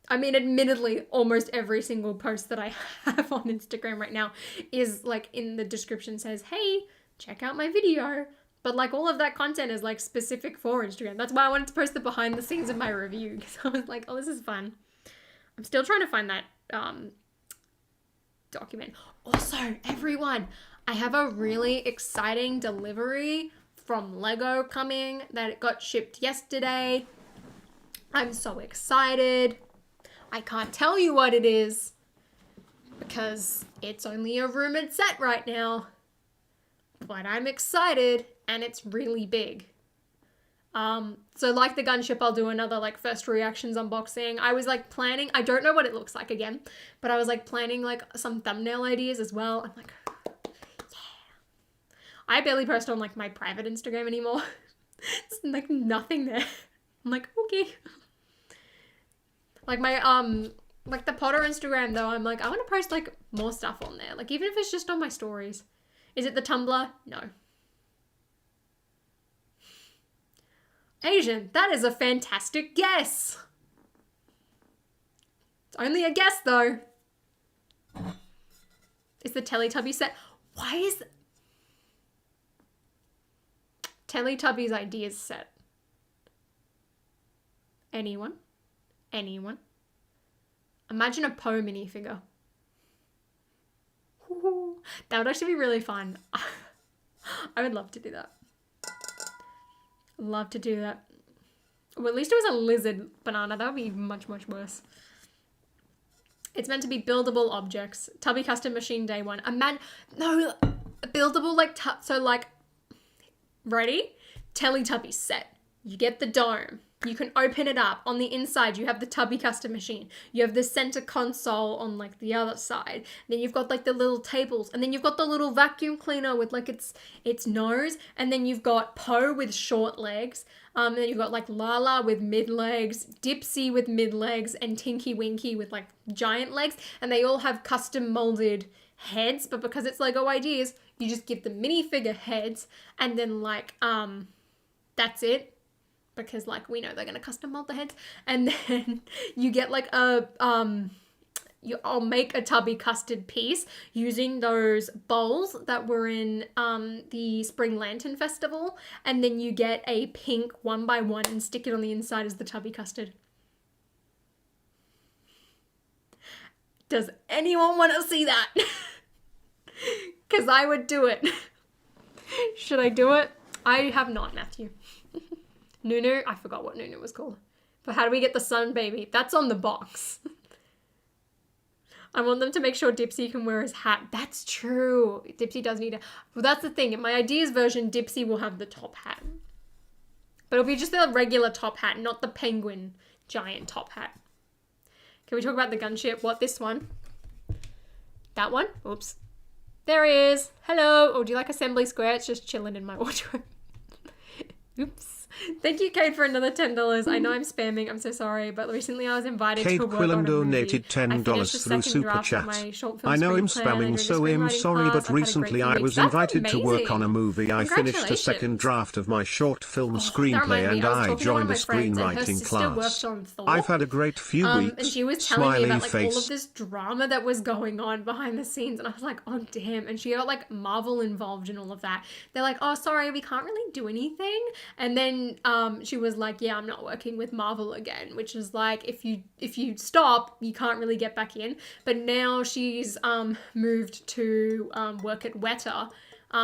I mean, admittedly, almost every single post that I have on Instagram right now is like in the description says, hey, check out my video. But like all of that content is like specific for Instagram. That's why I wanted to post the behind the scenes of my review, because I was like, oh, this is fun. I'm still trying to find that document. Also, everyone, I have a really exciting delivery from Lego coming that it got shipped yesterday. I'm so excited. I can't tell you what it is because it's only a rumored set right now. But I'm excited and it's really big. So like the gunship, I'll do another like first reactions unboxing. I was like planning, I don't know what it looks like again, but I was like planning like some thumbnail ideas as well. I'm like, yeah. I barely post on like my private Instagram anymore. There's like nothing there. I'm like, okay. Like my, like the Potter Instagram though, I'm like, I want to post like more stuff on there. Like even if it's just on my stories. Is it the Tumblr? No. Asian, that is a fantastic guess. It's only a guess though. Is the Teletubby set? Why is Teletubbies ideas set? Anyone? Anyone? Imagine a Poe minifigure. Ooh, that would actually be really fun. I would love to do that. Love to do that. Well, at least it was a lizard banana. That would be much, much worse. It's meant to be buildable objects. Tubby custom machine day one. No, buildable so like, ready? Teletubby set. You get the dome. You can open it up. On the inside, you have the Tubby custom machine. You have the center console on like the other side. Then you've got like the little tables, and then you've got the little vacuum cleaner with like its nose, and then you've got Poe with short legs. And then you've got like Lala with mid legs, Dipsy with mid legs, and Tinky Winky with like giant legs, and they all have custom molded heads. But because it's Lego Ideas, you just give them minifigure heads, and then like that's it. Because like we know they're gonna custom mold the heads, and then you get like I'll make a Tubby custard piece using those bowls that were in the Spring Lantern Festival, and then you get a pink 1x1 and stick it on the inside as the Tubby custard. Does anyone want to see that? Because I would do it. Should I do it? I have not, Matthew. Nunu? I forgot what Nunu was called. But how do we get the sun baby? That's on the box. I want them to make sure Dipsy can wear his hat. That's true. Dipsy does need a... Well, that's the thing. In my Ideas version, Dipsy will have the top hat. But it'll be just the regular top hat, not the penguin giant top hat. Can we talk about the gunship? What, this one? That one? Oops. There he is. Hello. Oh, do you like Assembly Square? It's just chilling in my wardrobe. Oops. Thank you, Kate, for another $10. I know I'm spamming. I'm so sorry, but recently I was invited Kate to work Quillen on a donated movie. $10 through Super Chat. I know I'm spamming, so I'm sorry, but recently I was invited to work on a movie. I finished a second draft of my short film screenplay, and I joined a screenwriting class. I've had a great few weeks. And she was telling me about like all of this drama that was going on behind the scenes, and I was like, oh damn. And she got like Marvel involved in all of that. They're like, oh sorry, we can't really do anything. And then she was like, yeah, I'm not working with Marvel again, which is like, if you stop, you can't really get back in. But now she's moved to work at Weta,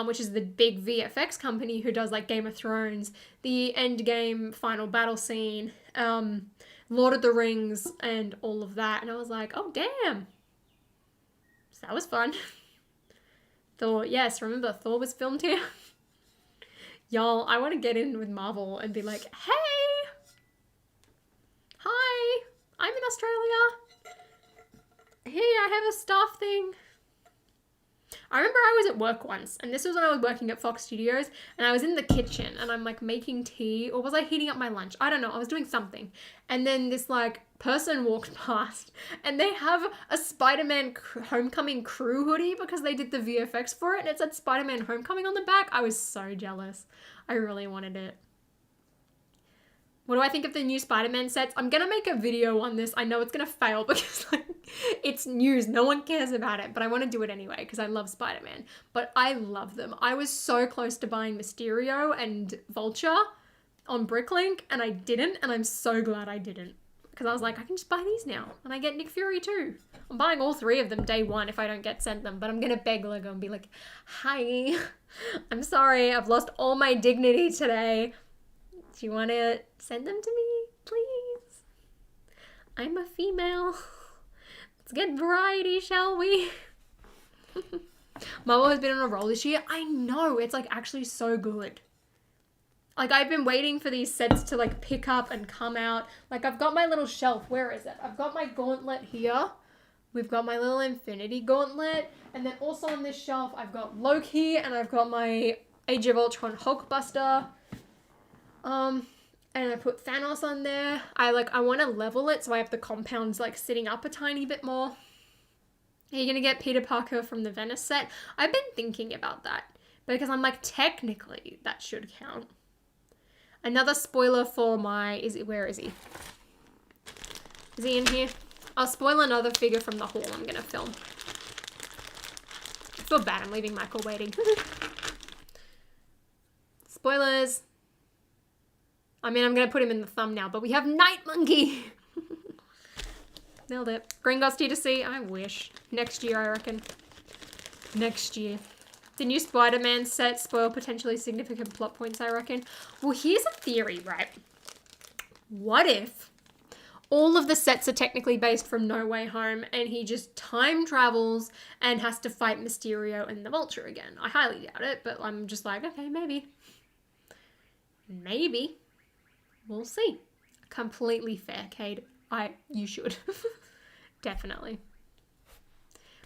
which is the big VFX company who does like Game of Thrones, the Endgame final battle scene, Lord of the Rings, and all of that. And I was like, oh damn, so that was fun. Thor, yes, remember Thor was filmed here. Y'all, I want to get in with Marvel and be like, hey, hi, I'm in Australia. Hey, I have a staff thing. I remember I was at work once, and this was when I was working at Fox Studios, and I was in the kitchen, and I'm like making tea, or was I heating up my lunch? I don't know, I was doing something. And then this like person walked past, and they have a Spider-Man Homecoming crew hoodie because they did the VFX for it, and it said Spider-Man Homecoming on the back. I was so jealous. I really wanted it. What do I think of the new Spider-Man sets? I'm gonna make a video on this. I know it's gonna fail because like it's news. No one cares about it, but I want to do it anyway because I love Spider-Man. But I love them. I was so close to buying Mysterio and Vulture on Bricklink, and I didn't, and I'm so glad I didn't. Because I was like, I can just buy these now, and I get Nick Fury too. I'm buying all 3 of them day one if I don't get sent them, but I'm gonna beg Lego and be like, hi, I'm sorry, I've lost all my dignity today. Do you want to send them to me, please? I'm a female. Let's get variety, shall we? Marvel has been on a roll this year. I know, it's like actually so good. Like I've been waiting for these sets to like pick up and come out. Like I've got my little shelf. Where is it? I've got my gauntlet here. We've got my little Infinity Gauntlet. And then also on this shelf, I've got Loki and I've got my Age of Ultron Hulkbuster. And I put Thanos on there. I want to level it so I have the compounds like sitting up a tiny bit more. Are you going to get Peter Parker from the Venice set? I've been thinking about that because I'm like, technically that should count. Another spoiler for my, where is he? Is he in here? I'll spoil another figure from the haul I'm going to film. I feel bad, I'm leaving Michael waiting. Spoilers. I mean, I'm going to put him in the thumbnail, but we have Night Monkey. Nailed it. Gringotts D2C, I wish. Next year, I reckon. Next year. The new Spider-Man set spoil potentially significant plot points, I reckon. Well, here's a theory, right? What if all of the sets are technically based from No Way Home, and he just time travels and has to fight Mysterio and the Vulture again. I highly doubt it, but I'm just like, okay, maybe. Maybe. We'll see. Completely fair, Cade. You should. Definitely.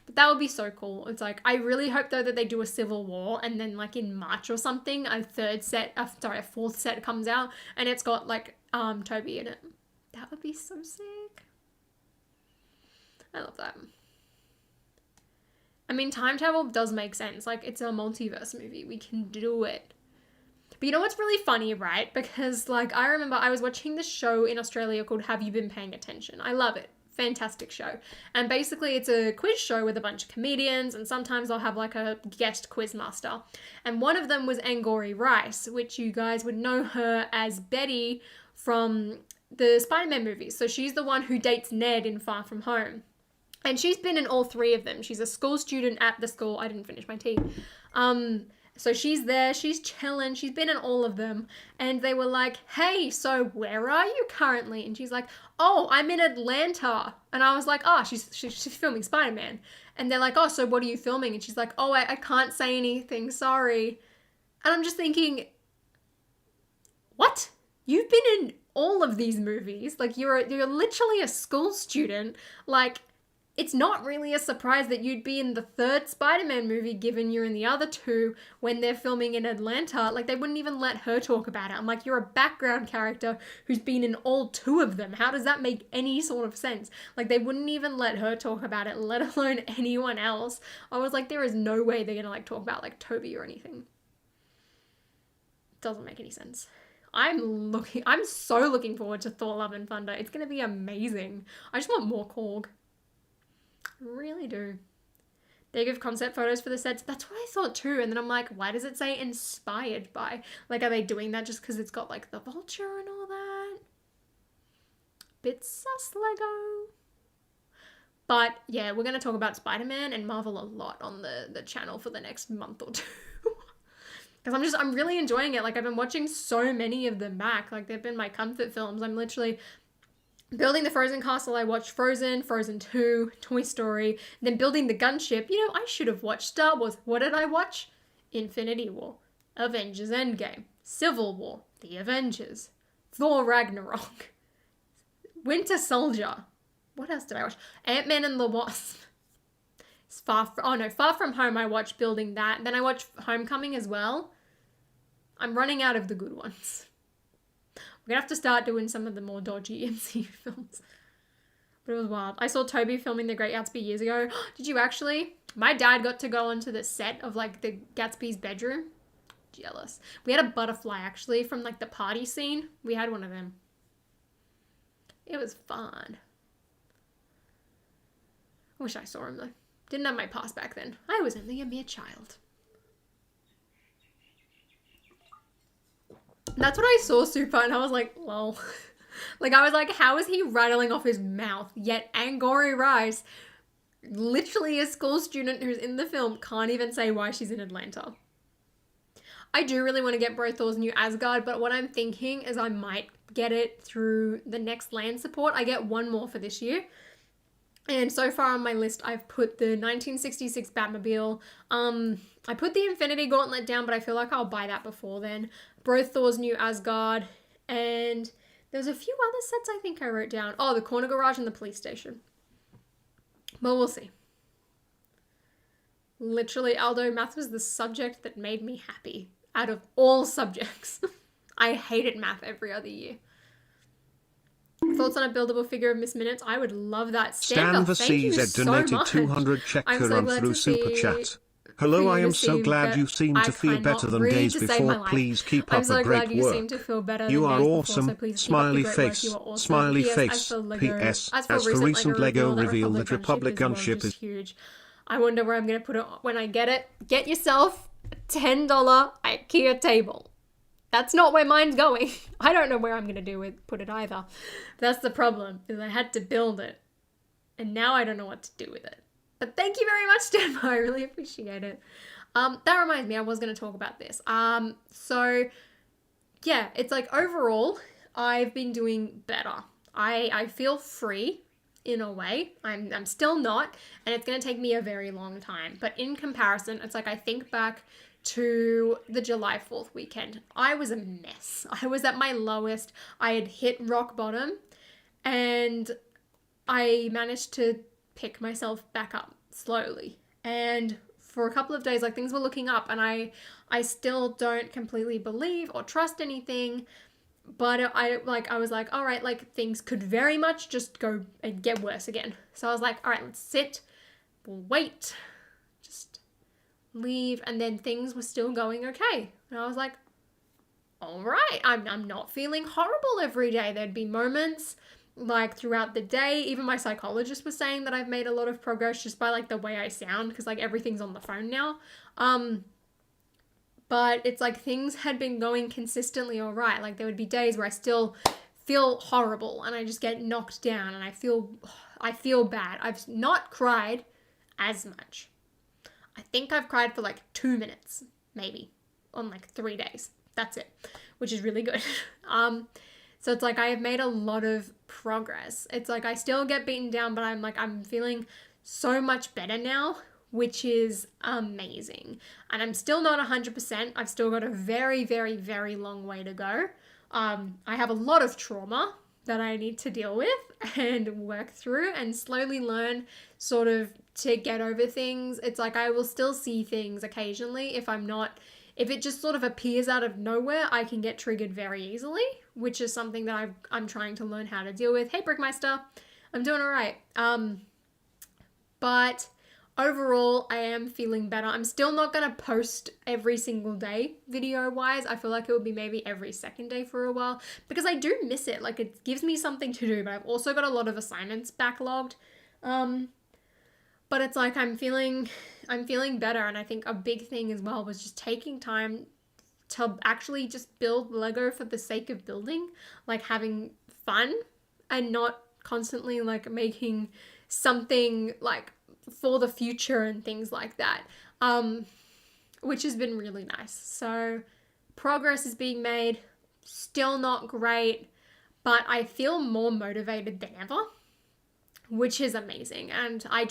But that would be so cool. It's like, I really hope though that they do a Civil War, and then like in March or something, a fourth set comes out, and it's got like Toby in it. That would be so sick. I love that. I mean, time travel does make sense. Like, it's a multiverse movie. We can do it. But you know what's really funny, right? Because, like, I remember I was watching this show in Australia called Have You Been Paying Attention? I love it. Fantastic show. And basically it's a quiz show with a bunch of comedians, and sometimes I'll have like a guest quiz master. And one of them was Angourie Rice, which you guys would know her as Betty from the Spider-Man movies. So she's the one who dates Ned in Far From Home. And she's been in all three of them. She's a school student at the school. I didn't finish my tea. So she's there, she's chilling, she's been in all of them. And they were like, hey, so where are you currently? And she's like, oh, I'm in Atlanta. And I was like, oh, she's filming Spider-Man. And they're like, oh, so what are you filming? And she's like, oh, I can't say anything, sorry. And I'm just thinking, what? You've been in all of these movies. Like, you're literally a school student. Like, it's not really a surprise that you'd be in the third Spider-Man movie, given you're in the other two when they're filming in Atlanta. Like, they wouldn't even let her talk about it. I'm like, you're a background character who's been in all two of them. How does that make any sort of sense? Like, they wouldn't even let her talk about it, let alone anyone else. I was like, there is no way they're gonna, like, talk about, like, Toby or anything. Doesn't make any sense. I'm so looking forward to Thor Love and Thunder. It's gonna be amazing. I just want more Korg. I really do. They give concept photos for the sets. That's what I thought too. And then I'm like, why does it say inspired by? Like, are they doing that just because it's got like the Vulture and all that? Bit sus Lego. But yeah, we're going to talk about Spider-Man and Marvel a lot on the channel for the next month or two. Because I'm really enjoying it. Like, I've been watching so many of them back. Like, they've been my comfort films. I'm literally building the Frozen castle. I watched Frozen, Frozen 2, Toy Story, then building the gunship. You know, I should have watched Star Wars. What did I watch? Infinity War, Avengers Endgame, Civil War, The Avengers, Thor Ragnarok, Winter Soldier. What else did I watch? Ant-Man and the Wasp. Far From Home I watched, building that. Then I watched Homecoming as well. I'm running out of the good ones. We're gonna have to start doing some of the more dodgy MCU films. But it was wild. I saw Toby filming The Great Gatsby years ago. Did you actually? My dad got to go onto the set of like the Gatsby's bedroom. Jealous. We had a butterfly actually from like the party scene. We had one of them. It was fun. I wish I saw him though. Didn't have my pass back then. I was only a mere child. That's what I saw Super, and I was like, lol. Like, I was like, how is he rattling off his mouth? Yet Angourie Rice, literally a school student who's in the film, can't even say why she's in Atlanta. I do really want to get Bro Thor's New Asgard, but what I'm thinking is I might get it through the next land support. I get one more for this year. And so far on my list, I've put the 1966 Batmobile. I put the Infinity Gauntlet down, but I feel like I'll buy that before then. Bro Thor's New Asgard. And there's a few other sets I think I wrote down. Oh, the Corner Garage and the Police Station. But we'll see. Literally, Aldo, math was the subject that made me happy out of all subjects. I hated math every other year. Thoughts on a buildable figure of Miss Minutes? I would love that. Stan the CZ donated 200 Czech korun through Super Chat. Hello, I am so glad you seem to feel better than days before. Please keep up the great work. You are awesome. Smiley face. Smiley face. PS. As for recent Lego reveal, that Republic gunship is huge. I wonder where I'm going to put it when I get it. Get yourself a $10 IKEA table. That's not where mine's going. I don't know where I'm going to put it either. That's the problem, is I had to build it. And now I don't know what to do with it. But thank you very much, Stanford. I really appreciate it. That reminds me, I was going to talk about this. So, yeah, it's like overall, I've been doing better. I feel free in a way. I'm still not, and it's going to take me a very long time. But in comparison, it's like I think back to the July 4th weekend. I was a mess. I was at my lowest. I had hit rock bottom, and I managed to pick myself back up slowly. And for a couple of days, like, things were looking up, and I still don't completely believe or trust anything. But I was like, all right, like, things could very much just go and get worse again. So I was like, all right, let's sit, we'll wait, just leave. And then things were still going okay. And I was like, all right, I'm not feeling horrible every day. There'd be moments like throughout the day. Even my psychologist was saying that I've made a lot of progress just by like the way I sound, because like everything's on the phone now. But it's like things had been going consistently all right. Like there would be days where I still feel horrible and I just get knocked down and I feel bad. I've not cried as much. I think I've cried for like 2 minutes, maybe, on like 3 days. That's it, which is really good. So it's like I have made a lot of progress. It's like I still get beaten down, but I'm feeling so much better now, which is amazing. And I'm still not 100%. I've still got a very, very, very long way to go. I have a lot of trauma that I need to deal with and work through and slowly learn sort of to get over things. It's like I will still see things occasionally. If it just sort of appears out of nowhere, I can get triggered very easily, which is something that I'm trying to learn how to deal with. Hey, Brickmeister, I'm doing all right. But overall, I am feeling better. I'm still not going to post every single day video-wise. I feel like it would be maybe every second day for a while because I do miss it. Like, it gives me something to do, but I've also got a lot of assignments backlogged. But it's like I'm feeling better, and I think a big thing as well was just taking time to actually just build Lego for the sake of building, like having fun and not constantly like making something like for the future and things like that, which has been really nice. So progress is being made, still not great, but I feel more motivated than ever, which is amazing. And I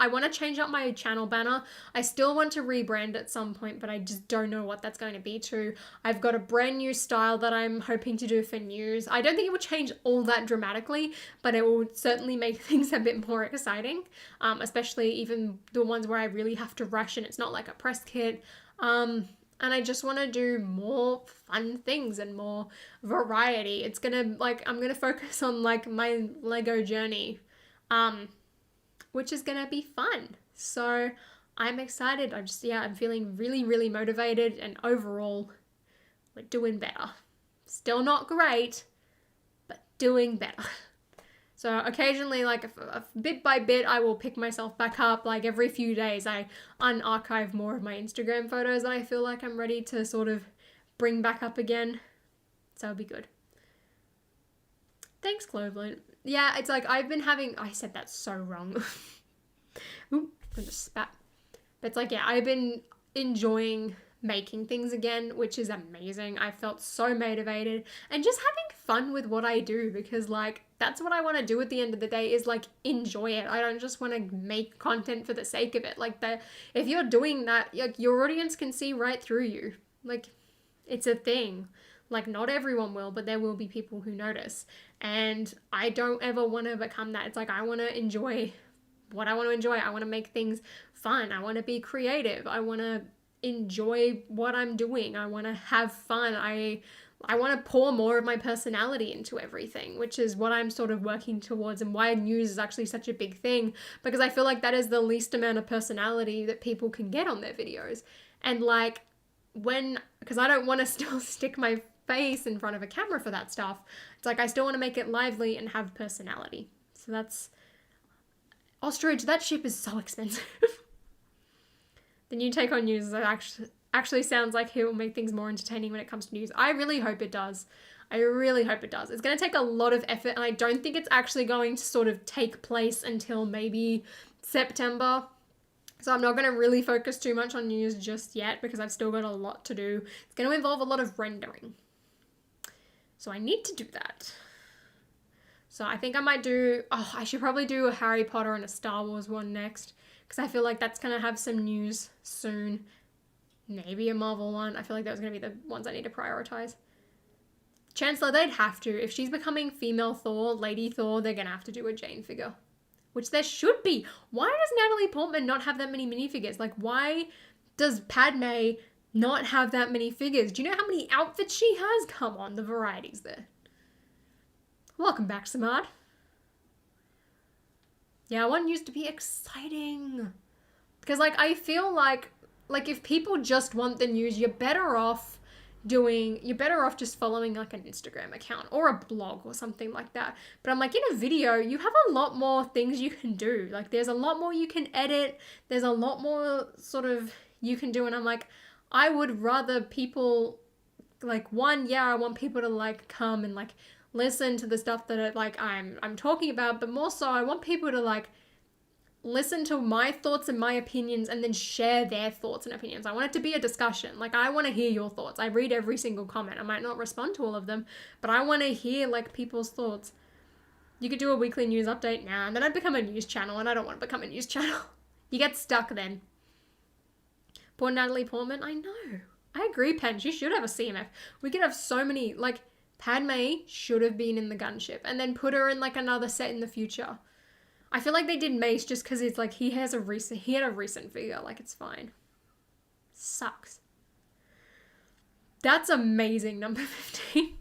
want to change up my channel banner. I still want to rebrand at some point, but I just don't know what that's going to be to. I've got a brand new style that I'm hoping to do for news. I don't think it will change all that dramatically, but it will certainly make things a bit more exciting, especially even the ones where I really have to rush and it's not like a press kit. And I just want to do more fun things and more variety. It's gonna, like, I'm gonna focus on like my Lego journey, which is gonna be fun. So I'm excited. I'm feeling really, really motivated, and overall, we're doing better. Still not great, but doing better. So occasionally, like bit by bit, I will pick myself back up. Like every few days, I unarchive more of my Instagram photos that I feel like I'm ready to sort of bring back up again. So it'll be good. Thanks, Clovelyn. Yeah, it's like I said that so wrong. Ooh, I just spat. But it's like, yeah, I've been enjoying making things again, which is amazing. I felt so motivated and just having fun with what I do, because like that's what I want to do at the end of the day, is like enjoy it. I don't just want to make content for the sake of it. Like if you're doing that, like your audience can see right through you. Like it's a thing. Like not everyone will, but there will be people who notice. And I don't ever want to become that. It's like I want to enjoy what I want to enjoy. I want to make things fun. I want to be creative. I want to enjoy what I'm doing. I want to have fun. I want to pour more of my personality into everything, which is what I'm sort of working towards, and why news is actually such a big thing, because I feel like that is the least amount of personality that people can get on their videos. And like because I don't want to still stick my face in front of a camera for that stuff. It's like I still want to make it lively and have personality. So that's ostrich. That ship is so expensive. The new take on news actually sounds like it will make things more entertaining when it comes to news. I really hope it does. I really hope it does. It's going to take a lot of effort, and I don't think it's actually going to sort of take place until maybe September. So I'm not going to really focus too much on news just yet, because I've still got a lot to do. It's going to involve a lot of rendering. So I need to do that. So I think I might do, I should probably do a Harry Potter and a Star Wars one next, because I feel like that's going to have some news soon. Maybe a Marvel one. I feel like those are going to be the ones I need to prioritize. Chancellor, they'd have to. If she's becoming female Thor, Lady Thor, they're going to have to do a Jane figure. Which there should be. Why does Natalie Portman not have that many minifigures? Like, why does Padme not have that many figures? Do you know how many outfits she has? Come on, the variety's there. Welcome back, Samad. Yeah, one used to be exciting. Because, like, I feel like if people just want the news, you're better off just following like an Instagram account or a blog or something like that. But I'm like, in a video, you have a lot more things you can do. Like, there's a lot more you can edit. There's a lot more sort of you can do. And I'm like, I would rather people, like, I want people to like come and like listen to the stuff that like I'm talking about, but more so I want people to like listen to my thoughts and my opinions and then share their thoughts and opinions. I want it to be a discussion. Like, I want to hear your thoughts. I read every single comment. I might not respond to all of them, but I want to hear like people's thoughts. You could do a weekly news update now, and then I'd become a news channel, and I don't want to become a news channel. You get stuck then. Poor Natalie Portman. I know. I agree, Pen. She should have a CMF. We could have so many, like, Padme should have been in the gunship and then put her in like another set in the future. I feel like they did Mace just because it's like he had a recent figure. Like, it's fine. Sucks. That's amazing, number 15.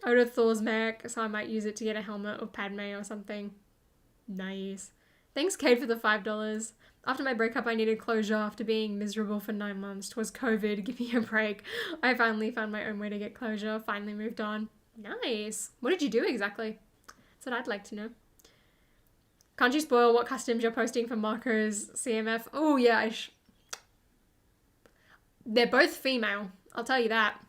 I would have Thor's mech, so I might use it to get a helmet of Padme or something. Nice. Thanks, Kate, for the $5. After my breakup, I needed closure after being miserable for 9 months. 'Twas COVID. Give me a break. I finally found my own way to get closure. Finally moved on. Nice. What did you do exactly? That's what I'd like to know. Can't you spoil what customs you're posting for Marco's CMF? Oh, yeah. They're both female. I'll tell you that.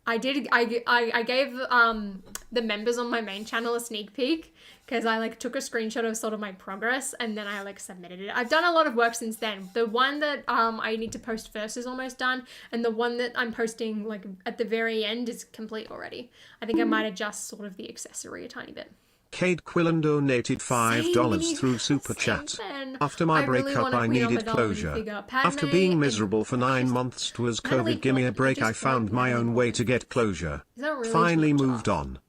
I gave the members on my main channel a sneak peek because I like took a screenshot of sort of my progress and then I like submitted it. I've done a lot of work since then. The one that I need to post first is almost done, and the one that I'm posting like at the very end is complete already. I think I might adjust sort of the accessory a tiny bit. Cade Quillen donated $5 through Super Chat. After my breakup, I needed closure. After being miserable for 9 months, 'twas COVID. Gimme a break. I found my own way to get closure. Really Finally moved on.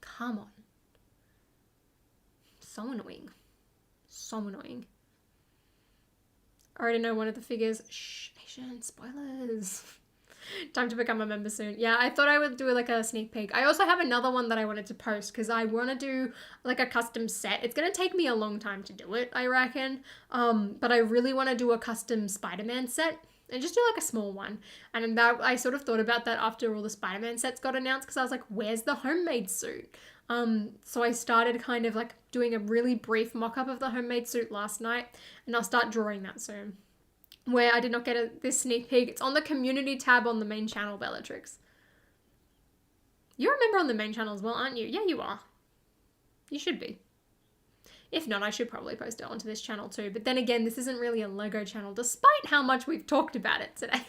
Come on. So annoying. So annoying. I already know one of the figures. Shh, Nation, spoilers. Time to become a member soon. Yeah, I thought I would do like a sneak peek. I also have another one that I wanted to post because I want to do like a custom set. It's going to take me a long time to do it, I reckon. But I really want to do a custom Spider-Man set and just do like a small one. And that I sort of thought about that after all the Spider-Man sets got announced because I was like, where's the homemade suit? So I started kind of like doing a really brief mock-up of the homemade suit last night, and I'll start drawing that soon. Where I did not get this sneak peek. It's on the community tab on the main channel, Bellatrix. You're a member on the main channel as well, aren't you? Yeah, you are. You should be. If not, I should probably post it onto this channel too. But then again, this isn't really a Lego channel, despite how much we've talked about it today.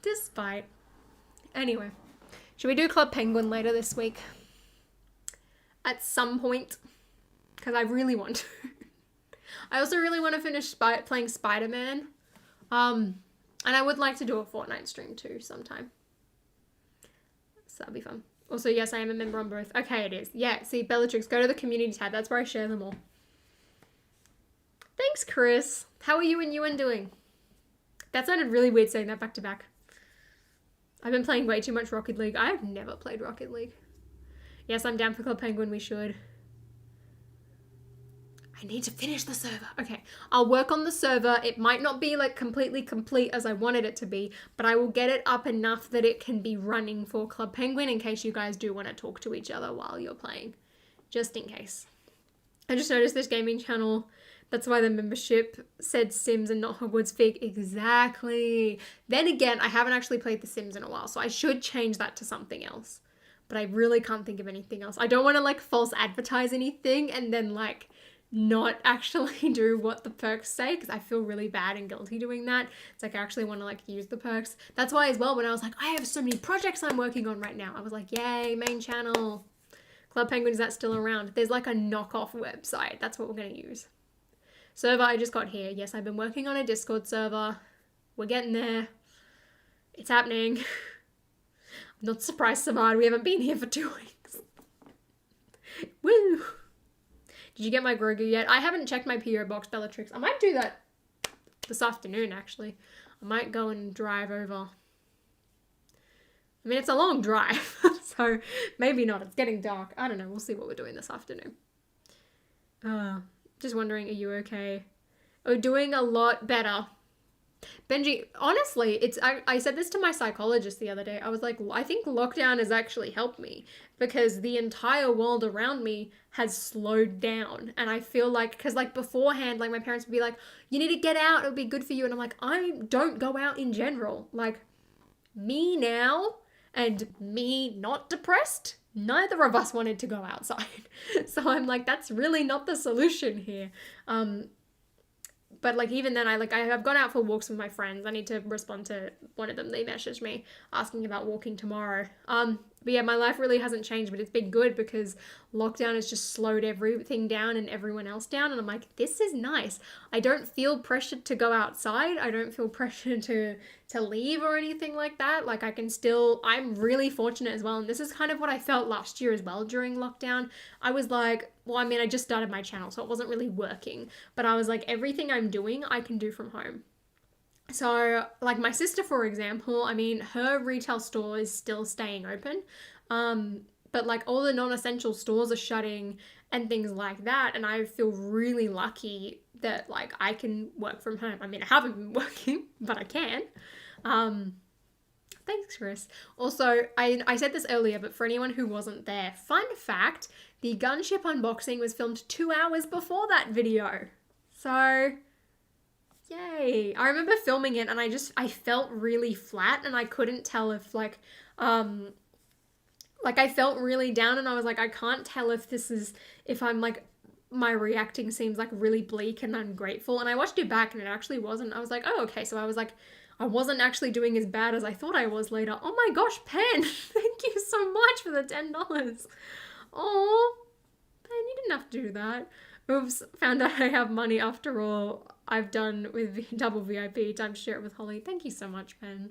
Despite. Anyway, should we do Club Penguin later this week? At some point. Because I really want to. I also really want to finish playing Spider-Man. And I would like to do a Fortnite stream too sometime. So that'll be fun. Also, yes, I am a member on both. Okay, it is. Yeah, see, Bellatrix, go to the community tab. That's where I share them all. Thanks, Chris. How are you and Ewan doing? That sounded really weird saying that back to back. I've been playing way too much Rocket League. I've never played Rocket League. Yes, I'm down for Club Penguin. We should. I need to finish the server. Okay, I'll work on the server. It might not be like completely complete as I wanted it to be, but I will get it up enough that it can be running for Club Penguin in case you guys do want to talk to each other while you're playing. Just in case. I just noticed this gaming channel. That's why the membership said Sims and not Hogwarts Fig. Exactly. Then again, I haven't actually played The Sims in a while, so I should change that to something else. But I really can't think of anything else. I don't want to like false advertise anything and then like not actually do what the perks say, because I feel really bad and guilty doing that. It's like I actually want to like use the perks. That's why as well, when I was like, I have so many projects I'm working on right now, I was like, yay, main channel. Club Penguin, is that still around? There's like a knockoff website. That's what we're going to use. Server I just got here. Yes, I've been working on a Discord server. We're getting there. It's happening. I'm not surprised, Samad. We haven't been here for 2 weeks. Woo! Did you get my Grogu yet? I haven't checked my PO box, Bellatrix. I might do that this afternoon, actually. I might go and drive over. I mean, it's a long drive, so maybe not. It's getting dark. I don't know. We'll see what we're doing this afternoon. Just wondering, are you okay? Oh, doing a lot better. Benji, honestly, I said this to my psychologist the other day. I was like, I think lockdown has actually helped me because the entire world around me has slowed down. And I feel like, because like beforehand, like my parents would be like, you need to get out, it'll be good for you. And I'm like, I don't go out in general. Like me now and me not depressed, neither of us wanted to go outside. So I'm like, that's really not the solution here. But like even then I've gone out for walks with my friends. I need to respond to one of them. They messaged me asking about walking tomorrow. But yeah, my life really hasn't changed, but it's been good because lockdown has just slowed everything down and everyone else down. And I'm like, this is nice. I don't feel pressured to go outside. I don't feel pressured to leave or anything like that. Like I'm really fortunate as well. And this is kind of what I felt last year as well during lockdown. I was like, well, I mean, I just started my channel, so it wasn't really working. But I was like, everything I'm doing, I can do from home. So, like my sister, for example, I mean, her retail store is still staying open. But like all the non-essential stores are shutting and things like that. And I feel really lucky that like I can work from home. I mean, I haven't been working, but I can. Thanks, Chris. Also, I said this earlier, but for anyone who wasn't there, fun fact, the gunship unboxing was filmed 2 hours before that video. So, yay. I remember filming it and I felt really flat and I couldn't tell if like I felt really down and I was like, I can't tell if I'm like, my reacting seems like really bleak and ungrateful. And I watched it back and it actually wasn't. I was like, oh, okay. So I was like, I wasn't actually doing as bad as I thought I was later. Oh my gosh, Pen, thank you so much for the $10. Oh, Pen, you didn't have to do that. Oops, found out I have money after all I've done with double VIP. Time to share it with Holly. Thank you so much, Pen.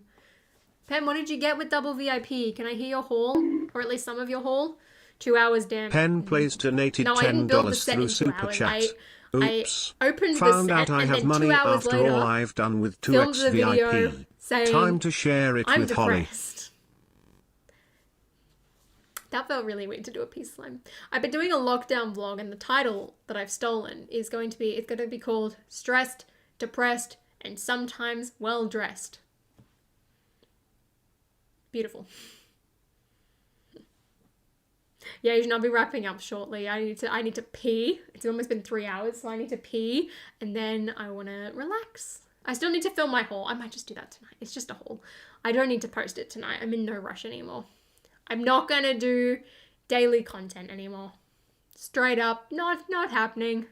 Pen, what did you get with double VIP? Can I hear your haul? Or at least some of your haul? 2 hours, damn. Pen plays donated $10 through Super Chat. Oops. I opened Found the set out I have and then money 2 hours after later, all I've done with filmed 2x the video VIP. saying, Time to share it I'm with depressed. Holly. That felt really weird to do a peace slime. I've been doing a lockdown vlog and the title that I've stolen is going to be called Stressed, Depressed, and Sometimes Well Dressed. Beautiful. Yeah, I'll be wrapping up shortly. I need to pee. It's almost been 3 hours, so I need to pee, and then I want to relax. I still need to film my haul. I might just do that tonight. It's just a haul. I don't need to post it tonight. I'm in no rush anymore. I'm not gonna do daily content anymore. Straight up, not happening.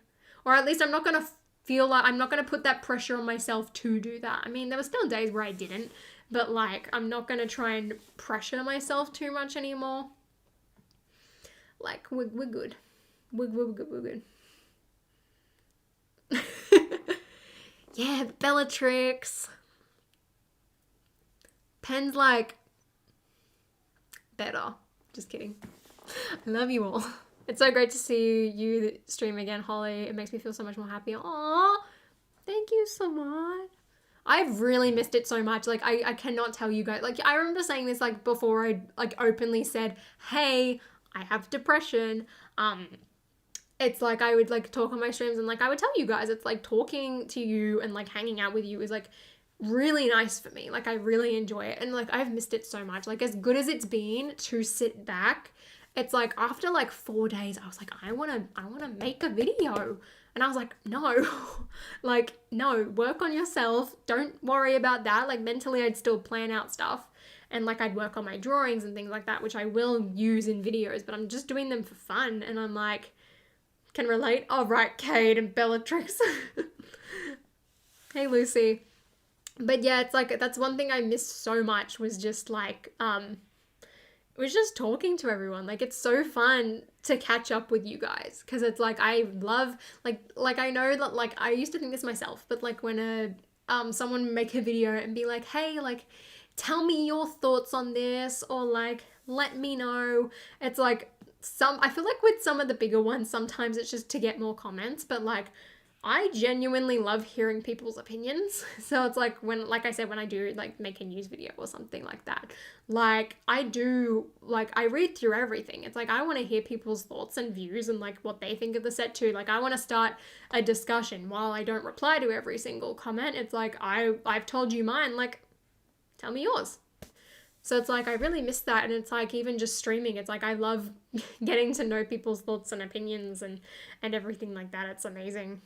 Or at least I'm not gonna feel like I'm not gonna put that pressure on myself to do that. I mean, there were still days where I didn't, but like I'm not gonna try and pressure myself too much anymore. Like, we're good. We're good. Yeah, Bellatrix. Pen's like, better. Just kidding. I love you all. It's so great to see you stream again, Holly. It makes me feel so much more happy. Aww. Thank you so much. I've really missed it so much. Like, I cannot tell you guys. Like, I remember saying this, like, before I, like, openly said, hey, I have depression. It's like I would like talk on my streams and like I would tell you guys, it's like talking to you and like hanging out with you is like really nice for me. Like I really enjoy it and like I've missed it so much. Like as good as it's been to sit back, it's like after like 4 days I was like I want to make a video. And I was like, no, like, no, work on yourself. Don't worry about that. Like mentally I'd still plan out stuff. And like I'd work on my drawings and things like that, which I will use in videos, but I'm just doing them for fun. And I'm like, can relate. Oh, right, Kate and Bellatrix. Hey, Lucy. But yeah, it's like, that's one thing I missed so much was just like, was just talking to everyone. Like, it's so fun to catch up with you guys, because it's like, I love, like I know that, like, I used to think this myself, but like when someone make a video and be like, hey, like, tell me your thoughts on this, or like, let me know. It's like, I feel like with some of the bigger ones, sometimes it's just to get more comments, but like, I genuinely love hearing people's opinions. So it's like like I said, when I do like make a news video or something like that, like I read through everything. It's like, I want to hear people's thoughts and views and like what they think of the set too. Like, I want to start a discussion. While I don't reply to every single comment, it's like, I've told you mine, like, tell me yours. So it's like, I really miss that. And it's like, even just streaming, it's like, I love getting to know people's thoughts and opinions and everything like that. It's amazing.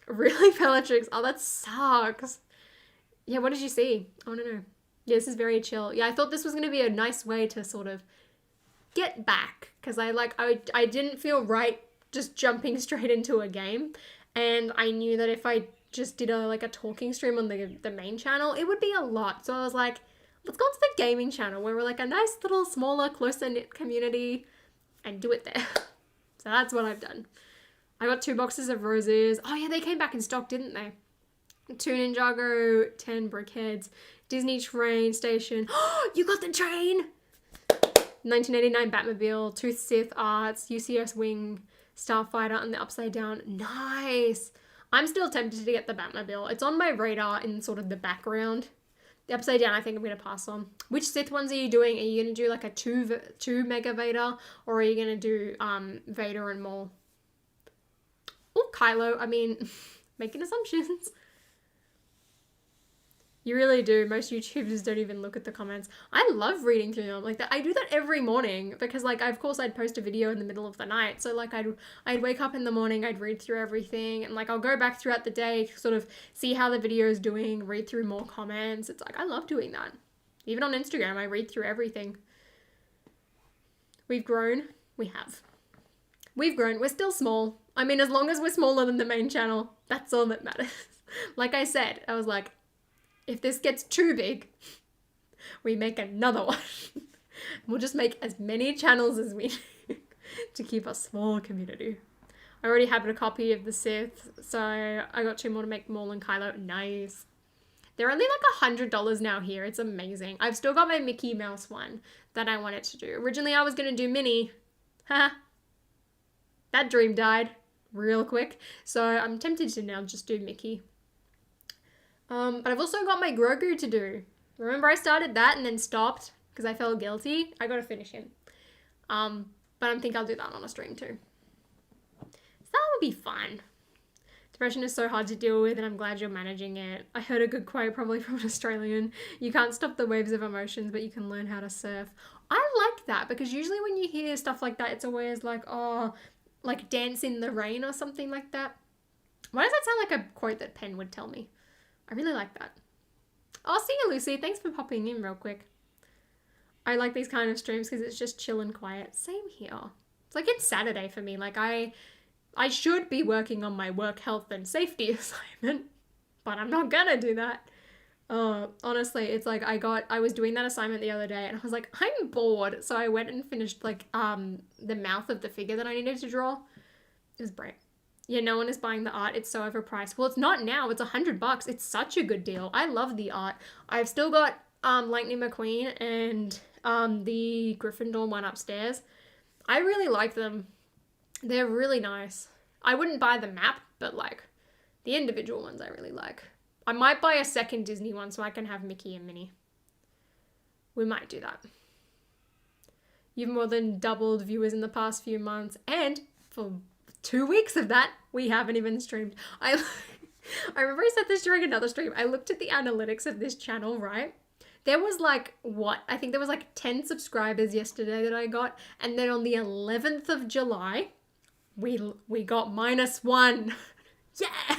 Really, Bellatrix? Oh, that sucks. Yeah, what did you see? I want to know. Yeah, this is very chill. Yeah, I thought this was going to be a nice way to sort of get back, because I didn't feel right just jumping straight into a game, and I knew that if I just did a talking stream on the main channel, it would be a lot. So I was like, let's go to the gaming channel where we're like a nice little smaller, closer knit community and do it there. So that's what I've done. I got 2 boxes of roses. Oh yeah, they came back in stock, didn't they? 2 Ninjago, 10 brickheads, Disney train station. Oh, you got the train! 1989 Batmobile, Tooth Sith Arts, UCS Wing, Starfighter, and the Upside Down. Nice! I'm still tempted to get the Batmobile. It's on my radar in sort of the background. The Upside Down, I think I'm going to pass on. Which Sith ones are you doing? Are you going to do like a 2 Mega Vader? Or are you going to do Vader and Maul? Or Kylo, I mean, making assumptions. You really do. Most YouTubers don't even look at the comments. I love reading through them like that. I do that every morning because, like, of course I'd post a video in the middle of the night. So, like, I'd wake up in the morning, I'd read through everything, and, like, I'll go back throughout the day, sort of see how the video is doing, read through more comments. It's like, I love doing that. Even on Instagram, I read through everything. We've grown. We have. We've grown. We're still small. I mean, as long as we're smaller than the main channel, that's all that matters. Like I said, I was like, if this gets too big, we make another one. We'll just make as many channels as we need to keep a small community. I already have a copy of the Sith, so I got 2 more to make Maul and Kylo. Nice. They're only like $100 now here. It's amazing. I've still got my Mickey Mouse one that I wanted to do. Originally, I was going to do Minnie. Ha! That dream died real quick. So I'm tempted to now just do Mickey. But I've also got my Grogu to do. Remember I started that and then stopped because I felt guilty? I gotta finish him. But I think I'll do that on a stream too. So that would be fun. Depression is so hard to deal with and I'm glad you're managing it. I heard a good quote probably from an Australian. You can't stop the waves of emotions, but you can learn how to surf. I like that because usually when you hear stuff like that, it's always like, oh, like dance in the rain or something like that. Why does that sound like a quote that Penn would tell me? I really like that. Oh, see you, Lucy. Thanks for popping in real quick. I like these kind of streams because it's just chill and quiet. Same here. It's like it's Saturday for me. Like I should be working on my work health and safety assignment, but I'm not gonna do that. Honestly, it's like I was doing that assignment the other day and I was like, I'm bored. So I went and finished like the mouth of the figure that I needed to draw. It was great. Yeah, no one is buying the art. It's so overpriced. Well, it's not now. It's $100. It's such a good deal. I love the art. I've still got Lightning McQueen and the Gryffindor one upstairs. I really like them. They're really nice. I wouldn't buy the map, but like the individual ones I really like. I might buy a second Disney one so I can have Mickey and Minnie. We might do that. You've more than doubled viewers in the past few months, and for 2 weeks of that, we haven't even streamed. I remember I said this during another stream. I looked at the analytics of this channel, right? There was like, I think there was like 10 subscribers yesterday that I got. And then on the 11th of July, we got -1. Yeah!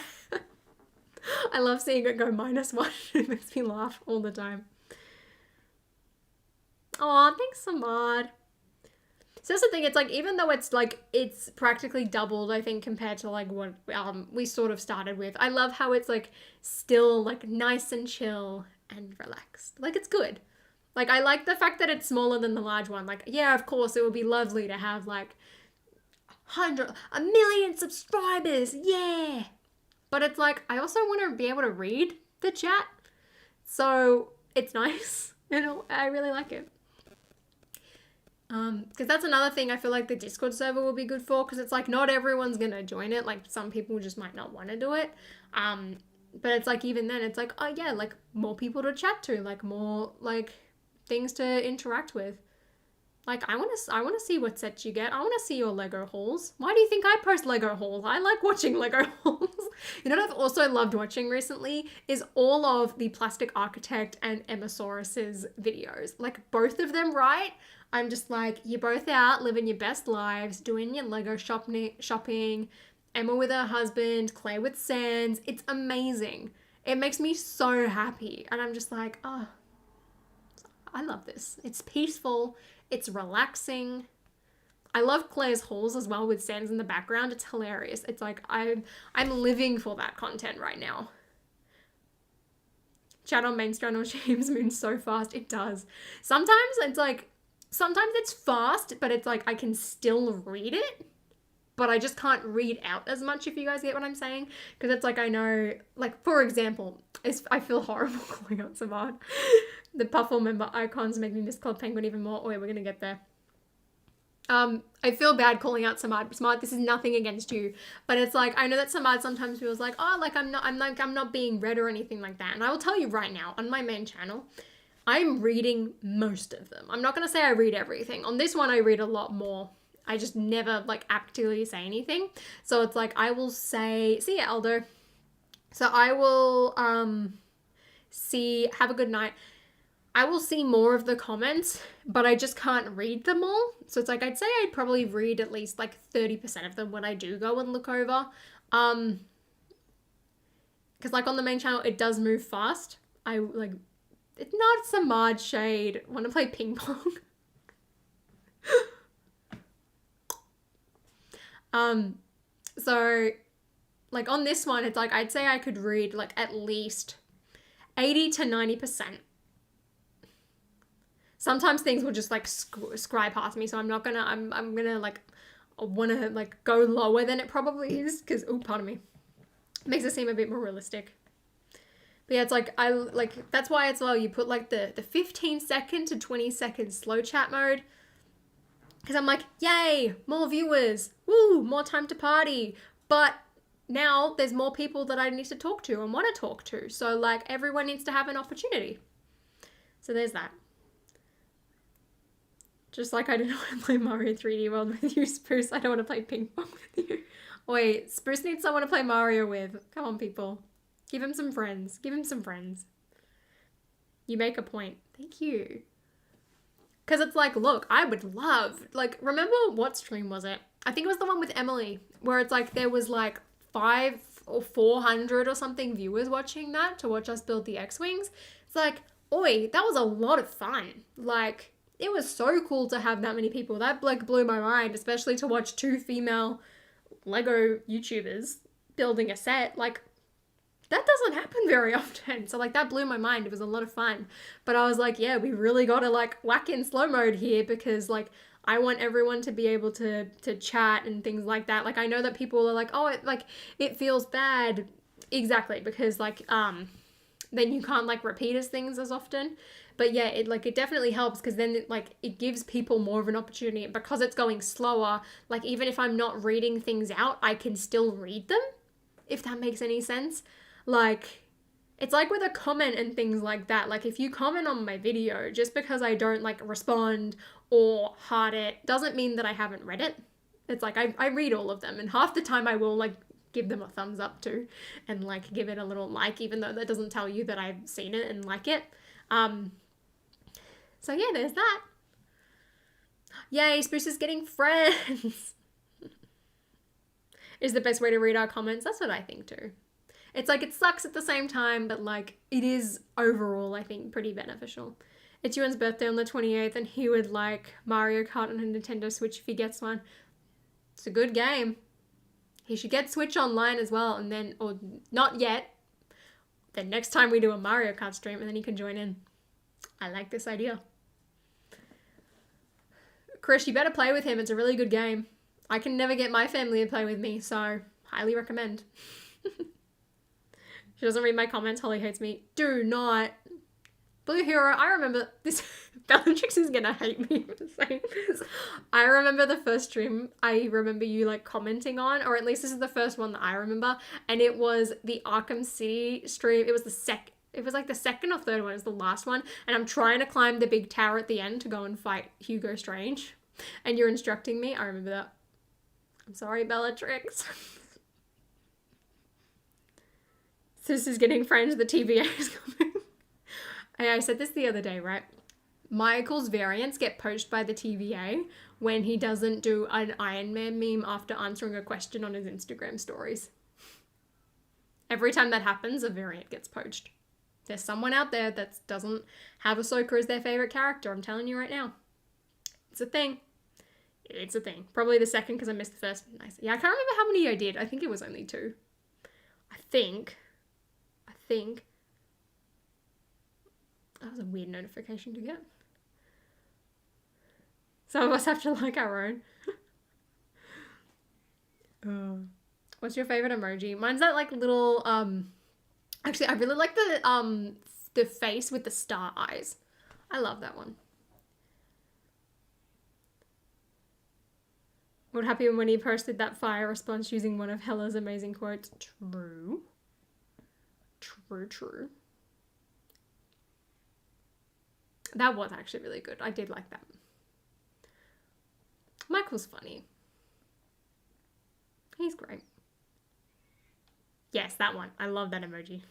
I love seeing it go -1. It makes me laugh all the time. Aw, thanks, Samad. So that's the thing, it's like, even though it's like, it's practically doubled, I think, compared to like what we sort of started with, I love how it's like still like nice and chill and relaxed. Like, it's good. Like, I like the fact that it's smaller than the large one. Like, yeah, of course, it would be lovely to have like 1 million subscribers. Yeah. But it's like, I also want to be able to read the chat. So it's nice. I really like it. Because that's another thing I feel like the Discord server will be good for, because it's like not everyone's going to join it. Like, some people just might not want to do it. But it's like, even then, it's like, oh yeah, like more people to chat to, like more like things to interact with. Like, I want to see what sets you get. I want to see your Lego hauls. Why do you think I post Lego hauls? I like watching Lego hauls. You know what I've also loved watching recently is all of the Plastic Architect and Emmasaurus's videos. Like, both of them, right? I'm just like, you're both out living your best lives, doing your Lego shopping. Emma with her husband, Claire with Sans. It's amazing. It makes me so happy. And I'm just like, oh, I love this. It's peaceful. It's relaxing. I love Claire's hauls as well with Sans in the background. It's hilarious. It's like, I'm living for that content right now. Chat on main channel James moves so fast. It does. Sometimes it's fast, but it's like I can still read it, but I just can't read out as much, if you guys get what I'm saying. Because it's like, I know, like, for example, I feel horrible calling out Samad. The Puffle member icons make me miss Club Penguin even more. Oh, yeah, we're going to get there. I feel bad calling out Samad. Samad, this is nothing against you, but it's like, I know that Samad sometimes feels like, oh, like I'm not being read or anything like that. And I will tell you right now, on my main channel, I'm reading most of them. I'm not going to say I read everything. On this one, I read a lot more. I just never like actively say anything. So it's like, I will say, see ya, Aldo. So I will, have a good night. I will see more of the comments, but I just can't read them all. So it's like, I'd say I'd probably read at least like 30% of them when I do go and look over. Because like on the main channel, it does move fast. It's not Samad shade. Want to play ping pong? So like on this one, it's like, I'd say I could read like at least 80 to 90%. Sometimes things will just like scry past me, so I'm gonna like want to like go lower than it probably is, because, oh, pardon me, it makes it seem a bit more realistic. But yeah, it's like, that's why as well you put like the 15-second to 20-second slow chat mode, because I'm like, yay, more viewers, woo, more time to party. But now there's more people that I need to talk to and want to talk to, so like everyone needs to have an opportunity. So there's that. Just like I don't want to play Mario 3D World with you, Spruce. I don't want to play ping pong with you. Wait, Spruce needs someone to play Mario with. Come on, people. Give him some friends. Give him some friends. You make a point. Thank you. Because it's like, look, I would love, like, remember what stream was it? I think it was the one with Emily, where it's like there was like 500 or 400 or something viewers watching that to watch us build the X-Wings. It's like, oi, that was a lot of fun. Like, it was so cool to have that many people. That like blew my mind, especially to watch 2 female Lego YouTubers building a set. Like, that doesn't happen very often. So like that blew my mind. It was a lot of fun. But I was like, yeah, we really got to like whack in slow mode here, because like I want everyone to be able to chat and things like that. Like, I know that people are like, oh, it feels bad. Exactly, because like then you can't like repeat as things as often. But yeah, it definitely helps, because then it gives people more of an opportunity, because it's going slower. Like, even if I'm not reading things out, I can still read them, if that makes any sense. Like, it's like with a comment and things like that. Like, if you comment on my video, just because I don't like respond or heart it doesn't mean that I haven't read it. It's like I read all of them, and half the time I will like give them a thumbs up too, and like give it a little like, even though that doesn't tell you that I've seen it and like it. So yeah, there's that. Yay, Spruce is getting friends. Is the best way to read our comments. That's what I think too. It's like, it sucks at the same time, but like it is overall, I think, pretty beneficial. It's Ewan's birthday on the 28th and he would like Mario Kart on a Nintendo Switch if he gets one. It's a good game. He should get Switch Online as well, and then, or not yet, then next time we do a Mario Kart stream and then he can join in. I like this idea. Chris, you better play with him. It's a really good game. I can never get my family to play with me, so highly recommend. She doesn't read my comments. Holly hates me. Do not. Blue Hero, I remember this. Bellatrix is gonna hate me for saying this. I remember the first stream I remember you like commenting on, or at least this is the first one that I remember, and it was the Arkham City stream. It was like the second or third one. It was the last one, and I'm trying to climb the big tower at the end to go and fight Hugo Strange, and you're instructing me. I remember that. I'm sorry, Bellatrix. Sis is getting friends. The TVA is coming. Hey, I said this the other day, right? Michael's variants get poached by the TVA when he doesn't do an Iron Man meme after answering a question on his Instagram stories. Every time that happens, a variant gets poached. There's someone out there that doesn't have Ahsoka as their favorite character. I'm telling you right now. It's a thing. It's a thing. Probably the second because I missed the first. Nice. Yeah, I can't remember how many I did. I think it was only 2. I think. That was a weird notification to get. Some of us have to like our own. What's your favorite emoji? Mine's that like little actually I really like the face with the star eyes. I love that one. What happened when he posted that fire response using one of Hella's amazing quotes? True. That was actually really good. I did like that. Michael's funny. He's great. Yes, that one. I love that emoji.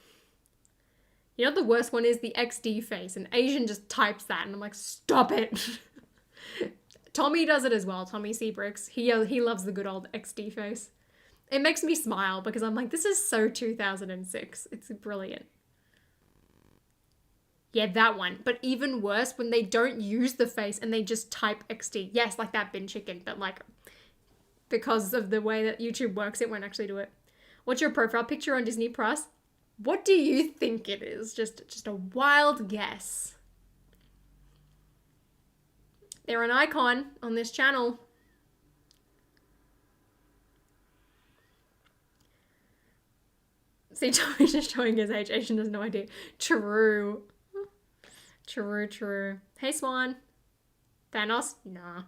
You know what the worst one is? The XD face. And Asian just types that and I'm like, stop it. Tommy does it as well. Tommy Seabricks. He loves the good old XD face. It makes me smile because I'm like, this is so 2006. It's brilliant. Yeah, that one. But even worse when they don't use the face and they just type XD. Yes, like that bin chicken, but like because of the way that YouTube works, it won't actually do it. What's your profile picture on Disney Plus? What do you think it is? Just a wild guess. They're an icon on this channel. See, Tommy's just showing his age. Asian has no idea. True. Hey, Swan. Thanos? Nah.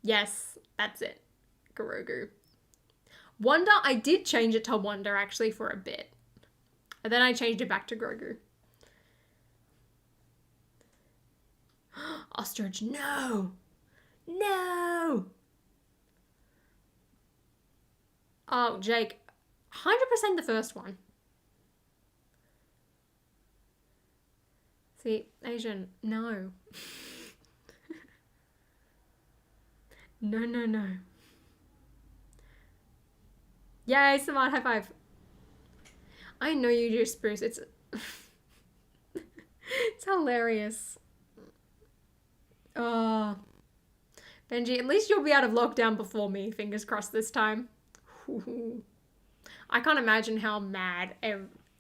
Yes, that's it. Grogu. Wonder, I did change it to Wonder actually for a bit. And then I changed it back to Grogu. Ostrich, no! No! Oh, Jake. 100% the first one. See, Asian, no. No. Yay, Samad, high five. I know you do, Spruce. It's it's hilarious. Oh. Benji, at least you'll be out of lockdown before me. Fingers crossed this time. I can't imagine how mad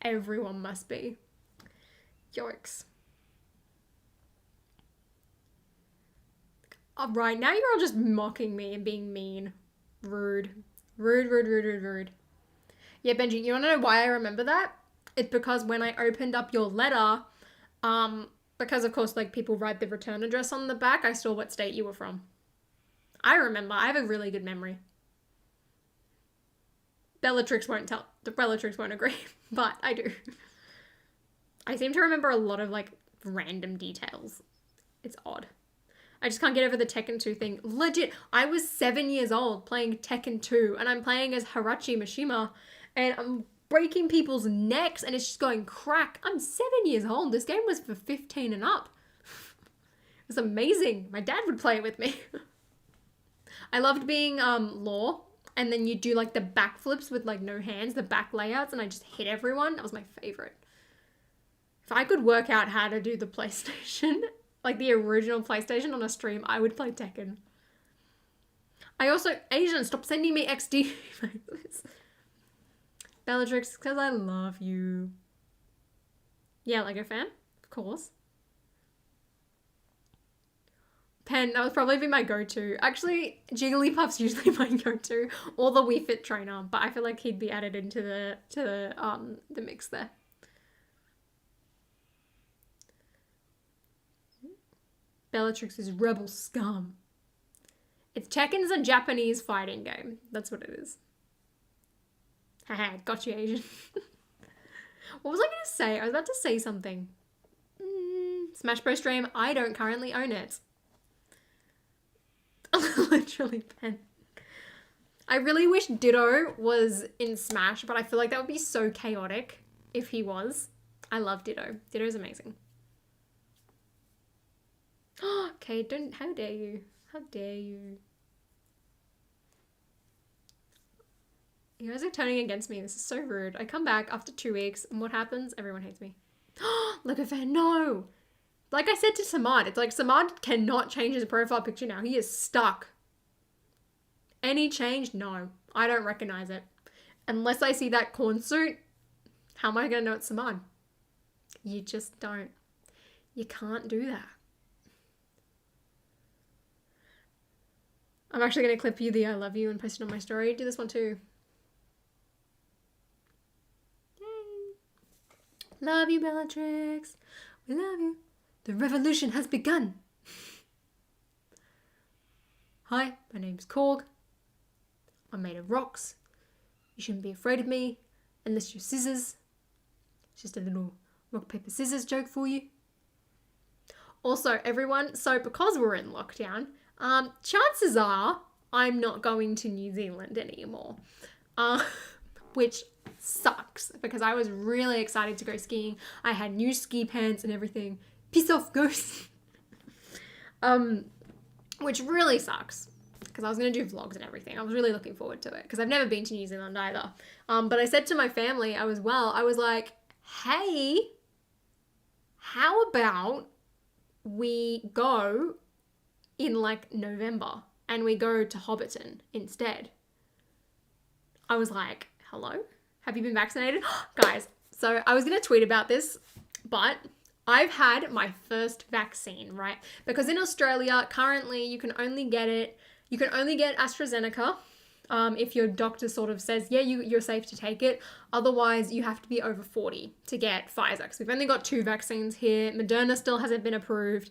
everyone must be. Yikes. Alright, now you're all just mocking me and being mean. Rude. Rude. Yeah, Benji, you want to know why I remember that? It's because when I opened up your letter, because of course, like, people write the return address on the back, I saw what state you were from. I remember. I have a really good memory. Bellatrix won't agree, but I do. I seem to remember a lot of, like, random details. It's odd. I just can't get over the Tekken 2 thing. Legit, I was 7 years old playing Tekken 2, and I'm playing as Harachi Mishima, and I'm breaking people's necks, and it's just going crack. I'm 7 years old. This game was for 15 and up. It was amazing. My dad would play it with me. I loved being Law, and then you do, like, the backflips with, like, no hands, the back layouts, and I just hit everyone. That was my favorite. If I could work out how to do the PlayStation, like the original PlayStation on a stream, I would play Tekken. I also, Asian, stop sending me XD. Bellatrix, because I love you. Yeah, Lego fan, of course. Pen, that would probably be my go-to. Actually, Jigglypuff's usually my go-to, or the Wii Fit trainer, but I feel like he'd be added into the mix there. Bellatrix is rebel scum. It's Tekken's a Japanese fighting game. That's what it is. Haha, gotcha, Asian. What was I going to say? I was about to say something. Smash Bros. Stream. I don't currently own it. Literally, pen. I really wish Ditto was in Smash, but I feel like that would be so chaotic if he was. I love Ditto. Ditto's amazing. Okay, don't, how dare you? How dare you? You guys are turning against me. This is so rude. I come back after 2 weeks, and what happens? Everyone hates me. Look at that. No. Like I said to Samad, it's like Samad cannot change his profile picture now. He is stuck. Any change? No. I don't recognize it. Unless I see that corn suit, how am I going to know it's Samad? You just don't. You can't do that. I'm actually going to clip you the I love you and post it on my story. Do this one too. Yay. Love you, Bellatrix. We love you. The revolution has begun. Hi, my name's Korg. I'm made of rocks. You shouldn't be afraid of me unless you're scissors. It's just a little rock, paper, scissors joke for you. Also, everyone, so because we're in lockdown, chances are I'm not going to New Zealand anymore, which sucks because I was really excited to go skiing. I had new ski pants and everything. Piss off, ghost. Which really sucks because I was going to do vlogs and everything. I was really looking forward to it because I've never been to New Zealand either. But I said to my family, I was like, hey, how about we go in like November and we go to Hobbiton instead? I was like, hello? Have you been vaccinated? Guys, so I was going to tweet about this, but I've had my first vaccine, right? Because in Australia, currently you can only get AstraZeneca if your doctor sort of says, yeah, you're safe to take it. Otherwise, you have to be over 40 to get Pfizer. Because we've only got 2 vaccines here. Moderna still hasn't been approved,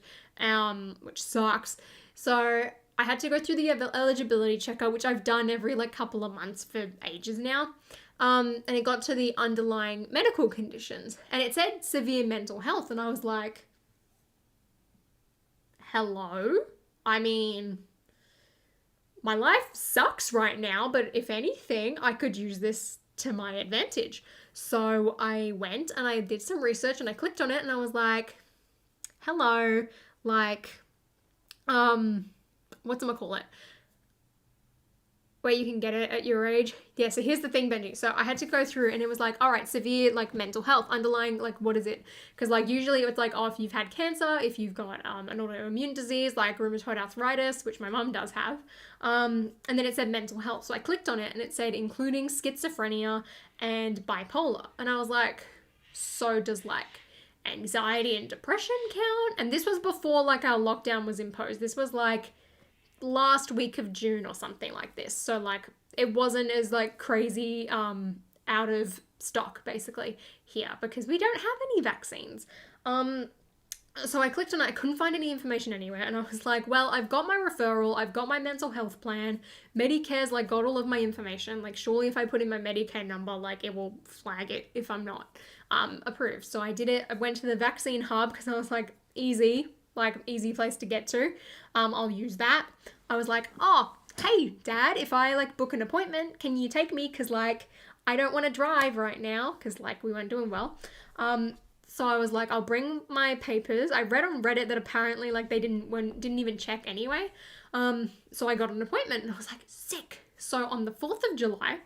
which sucks. So I had to go through the eligibility checker, which I've done every like couple of months for ages now. And it got to the underlying medical conditions. And it said severe mental health. And I was like, hello? I mean, my life sucks right now, but if anything, I could use this to my advantage. So I went and I did some research and I clicked on it and I was like, hello, like, whatchamacallit? Where you can get it at your age. Yeah, so here's the thing, Benji. So I had to go through and it was like, all right, severe like mental health, underlying, like what is it? Because like usually it's like, oh, if you've had cancer, if you've got an autoimmune disease like rheumatoid arthritis, which my mum does have. And then it said mental health. So I clicked on it and it said including schizophrenia and bipolar. And I was like, so does like anxiety and depression count? And this was before like our lockdown was imposed. This was like last week of June or something like this. So like it wasn't as like crazy out of stock basically here because we don't have any vaccines. So I clicked on it, I couldn't find any information anywhere and I was like, well, I've got my referral, I've got my mental health plan, Medicare's like got all of my information, like surely if I put in my Medicare number, like it will flag it if I'm not approved. So I did it, I went to the vaccine hub because I was like, easy place to get to. I'll use that. I was like, oh, hey, Dad, if I like book an appointment, can you take me? Because like, I don't want to drive right now because like we weren't doing well. So I was like, I'll bring my papers. I read on Reddit that apparently like they didn't even check anyway. So I got an appointment and I was like, sick. So on the 4th of July,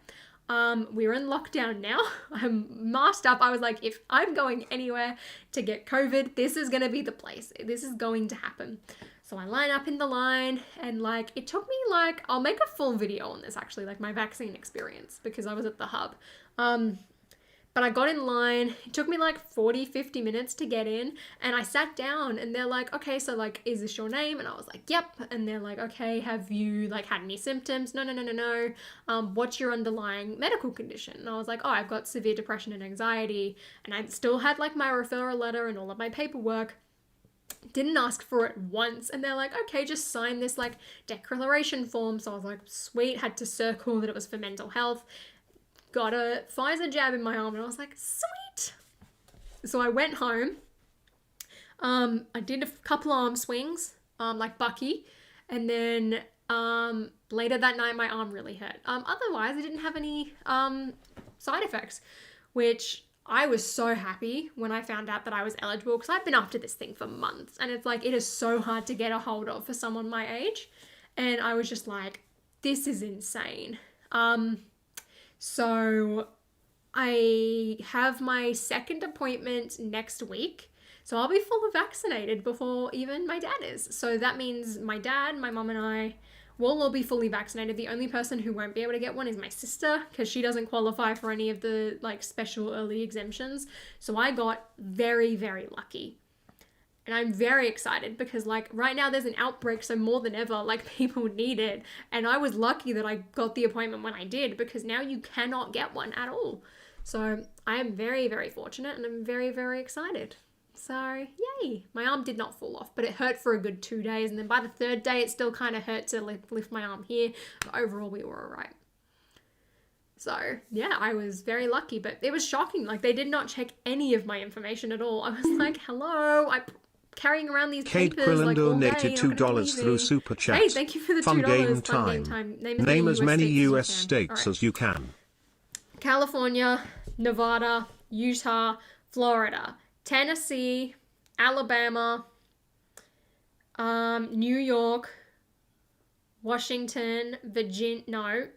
We're in lockdown now. I'm masked up. I was like, if I'm going anywhere to get COVID, this is going to be the place. This is going to happen. So I line up in the line, and like, it took me like, I'll make a full video on this actually, like my vaccine experience, because I was at the hub. But I got in line, it took me like 40, 50 minutes to get in, and I sat down and they're like, okay, so like, is this your name? And I was like, yep. And they're like, okay, have you like had any symptoms? No. What's your underlying medical condition? And I was like, oh, I've got severe depression and anxiety. And I still had like my referral letter and all of my paperwork. Didn't ask for it once. And they're like, okay, just sign this like declaration form. So I was like, sweet, had to circle that it was for mental health. Got a Pfizer jab in my arm, and I was like, sweet. So I went home. I did a couple arm swings, like Bucky, and then later that night my arm really hurt. Otherwise, I didn't have any side effects, which I was so happy when I found out that I was eligible, because I've been after this thing for months, and it's like, it is so hard to get a hold of for someone my age, and I was just like, this is insane. So I have my second appointment next week. So I'll be fully vaccinated before even my dad is. So that means my dad, my mum, and I will all be fully vaccinated. The only person who won't be able to get one is my sister, because she doesn't qualify for any of the like special early exemptions. So I got very, very lucky. And I'm very excited because like right now there's an outbreak, so more than ever, like people need it. And I was lucky that I got the appointment when I did, because now you cannot get one at all. So I am very, very fortunate, and I'm very, very excited. So yay. My arm did not fall off, but it hurt for a good 2 days. And then by the third day, it still kind of hurt to lift my arm here. But overall, we were all right. So yeah, I was very lucky, but it was shocking. Like they did not check any of my information at all. I was like, hello, carrying around these Kate papers Quillen like all day, donated $2 through Super Chat. Hey, thank you for the $2. Fun game Fun time. game time. Name as many US states states as you can. California, Nevada, Utah, Florida, Tennessee, Alabama, New York, Washington, Virginia,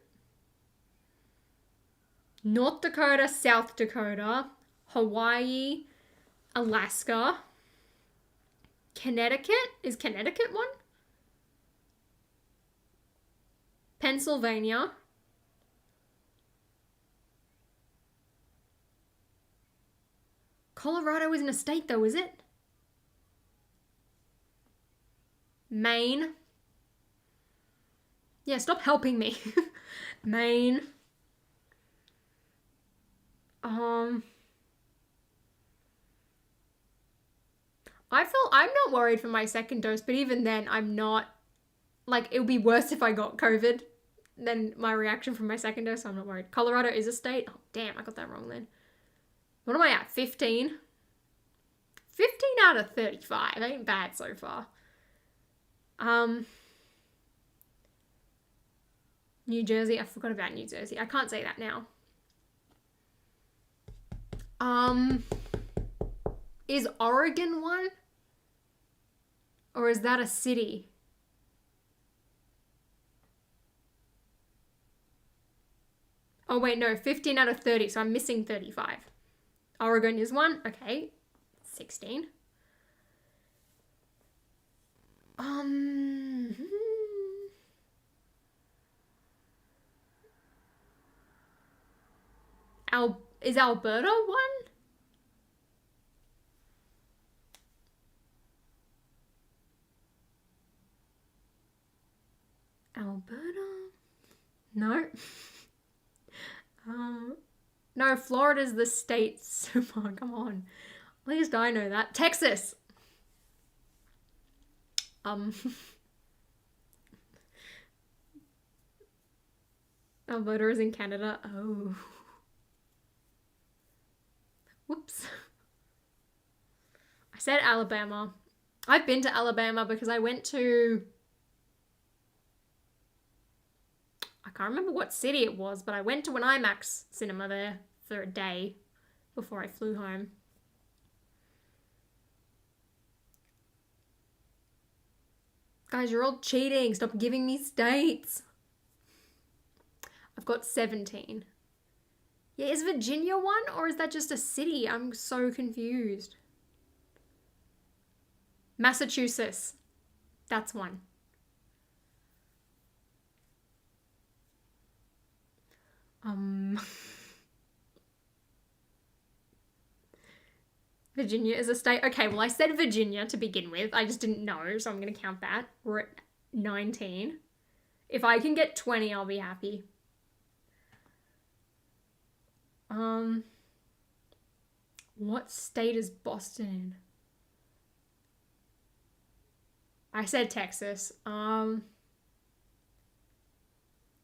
North Dakota, South Dakota, Hawaii, Alaska, Connecticut. Is Connecticut one? Pennsylvania. Colorado isn't a state though, is it? Maine. Yeah, stop helping me. Maine. I'm not worried for my second dose, but even then I'm not, like, it would be worse if I got COVID than my reaction from my second dose, so I'm not worried. Colorado is a state. Oh, damn, I got that wrong then. What am I at? 15? 15 out of 35. Ain't bad so far. New Jersey. I forgot about New Jersey. I can't say that now. Is Oregon one? Or is that a city? Oh wait, no, 15 out of 30, so I'm missing 35. Oregon is one, okay. 16. Is Alberta one? Alberta? No. No, Florida's the state. Super, come on. At least I know that. Texas! Alberta is in Canada. Oh. Whoops. I said Alabama. I've been to Alabama because I went to... I can't remember what city it was, but I went to an IMAX cinema there for a day before I flew home. Guys, you're all cheating. Stop giving me states. I've got 17. Yeah, is Virginia one or is that just a city? I'm so confused. Massachusetts. That's one. Virginia is a state. Okay, well, I said Virginia to begin with. I just didn't know, so I'm going to count that. We're at 19. If I can get 20, I'll be happy. What state is Boston in? I said Texas.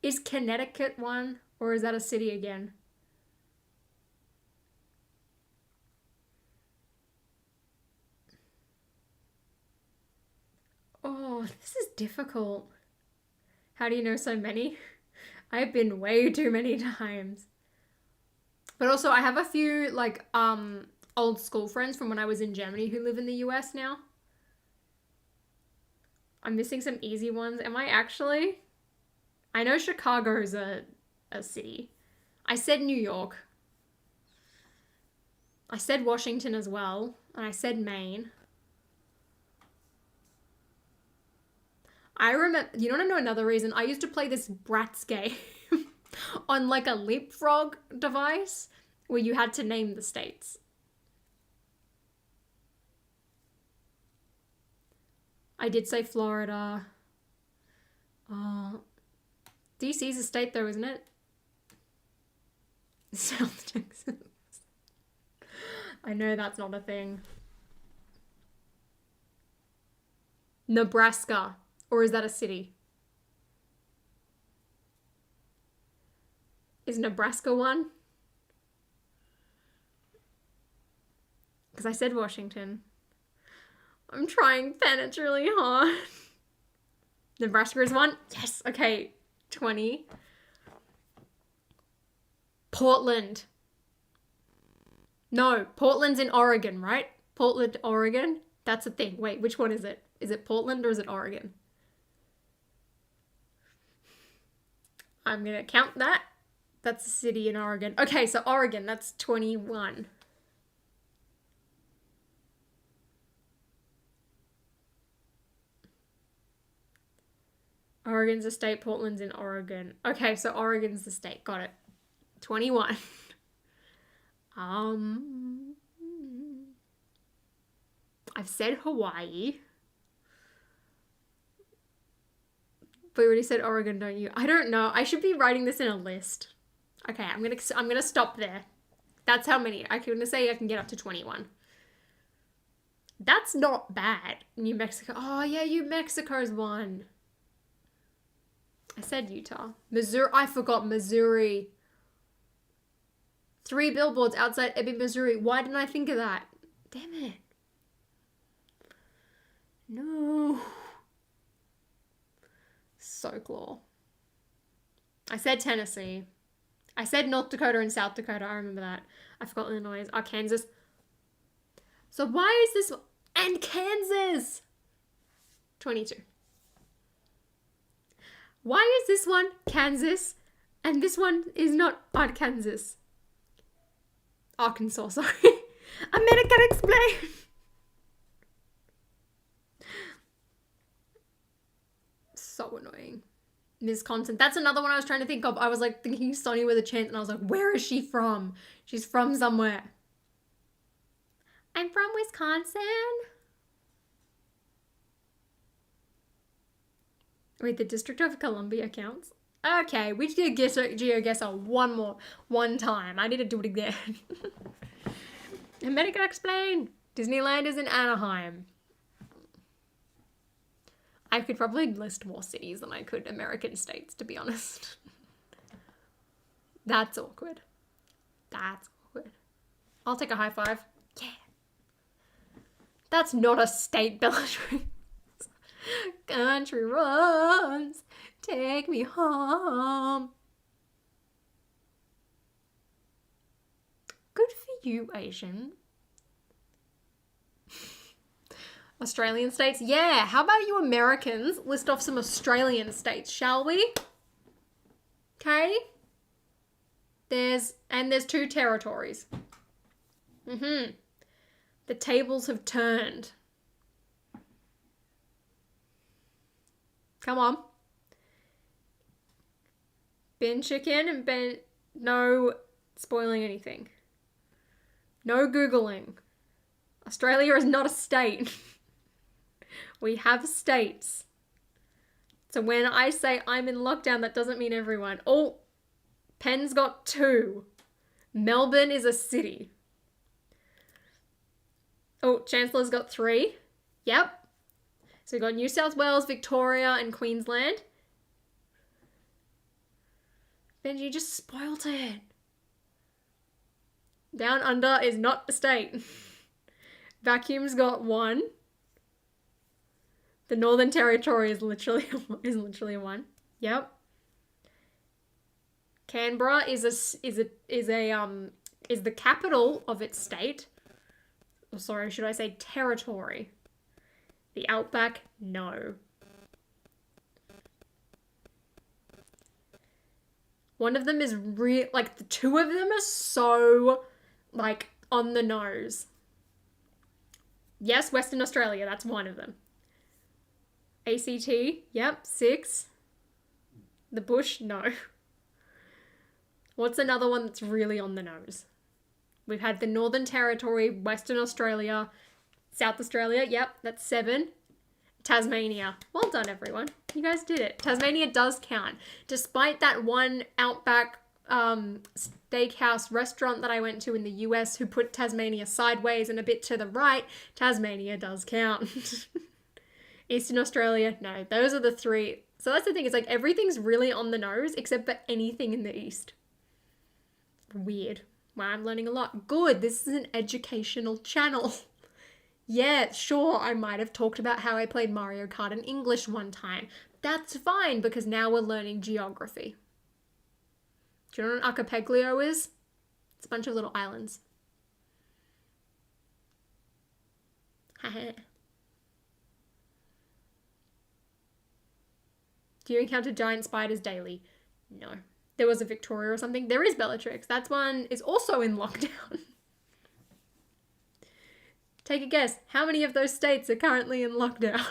Is Connecticut one, or is that a city again? Oh, this is difficult. How do you know so many? I've been way too many times. But also I have a few like old school friends from when I was in Germany who live in the US now. I'm missing some easy ones. Am I actually? I know Chicago's a city. I said New York. I said Washington as well. And I said Maine. I remember, you don't know another reason? I used to play this Bratz game on like a leapfrog device where you had to name the states. I did say Florida. DC's a state though, isn't it? South Texas. I know that's not a thing. Nebraska. Or is that a city? Is Nebraska one? Because I said Washington. I'm trying, Pen. It's really hard. Nebraska is one? Yes. Okay. 20. Portland. No, Portland's in Oregon, right? Portland, Oregon? That's a thing. Wait, which one is it? Is it Portland or is it Oregon? I'm going to count that. That's a city in Oregon. Okay, so Oregon, that's 21. Oregon's a state, Portland's in Oregon. Okay, so Oregon's the state. Got it. 21. I've said Hawaii. But we already said Oregon, don't you? I don't know. I should be writing this in a list. Okay, I'm gonna stop there. That's how many. I'm gonna say I can get up to 21. That's not bad. New Mexico. Oh yeah, New Mexico's one. I said Utah. Missouri. I forgot Missouri. 3 billboards outside Ebbing, Missouri. Why didn't I think of that? Damn it. No. So claw. I said Tennessee. I said North Dakota and South Dakota. I remember that. I forgot Illinois. Kansas. So why is this... And Kansas! 22. Why is this one Kansas and this one is not Arkansas? Arkansas, sorry. American explain. So annoying. Wisconsin. That's another one I was trying to think of. I was like thinking Sonny with a chance and I was like, where is she from? She's from somewhere. I'm from Wisconsin. Wait, the District of Columbia counts? Okay, we did GeoGuessr one time. I need to do it again. American explain. Disneyland is in Anaheim. I could probably list more cities than I could American states, to be honest. That's awkward. That's awkward. I'll take a high five. Yeah. That's not a state, Bellatrix. Country roads, take me home. Good for you, Asian. Australian states? Yeah, how about you Americans list off some Australian states, shall we? Okay? There's 2 territories. The tables have turned. Come on. Bin chicken and bin... No spoiling anything. No Googling. Australia is not a state. We have states. So when I say I'm in lockdown, that doesn't mean everyone. Oh, Penn's got 2. Melbourne is a city. Oh, Chancellor's got 3. Yep. So we've got New South Wales, Victoria, and Queensland. Benji, you just spoiled it. Down Under is not a state. Vacuum's got 1. The Northern Territory is literally a 1. Yep. Canberra is the capital of its state. Oh, sorry, should I say territory? The Outback, no. One of them is like the 2 of them are so like on the nose. Yes, Western Australia, that's one of them. ACT, yep, 6. The Bush, no. What's another one that's really on the nose? We've had the Northern Territory, Western Australia, South Australia, yep, that's 7. Tasmania. Well done, everyone. You guys did it. Tasmania does count. Despite that one Outback steakhouse restaurant that I went to in the US who put Tasmania sideways and a bit to the right, Tasmania does count. Eastern Australia, no. Those are the 3. So that's the thing. It's like everything's really on the nose except for anything in the East. Weird. Wow, I'm learning a lot. Good. This is an educational channel. Yeah, sure, I might have talked about how I played Mario Kart in English one time. That's fine because now we're learning geography. Do you know what an archipelago is? It's a bunch of little islands. Do you encounter giant spiders daily? No. There was a Victoria or something. There is Bellatrix. That one is also in lockdown. Take a guess. How many of those states are currently in lockdown?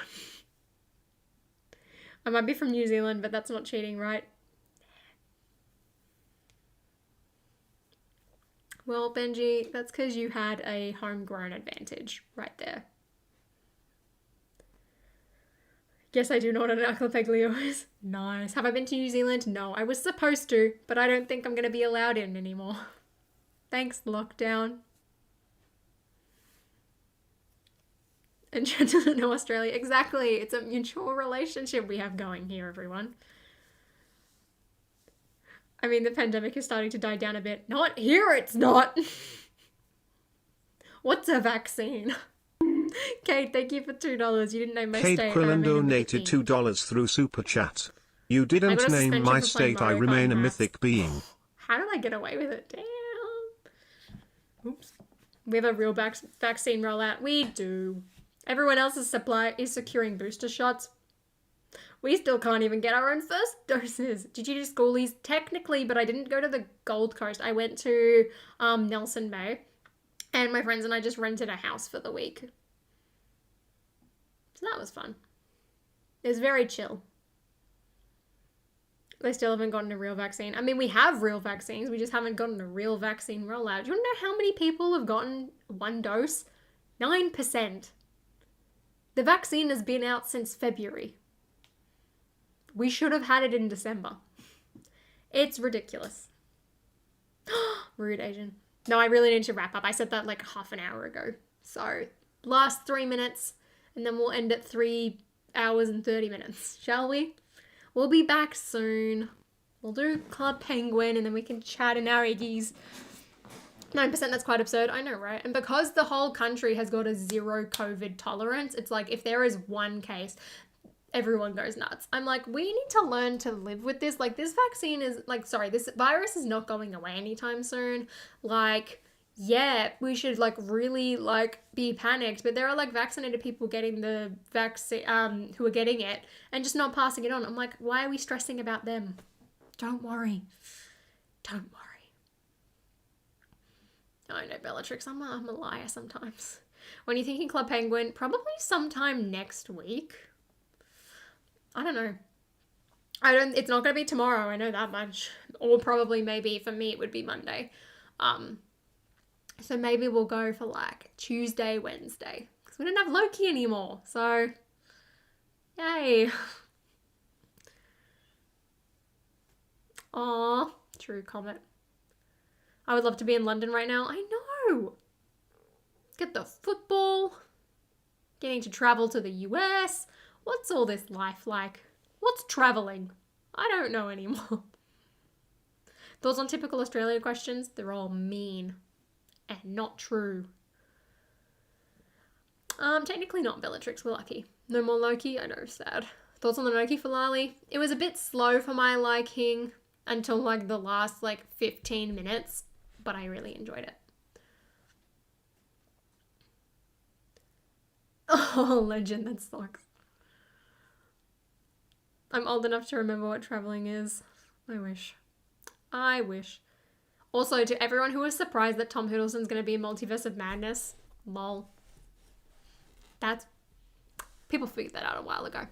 I might be from New Zealand, but that's not cheating, right? Well, Benji, that's because you had a homegrown advantage right there. Yes, I do know what an archipelago is. Nice. Have I been to New Zealand? No, I was supposed to, but I don't think I'm going to be allowed in anymore. Thanks, lockdown. And Jen doesn't know Australia. Exactly. It's a mutual relationship we have going here, everyone. I mean, the pandemic is starting to die down a bit. Not here, it's not. What's a vaccine? Kate, thank you for $2. You didn't name my Kate state. Kate Quillen donated $2 through Super Chat. You didn't name my state. I remain a mythic being. How did I get away with it? Damn. Oops. We have a real vaccine rollout. We do. Everyone else's supply is securing booster shots. We still can't even get our own first doses. Did you do schoolies? Technically, but I didn't go to the Gold Coast. I went to Nelson Bay. And my friends and I just rented a house for the week. So that was fun. It was very chill. They still haven't gotten a real vaccine. I mean, we have real vaccines. We just haven't gotten a real vaccine rollout. Do you want to know how many people have gotten 1 dose? 9%. The vaccine has been out since February. We should have had it in December. It's ridiculous. Rude Asian. No, I really need to wrap up. I said that like half an hour ago. So, last 3 minutes, and then we'll end at 3 hours and 30 minutes, shall we? We'll be back soon. We'll do Club Penguin, and then we can chat in our eggies. 9%, that's quite absurd. I know, right? And because the whole country has got a 0 COVID tolerance, it's like if there is 1 case, everyone goes nuts. I'm like, we need to learn to live with this. Like, this vaccine is, like, sorry, this virus is not going away anytime soon. Like, yeah, we should, like, really, like, be panicked. But there are, like, vaccinated people getting the vaccine, who are getting it and just not passing it on. I'm like, why are we stressing about them? Don't worry. Don't worry. I know, Bellatrix. I'm a liar sometimes. When you're thinking Club Penguin, probably sometime next week. I don't know. It's not going to be tomorrow, I know that much. Or probably maybe, for me, it would be Monday. So maybe we'll go for like Tuesday, Wednesday. Because we don't have Loki anymore. So, yay. Aw, true comment. I would love to be in London right now. I know. Get the football. Getting to travel to the US. What's all this life like? What's traveling? I don't know anymore. Thoughts on typical Australia questions? They're all mean and not true. Technically not Bellatrix, we're lucky. No more Loki, I know, sad. Thoughts on the Loki finale? It was a bit slow for my liking until like the last like 15 minutes, but I really enjoyed it. Oh, legend, that sucks. I'm old enough to remember what traveling is. I wish. Also, to everyone who was surprised that Tom Hiddleston's going to be in Multiverse of Madness, lol. People figured that out a while ago.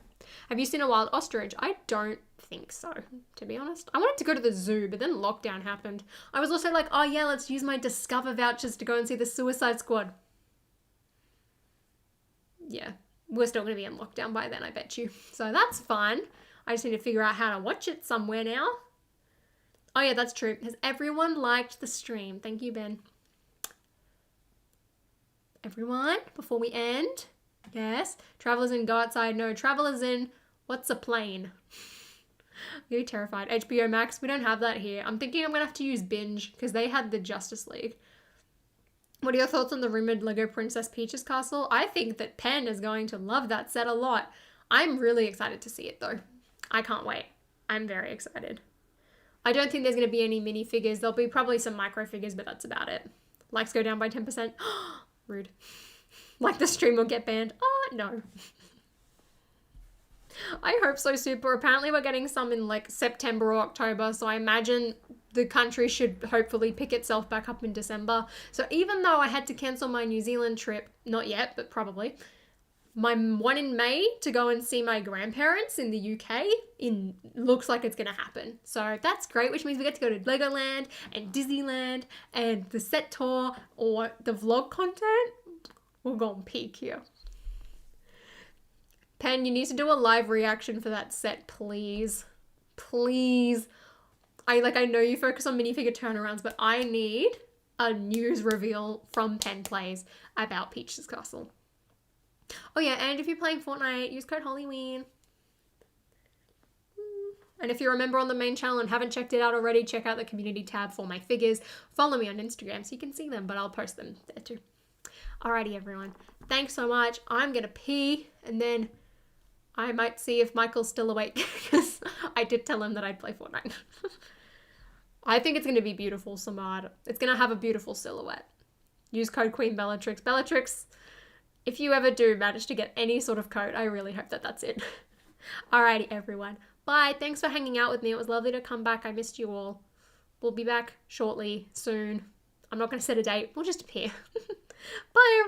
Have you seen a wild ostrich? I don't think so, to be honest. I wanted to go to the zoo, but then lockdown happened. I was also like, oh yeah, let's use my Discover vouchers to go and see the Suicide Squad. Yeah, we're still going to be in lockdown by then, I bet you. So that's fine. I just need to figure out how to watch it somewhere now. Oh yeah, that's true. Has everyone liked the stream? Thank you, Ben. Everyone, before we end, yes. Travelers in go outside. No, travelers in, what's a plane? I'm really terrified. HBO Max, we don't have that here. I'm thinking I'm going to have to use Binge because they had the Justice League. What are your thoughts on the rumored Lego Princess Peach's castle? I think that Penn is going to love that set a lot. I'm really excited to see it though. I can't wait. I'm very excited. I don't think there's going to be any minifigures. There'll be probably some micro figures, but that's about it. Likes go down by 10%. Rude. Like the stream will get banned. Oh, no. I hope so, super. Apparently we're getting some in like September or October, so I imagine the country should hopefully pick itself back up in December. So even though I had to cancel my New Zealand trip, not yet, but probably, my one in May to go and see my grandparents in the UK looks like it's going to happen. So that's great, which means we get to go to Legoland and Disneyland and the set tour or the vlog content. We'll go and peak here. Pen, you need to do a live reaction for that set, please. Please. I know you focus on minifigure turnarounds, but I need a news reveal from Pen Plays about Peach's Castle. Oh yeah, and if you're playing Fortnite, use code Halloween. And if you're a member on the main channel and haven't checked it out already, check out the community tab for my figures. Follow me on Instagram so you can see them, but I'll post them there too. Alrighty, everyone. Thanks so much. I'm gonna pee, and then I might see if Michael's still awake, because I did tell him that I'd play Fortnite. I think it's going to be beautiful, Samad. It's going to have a beautiful silhouette. Use code Queen Bellatrix. Bellatrix, if you ever do manage to get any sort of code, I really hope that that's it. Alrighty, everyone. Bye. Thanks for hanging out with me. It was lovely to come back. I missed you all. We'll be back shortly, soon. I'm not going to set a date. We'll just appear. Bye, everyone.